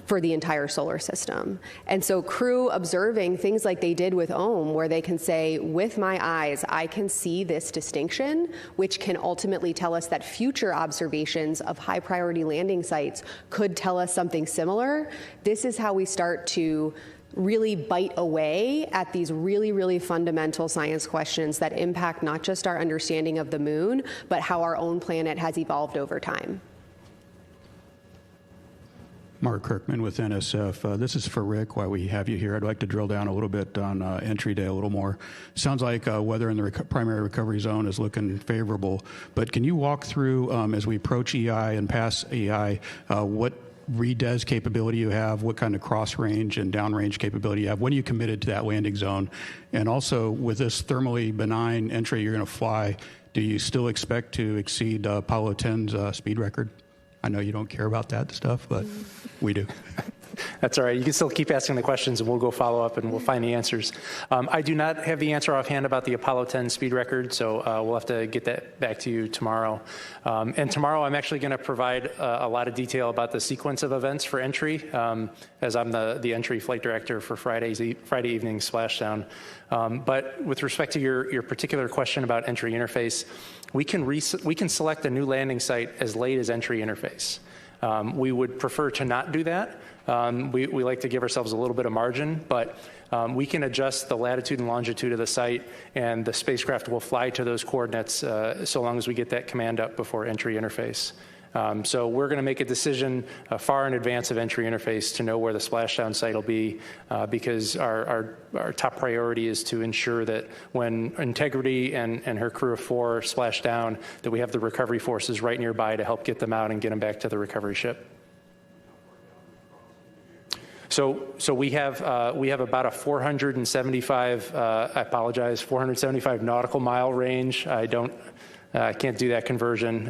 for the entire solar system. And so crew observing things like they did with OHM, where they can say, with my eyes, I can see this distinction, which can ultimately tell us that future observations of high priority landing sites could tell us something similar. This is how we start to really bite away at these really, really fundamental science questions that impact not just our understanding of the moon, but how our own planet has evolved over time. Mark Kirkman with NSF. This is for Rick. While we have you here, I'd like to drill down a little bit on entry day a little more. Sounds like weather in the primary recovery zone is looking favorable, but can you walk through, as we approach EI and pass EI, what redes capability you have, what kind of cross range and downrange capability you have, when you committed to that landing zone, and also with this thermally benign entry you're going to fly, do you still expect to exceed Apollo 10's speed record? I know you don't care about that stuff, but we do. That's all right. You can still keep asking the questions, and we'll go follow up, and we'll find the answers. I do not have the answer offhand about the Apollo 10 speed record, so we'll have to get that back to you tomorrow. And tomorrow, I'm actually going to provide a lot of detail about the sequence of events for entry, as I'm the entry flight director for Friday evening splashdown. But with respect to your particular question about entry interface, we can select a new landing site as late as entry interface. We would prefer to not do that. We like to give ourselves a little bit of margin, but we can adjust the latitude and longitude of the site, and the spacecraft will fly to those coordinates so long as we get that command up before entry interface. So we're going to make a decision far in advance of entry interface to know where the splashdown site will be, because our top priority is to ensure that when Integrity and her crew of 4 splash down, that we have the recovery forces right nearby to help get them out and get them back to the recovery ship. So we have about a 475 nautical mile range. I can't do that conversion.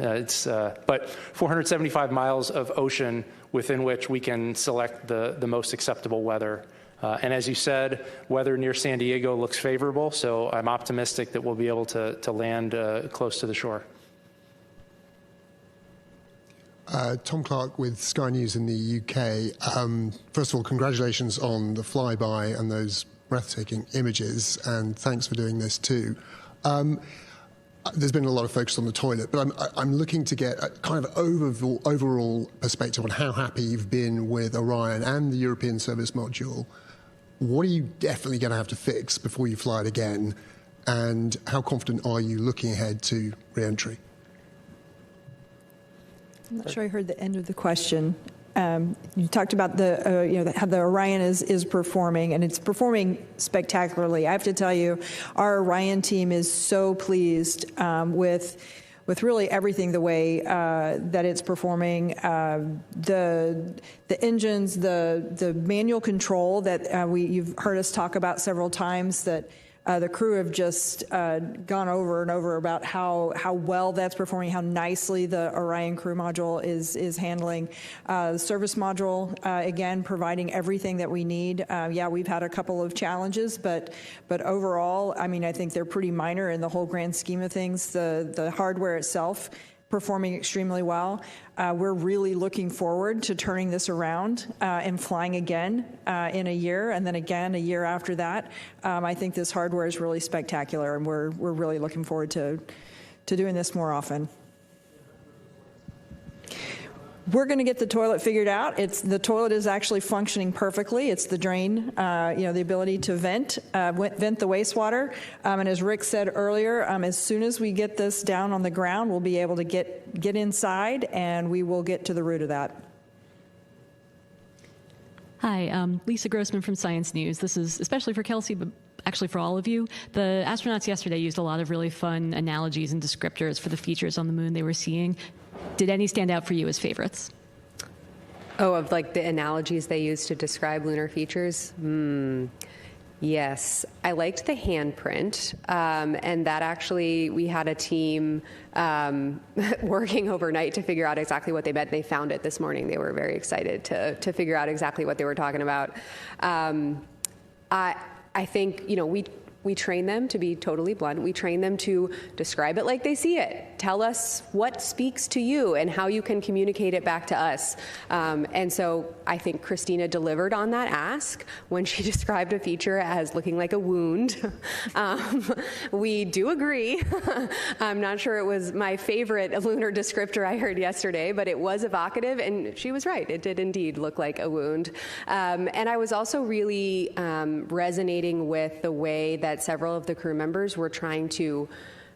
But 475 miles of ocean within which we can select the most acceptable weather. And as you said, weather near San Diego looks favorable, so I'm optimistic that we'll be able to land close to the shore. Tom Clark with Sky News in the UK. First of all, congratulations on the flyby and those breathtaking images, and thanks for doing this too. There's been a lot of focus on the toilet, but I'm looking to get a kind of overall perspective on how happy you've been with Orion and the European Service Module. What are you definitely going to have to fix before you fly it again, and how confident are you looking ahead to re-entry? I'm not sure I heard the end of the question. You talked about how the Orion is performing, and it's performing spectacularly. I have to tell you, our Orion team is so pleased with really everything the way that it's performing. The engines, the manual control that you've heard us talk about several times, that the crew have just gone over and over about how well that's performing, how nicely the Orion crew module is handling. The service module, again, providing everything that we need. Yeah, we've had a couple of challenges, but overall, I mean, I think they're pretty minor in the whole grand scheme of things. The hardware itself performing extremely well. We're really looking forward to turning this around and flying again in a year, and then again a year after that. I think this hardware is really spectacular, and we're really looking forward to doing this more often. We're going to get the toilet figured out. The toilet is actually functioning perfectly. It's the drain, the ability to vent the wastewater. And as Rick said earlier, as soon as we get this down on the ground, we'll be able to get inside, and we will get to the root of that. Hi, Lisa Grossman from Science News. This is especially for Kelsey, but actually for all of you. The astronauts yesterday used a lot of really fun analogies and descriptors for the features on the moon they were seeing. Did any stand out for you as favorites? Oh, of like the analogies they used to describe lunar features? Yes, I liked the handprint, and that actually, we had a team working overnight to figure out exactly what they meant. They found it this morning. They were very excited to figure out exactly what they were talking about. I think, we train them, to be totally blunt, we train them to describe it like they see it. Tell us what speaks to you and how you can communicate it back to us. And so I think Christina delivered on that ask when she described a feature as looking like a wound. We do agree. I'm not sure it was my favorite lunar descriptor I heard yesterday, but it was evocative, and she was right. It did indeed look like a wound. And I was also really resonating with the way that several of the crew members were trying to,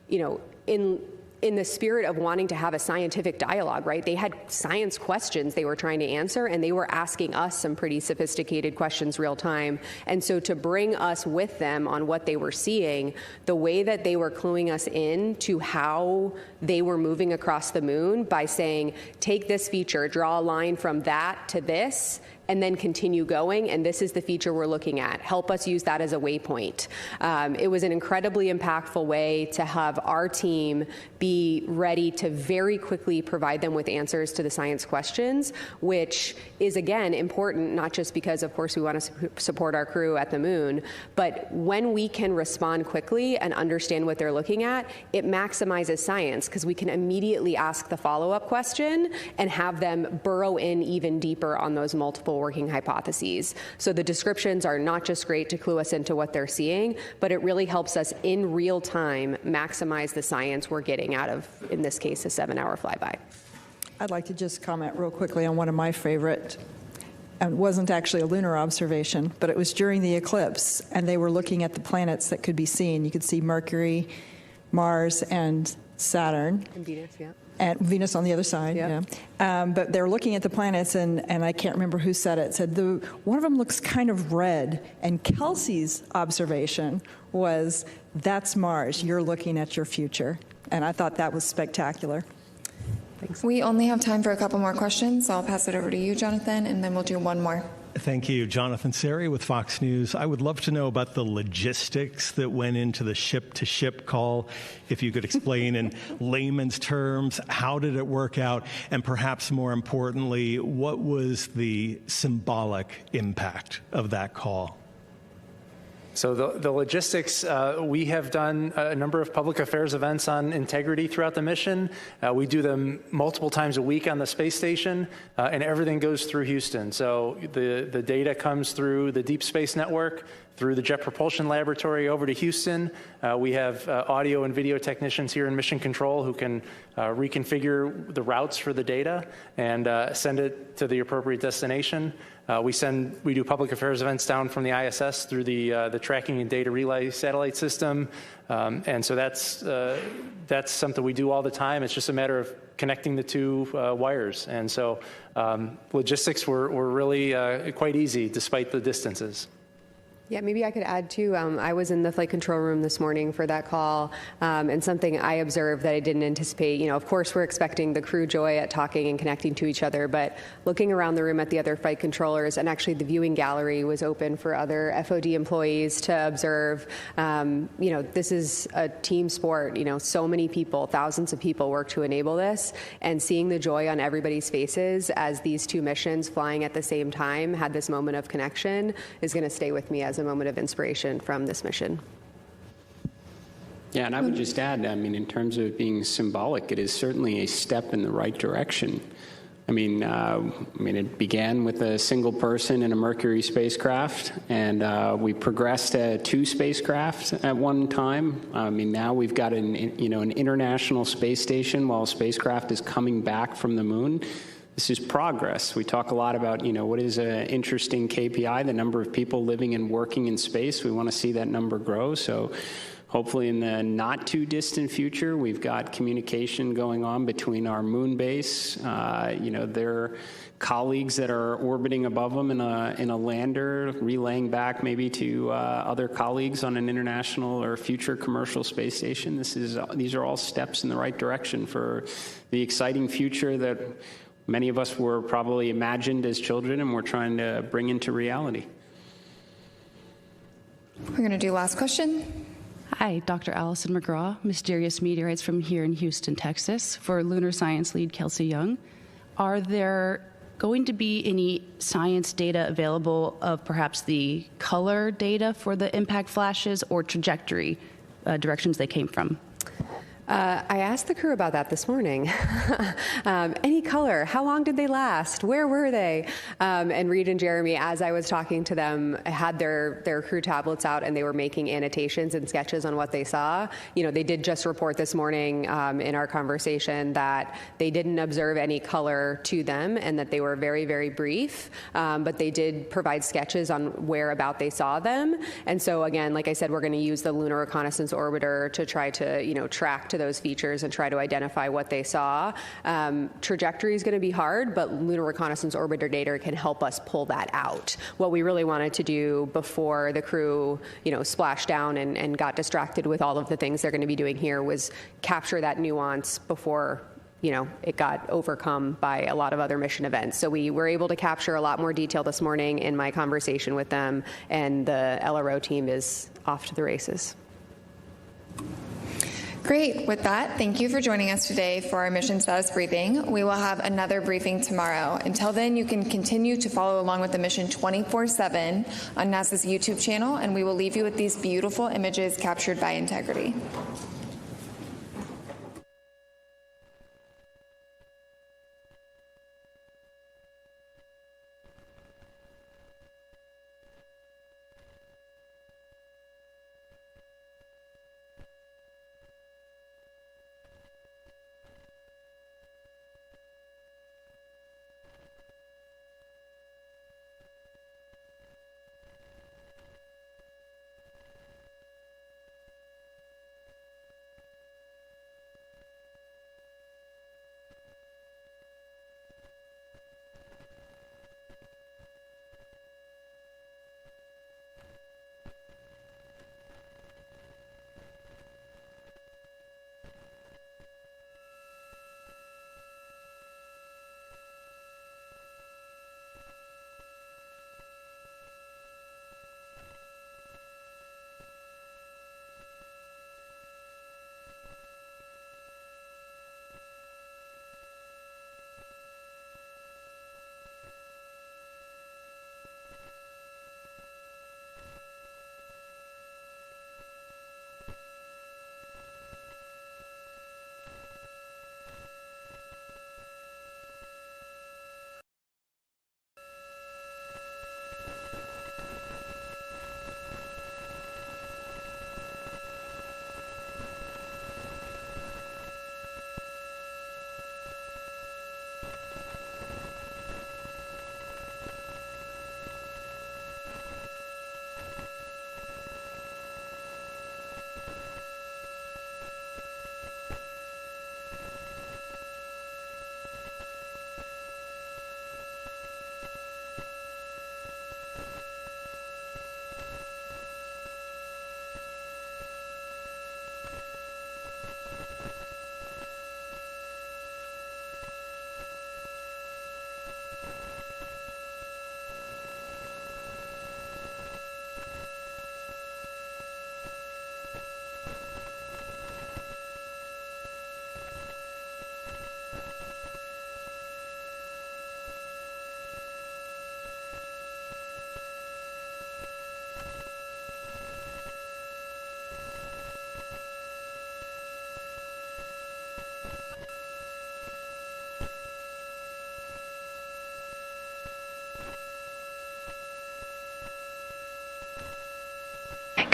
in the spirit of wanting to have a scientific dialogue, right? They had science questions they were trying to answer, and they were asking us some pretty sophisticated questions real time. And so to bring us with them on what they were seeing, the way that they were cluing us in to how they were moving across the moon by saying, take this feature, draw a line from that to this, and then continue going, and this is the feature we're looking at. Help us use that as a waypoint. It was an incredibly impactful way to have our team be ready to very quickly provide them with answers to the science questions, which is, again, important, not just because, of course, we want to support our crew at the moon, but when we can respond quickly and understand what they're looking at, it maximizes science, because we can immediately ask the follow-up question and have them burrow in even deeper on those multiple working hypotheses. So the descriptions are not just great to clue us into what they're seeing, but it really helps us in real time maximize the science we're getting out of, in this case, a 7-hour flyby. I'd like to just comment real quickly on one of my favorite. It wasn't actually a lunar observation, but it was during the eclipse, and they were looking at the planets that could be seen. You could see Mercury, Mars, and Saturn. And Venus, yeah. And Venus on the other side, yeah. But they're looking at the planets, and I can't remember who said it, said one of them looks kind of red, and Kelsey's observation was, that's Mars, you're looking at your future. And I thought that was spectacular. Thanks. We only have time for a couple more questions, so I'll pass it over to you, Jonathan, and then we'll do one more. Thank you. Jonathan Seri with Fox News. I would love to know about the logistics that went into the ship-to-ship call. If you could explain in layman's terms, how did it work out? And perhaps more importantly, what was the symbolic impact of that call? So the logistics, we have done a number of public affairs events on integrity throughout the mission. We do them multiple times a week on the space station, and everything goes through Houston. So the data comes through the Deep Space Network, through the Jet Propulsion Laboratory over to Houston. We have audio and video technicians here in Mission Control who can reconfigure the routes for the data and send it to the appropriate destination. We do public affairs events down from the ISS through the tracking and data relay satellite system, and so that's something we do all the time. It's just a matter of connecting the two wires, and so logistics were really quite easy despite the distances. Yeah, maybe I could add too. I was in the flight control room this morning for that call, and something I observed that I didn't anticipate. Of course, we're expecting the crew joy at talking and connecting to each other, but looking around the room at the other flight controllers, and actually the viewing gallery was open for other FOD employees to observe. This is a team sport. So many people, thousands of people work to enable this, and seeing the joy on everybody's faces as these two missions flying at the same time had this moment of connection is going to stay with me as a moment of inspiration from this mission. Yeah, and I would just add, in terms of being symbolic, it is certainly a step in the right direction. It began with a single person in a Mercury spacecraft, and we progressed to 2 spacecraft at one time. Now we've got an international space station while a spacecraft is coming back from the moon. This is progress. We talk a lot about, what is an interesting KPI, the number of people living and working in space. We want to see that number grow. So hopefully in the not too distant future, we've got communication going on between our moon base, their colleagues that are orbiting above them in a lander, relaying back maybe to other colleagues on an international or future commercial space station. These are all steps in the right direction for the exciting future that many of us were probably imagined as children and we're trying to bring into reality. We're going to do last question. Hi, Dr. Allison McGraw, Mysterious Meteorites from here in Houston, Texas, for lunar science lead Kelsey Young. Are there going to be any science data available of perhaps the color data for the impact flashes or trajectory directions they came from? I asked the crew about that this morning. Any color? How long did they last? Where were they? And Reed and Jeremy, as I was talking to them, had their crew tablets out and they were making annotations and sketches on what they saw. They did just report this morning in our conversation that they didn't observe any color to them and that they were very, very brief, but they did provide sketches on whereabout they saw them. And so again, like I said, we're going to use the Lunar Reconnaissance Orbiter to try to, track to those features and try to identify what they saw. Trajectory is going to be hard, but Lunar Reconnaissance Orbiter data can help us pull that out. What we really wanted to do before the crew, splashed down and got distracted with all of the things they're going to be doing here was capture that nuance before it got overcome by a lot of other mission events. So we were able to capture a lot more detail this morning in my conversation with them, and the LRO team is off to the races. Great. With that, thank you for joining us today for our mission status briefing. We will have another briefing tomorrow. Until then, you can continue to follow along with the mission 24/7 on NASA's YouTube channel, and we will leave you with these beautiful images captured by Integrity.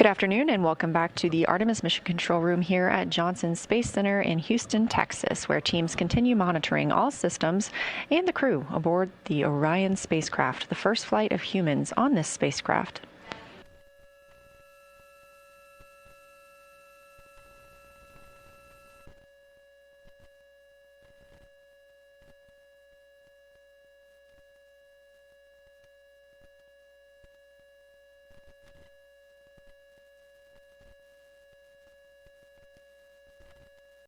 Good afternoon and welcome back to the Artemis Mission Control Room here at Johnson Space Center in Houston, Texas, where teams continue monitoring all systems and the crew aboard the Orion spacecraft, the first flight of humans on this spacecraft.